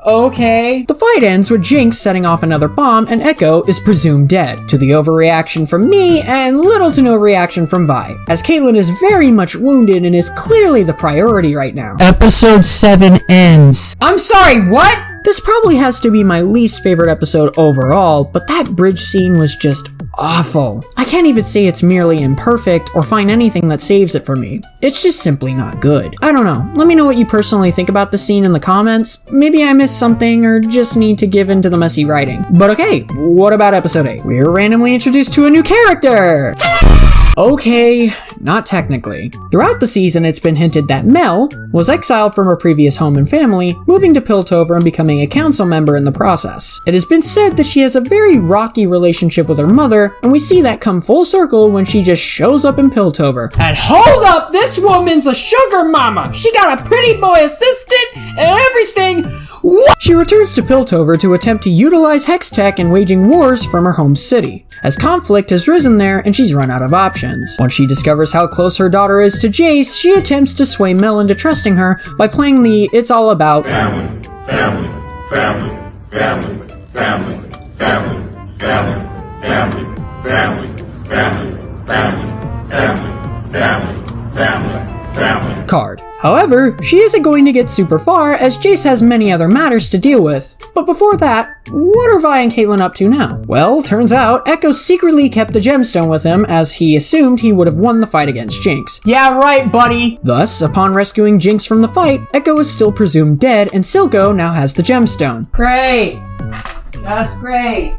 Okay. The fight ends with Jinx setting off another bomb and Echo is presumed dead, to the overreaction from me and little to no reaction from Vi, as Caitlin is very much wounded and is clearly the priority right now. Episode 7 ends. I'm sorry, what? This probably has to be my least favorite episode overall, but that bridge scene was just awful. I can't even say it's merely imperfect or find anything that saves it for me. It's just simply not good. I don't know. Let me know what you personally think about the scene in the comments. Maybe I missed something or just need to give in to the messy writing. But okay, what about episode 8? We're randomly introduced to a new character! Okay, not technically. Throughout the season, it's been hinted that Mel was exiled from her previous home and family, moving to Piltover and becoming a council member in the process. It has been said that she has a very rocky relationship with her mother, and we see that come full circle when she just shows up in Piltover. And hold up, this woman's a sugar mama! She got a pretty boy assistant and everything! What? She returns to Piltover to attempt to utilize Hex Tech in waging wars from her home city, as conflict has risen there and she's run out of options. Once she discovers how close her daughter is to Jace, she attempts to sway Mel into trusting her by playing the It's All About family, family, family, family, family, family, family, family, family, family, family, family, family, family, family. card. However, she isn't going to get super far as Jace has many other matters to deal with. But before that, what are Vi and Caitlin up to now? Well, turns out Echo secretly kept the gemstone with him as he assumed he would have won the fight against Jinx. Yeah, right, buddy! Thus, upon rescuing Jinx from the fight, Echo is still presumed dead and Silco now has the gemstone. Great! That's great!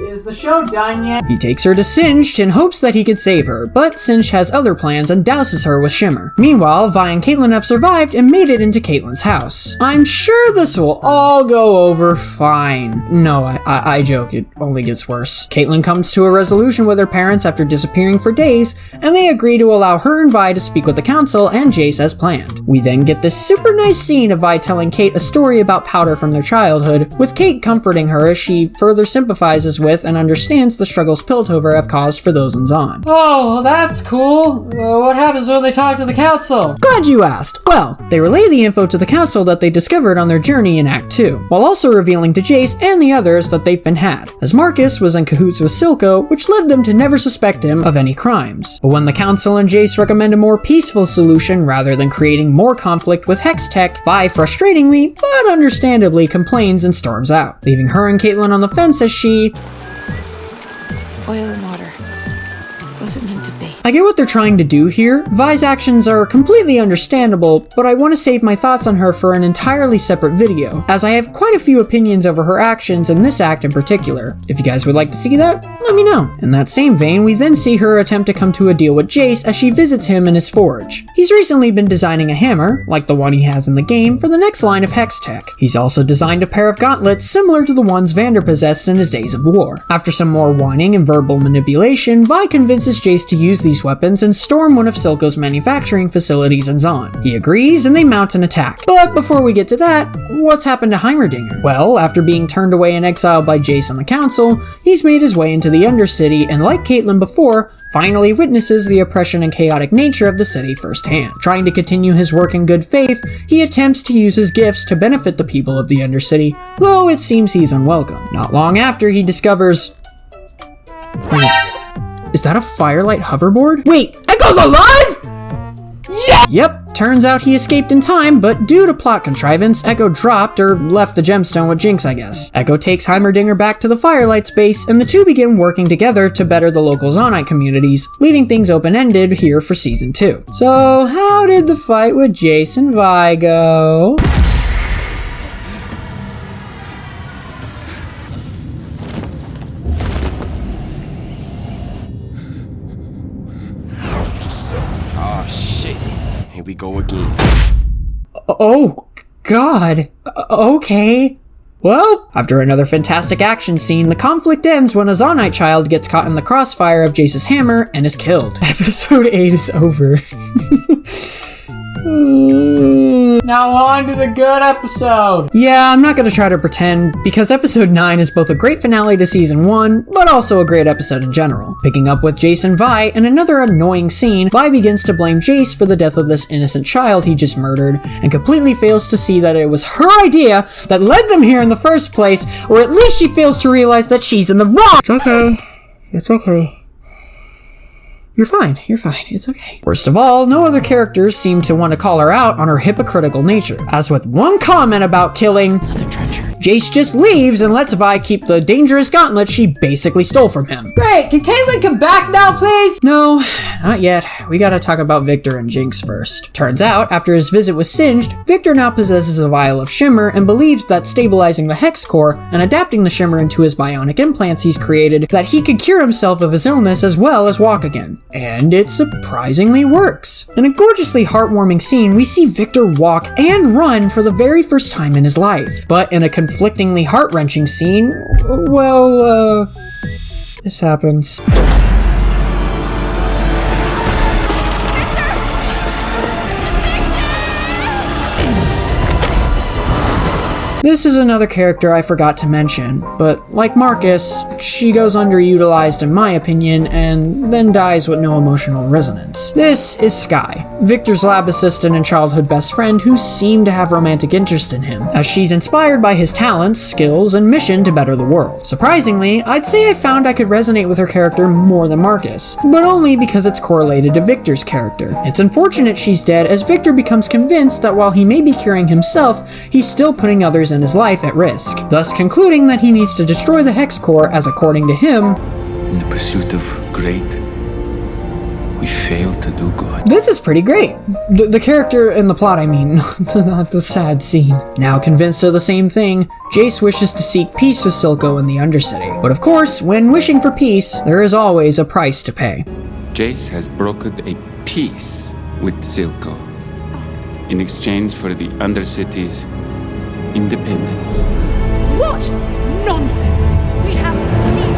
Is the show done yet? He takes her to Singed in hopes that he could save her, but Singed has other plans and douses her with Shimmer. Meanwhile, Vi and Caitlin have survived and made it into Caitlin's house. I'm sure this will all go over fine. No, I joke, it only gets worse. Caitlin comes to a resolution with her parents after disappearing for days, and they agree to allow her and Vi to speak with the council and Jace as planned. We then get this super nice scene of Vi telling Kate a story about Powder from their childhood, with Kate comforting her as she further sympathizes with and understands the struggles Piltover have caused for those in Zon. Oh, well that's cool. What happens when they talk to the council? Glad you asked. Well, they relay the info to the council that they discovered on their journey in Act 2, while also revealing to Jace and the others that they've been had, as Marcus was in cahoots with Silco, which led them to never suspect him of any crimes. But when the council and Jace recommend a more peaceful solution rather than creating more conflict with Hex Tech, Vi frustratingly, but understandably, complains and storms out, leaving her and Caitlin on the fence as she... Oil and water. Wasn't meant to be. I get what they're trying to do here. Vi's actions are completely understandable, but I want to save my thoughts on her for an entirely separate video, as I have quite a few opinions over her actions in this act in particular. If you guys would like to see that, let me know. In that same vein, we then see her attempt to come to a deal with Jace as she visits him in his forge. He's recently been designing a hammer, like the one he has in the game, for the next line of Hex Tech. He's also designed a pair of gauntlets similar to the ones Vander possessed in his days of war. After some more whining and verbal manipulation, Vi convinces Jace to use these weapons and storm one of Silco's manufacturing facilities in Zon. He agrees and they mount an attack. But before we get to that, what's happened to Heimerdinger? Well, after being turned away and exiled by Jace and the council, he's made his way into the Undercity and, like Caitlin before, finally witnesses the oppression and chaotic nature of the city firsthand. Trying to continue his work in good faith, he attempts to use his gifts to benefit the people of the Undercity, though it seems he's unwelcome. Not long after, he discovers... Is that a Firelight hoverboard? Wait, Echo's alive?! Yeah! Yep, turns out he escaped in time, but due to plot contrivance, Echo dropped or left the gemstone with Jinx, I guess. Echo takes Heimerdinger back to the Firelight space, and the two begin working together to better the local Zonite communities, leaving things open-ended here for Season 2. So, how did the fight with Jace and Vi go? We go again. Oh, God. Okay. Well, after another fantastic action scene, the conflict ends when a Zonite child gets caught in the crossfire of Jace's hammer and is killed. Episode 8 is over. Now on to the good episode. Yeah, I'm not gonna try to pretend, because episode 9 is both a great finale to season 1, but also a great episode in general. Picking up with Jace and Vi, in another annoying scene, Vi begins to blame Jace for the death of this innocent child he just murdered, and completely fails to see that it was her idea that led them here in the first place, or at least she fails to realize that she's in the wrong. It's okay. It's okay. You're fine, it's okay. Worst of all, no other characters seem to want to call her out on her hypocritical nature, as with one comment about killing another treasure, Jace just leaves and lets Vi keep the dangerous gauntlet she basically stole from him. Great, can Caitlin come back now, please? No, not yet. We gotta talk about Victor and Jinx first. Turns out, after his visit with Singed, Victor now possesses a vial of Shimmer and believes that stabilizing the Hex Core and adapting the Shimmer into his bionic implants he's created, that he could cure himself of his illness as well as walk again. And it surprisingly works. In a gorgeously heartwarming scene, we see Victor walk and run for the very first time in his life. But in a conflictingly heart-wrenching scene, well, this happens. This is another character I forgot to mention, but like Marcus, she goes underutilized in my opinion, and then dies with no emotional resonance. This is Sky, Victor's lab assistant and childhood best friend who seemed to have romantic interest in him, as she's inspired by his talents, skills, and mission to better the world. Surprisingly, I'd say I found I could resonate with her character more than Marcus, but only because it's correlated to Victor's character. It's unfortunate she's dead, as Victor becomes convinced that while he may be curing himself, he's still putting others in his life at risk, thus concluding that he needs to destroy the Hex Core, as according to him, in the pursuit of great, we failed to do good. This is pretty great. The character and the plot, I mean, not the sad scene. Now convinced of the same thing, Jace wishes to seek peace with Silco in the Undercity. But of course, when wishing for peace, there is always a price to pay. Jace has brokered a peace with Silco in exchange for the Undercity's independence. What nonsense! We have procedures.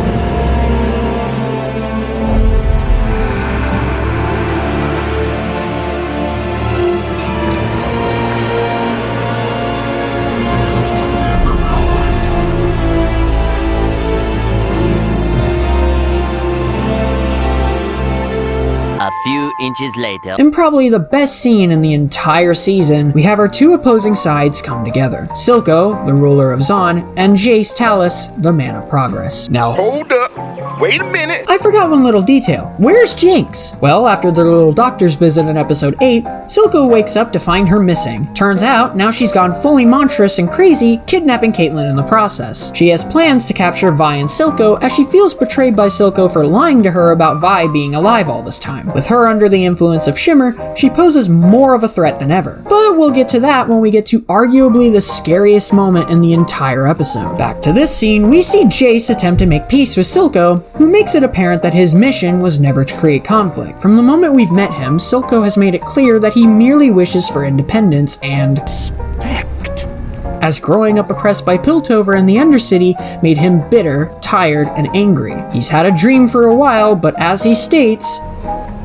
A few inches later. In probably the best scene in the entire season, we have our two opposing sides come together. Silco, the ruler of Zon, and Jace Talus, the man of progress. Now hold up! Wait a minute! I forgot one little detail. Where's Jinx? Well, after the little doctor's visit in episode 8, Silco wakes up to find her missing. Turns out, now she's gone fully monstrous and crazy, kidnapping Caitlyn in the process. She has plans to capture Vi and Silco, as she feels betrayed by Silco for lying to her about Vi being alive all this time. With her under the influence of Shimmer, she poses more of a threat than ever. But we'll get to that when we get to arguably the scariest moment in the entire episode. Back to this scene, we see Jace attempt to make peace with Silco, who makes it apparent that his mission was never to create conflict. From the moment we've met him, Silco has made it clear that he merely wishes for independence and respect, as growing up oppressed by Piltover in the Undercity made him bitter, tired, and angry. He's had a dream for a while, but as he states,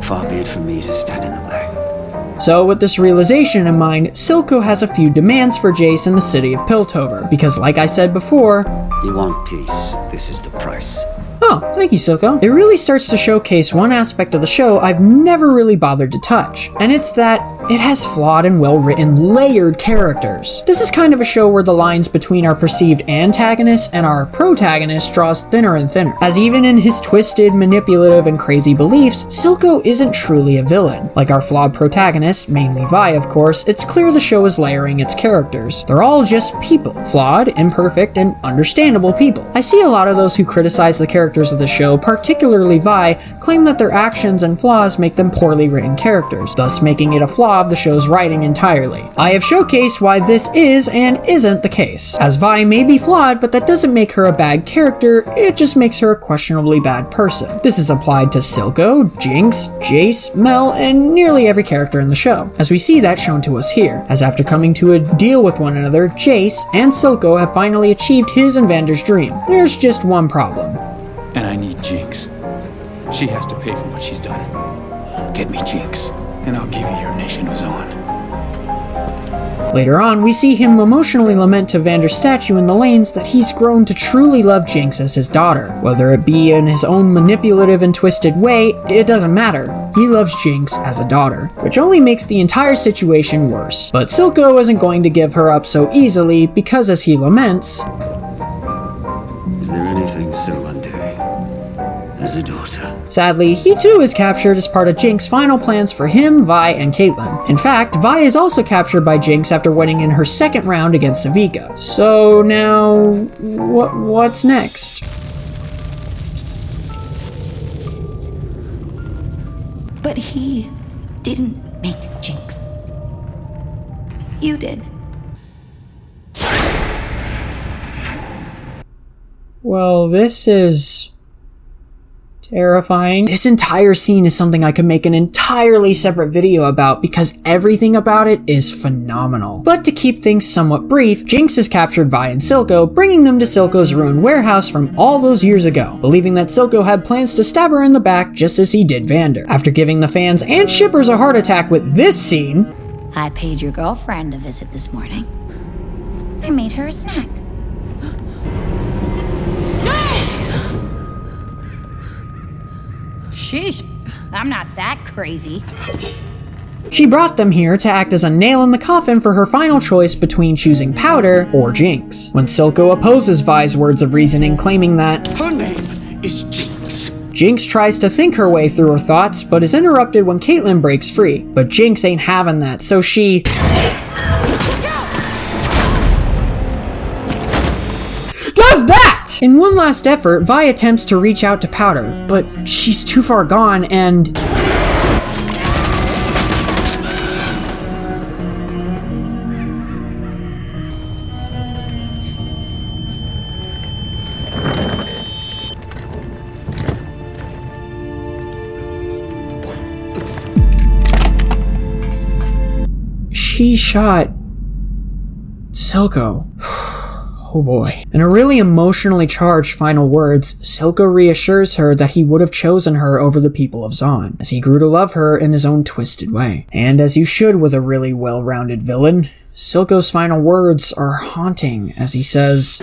far be it from me to stand in the way. So with this realization in mind, Silco has a few demands for Jace in the city of Piltover, because like I said before, you want peace, this is the price. Oh, thank you, Silco. It really starts to showcase one aspect of the show I've never really bothered to touch, and it's that it has flawed and well-written, layered characters. This is kind of a show where the lines between our perceived antagonists and our protagonists draws thinner and thinner, as even in his twisted, manipulative, and crazy beliefs, Silco isn't truly a villain. Like our flawed protagonists, mainly Vi of course, it's clear the show is layering its characters. They're all just people. Flawed, imperfect, and understandable people. I see a lot of those who criticize the characters of the show, particularly Vi, claim that their actions and flaws make them poorly written characters, thus making it a flaw of the show's writing entirely. I have showcased why this is and isn't the case, as Vi may be flawed, but that doesn't make her a bad character, it just makes her a questionably bad person. This is applied to Silco, Jinx, Jace, Mel, and nearly every character in the show, as we see that shown to us here, as after coming to a deal with one another, Jace and Silco have finally achieved his and Vander's dream. There's just one problem. And I need Jinx. She has to pay for what she's done. Get me Jinx, and I'll give you your nation of Zon. Later on, we see him emotionally lament to Vander's statue in the lanes that he's grown to truly love Jinx as his daughter. Whether it be in his own manipulative and twisted way, it doesn't matter. He loves Jinx as a daughter, which only makes the entire situation worse. But Silco isn't going to give her up so easily because, as he laments, is there anything so undoing as a daughter? Sadly, he too is captured as part of Jinx's final plans for him, Vi, and Caitlyn. In fact, Vi is also captured by Jinx after winning in her second round against Savika. So now, what's next? But he didn't make Jinx. You did. Well, this is terrifying. This entire scene is something I could make an entirely separate video about because everything about it is phenomenal. But to keep things somewhat brief, Jinx has captured Vi and Silco, bringing them to Silco's ruined warehouse from all those years ago, believing that Silco had plans to stab her in the back just as he did Vander. After giving the fans and shippers a heart attack with this scene, I paid your girlfriend a visit this morning. I made her a snack. Sheesh, I'm not that crazy. She brought them here to act as a nail in the coffin for her final choice between choosing Powder or Jinx. When Silco opposes Vi's words of reasoning, claiming that her name is Jinx. Jinx tries to think her way through her thoughts, but is interrupted when Caitlyn breaks free. But Jinx ain't having that, so she does that! In one last effort, Vi attempts to reach out to Powder, but she's too far gone and she shot Silco. Oh boy. In a really emotionally charged final words, Silco reassures her that he would have chosen her over the people of Zon, as he grew to love her in his own twisted way. And as you should with a really well-rounded villain, Silco's final words are haunting as he says,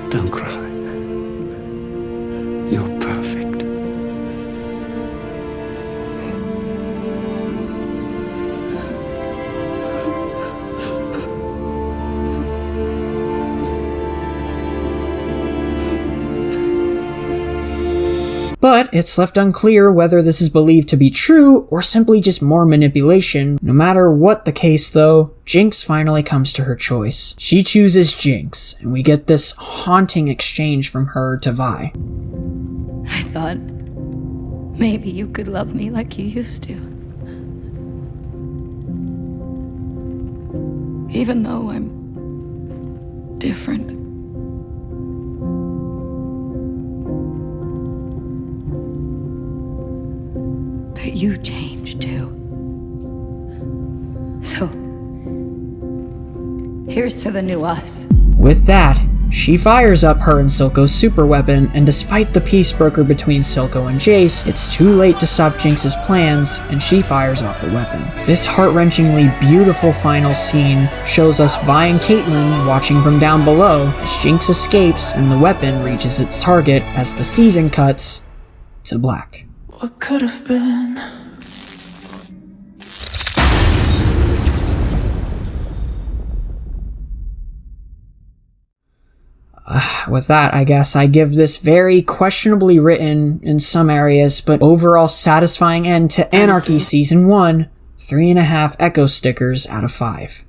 "Don't cry. You're perfect." But it's left unclear whether this is believed to be true or simply just more manipulation. No matter what the case though, Jinx finally comes to her choice. She chooses Jinx, and we get this haunting exchange from her to Vi. I thought maybe you could love me like you used to. Even though I'm different. But you changed too. So, here's to the new us. With that, she fires up her and Silco's super weapon, and despite the peace broker between Silco and Jace, it's too late to stop Jinx's plans, and she fires off the weapon. This heart-wrenchingly beautiful final scene shows us Vi and Caitlyn watching from down below as Jinx escapes and the weapon reaches its target as the season cuts to black. What could have been? With that, I guess I give this very questionably written in some areas, but overall satisfying end to Anarchy Season 1, 3.5 Echo stickers out of 5.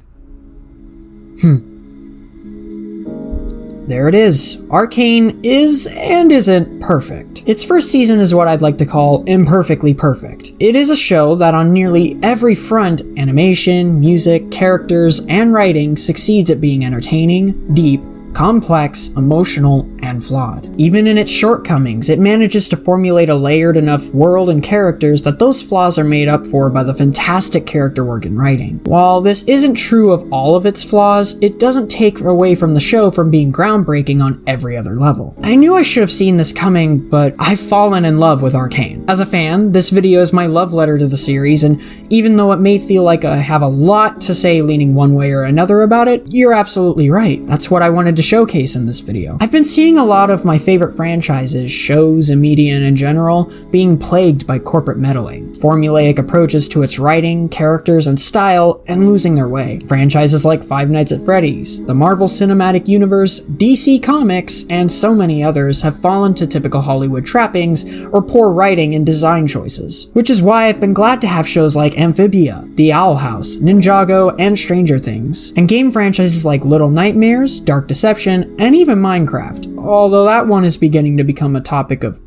There it is. Arcane is and isn't perfect. Its first season is what I'd like to call imperfectly perfect. It is a show that on nearly every front, animation, music, characters, and writing succeeds at being entertaining, deep, complex, emotional, and flawed. Even in its shortcomings, it manages to formulate a layered enough world and characters that those flaws are made up for by the fantastic character work and writing. While this isn't true of all of its flaws, it doesn't take away from the show from being groundbreaking on every other level. I knew I should have seen this coming, but I've fallen in love with Arcane. As a fan, this video is my love letter to the series, and even though it may feel like I have a lot to say leaning one way or another about it, you're absolutely right. That's what I wanted to showcase in this video. I've been seeing a lot of my favorite franchises, shows, and media in general being plagued by corporate meddling, formulaic approaches to its writing, characters, and style, and losing their way. Franchises like Five Nights at Freddy's, the Marvel Cinematic Universe, DC Comics, and so many others have fallen to typical Hollywood trappings or poor writing and design choices, which is why I've been glad to have shows like Amphibia, The Owl House, Ninjago, and Stranger Things, and game franchises like Little Nightmares, Dark Deception, and even Minecraft, although that one is beginning to become a topic of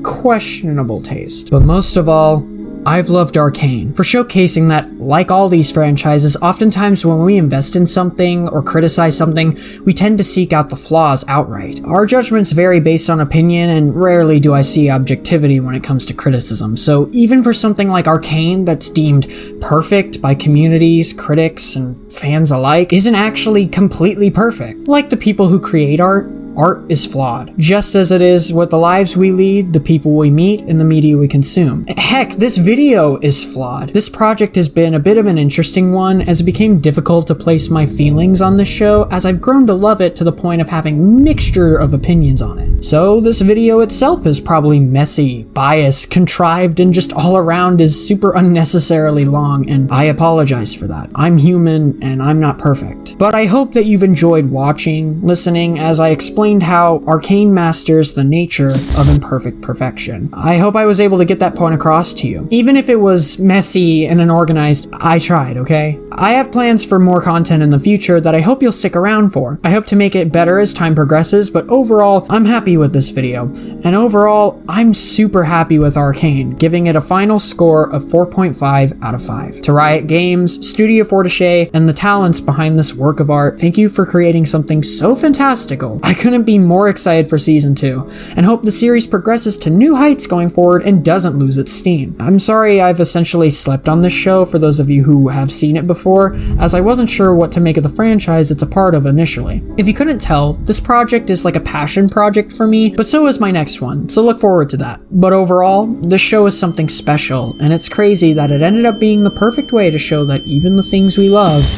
questionable taste. But most of all, I've loved Arcane for showcasing that, like all these franchises, oftentimes when we invest in something or criticize something, we tend to seek out the flaws outright. Our judgments vary based on opinion, and rarely do I see objectivity when it comes to criticism. So even for something like Arcane that's deemed perfect by communities, critics, and fans alike, isn't actually completely perfect. Like the people who create art, art is flawed, just as it is with the lives we lead, the people we meet, and the media we consume. Heck, this video is flawed. This project has been a bit of an interesting one, as it became difficult to place my feelings on this show, as I've grown to love it to the point of having mixture of opinions on it. So this video itself is probably messy, biased, contrived, and just all around is super unnecessarily long, and I apologize for that. I'm human, and I'm not perfect. But I hope that you've enjoyed watching, listening, as I explained how Arcane masters the nature of imperfect perfection. I hope I was able to get that point across to you. Even if it was messy and unorganized, I tried, okay? I have plans for more content in the future that I hope you'll stick around for. I hope to make it better as time progresses, but overall, I'm happy with this video. And overall, I'm super happy with Arcane, giving it a final score of 4.5 out of 5. To Riot Games, Studio Fortiche, and the talents behind this work of art, thank you for creating something so fantastical. I couldn't be more excited for Season 2, and hope the series progresses to new heights going forward and doesn't lose its steam. I'm sorry I've essentially slept on this show for those of you who have seen it before, as I wasn't sure what to make of the franchise it's a part of initially. If you couldn't tell, this project is like a passion project for me, but so is my next one, so look forward to that. But overall, this show is something special, and it's crazy that it ended up being the perfect way to show that even the things we love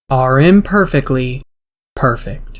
are imperfectly perfect.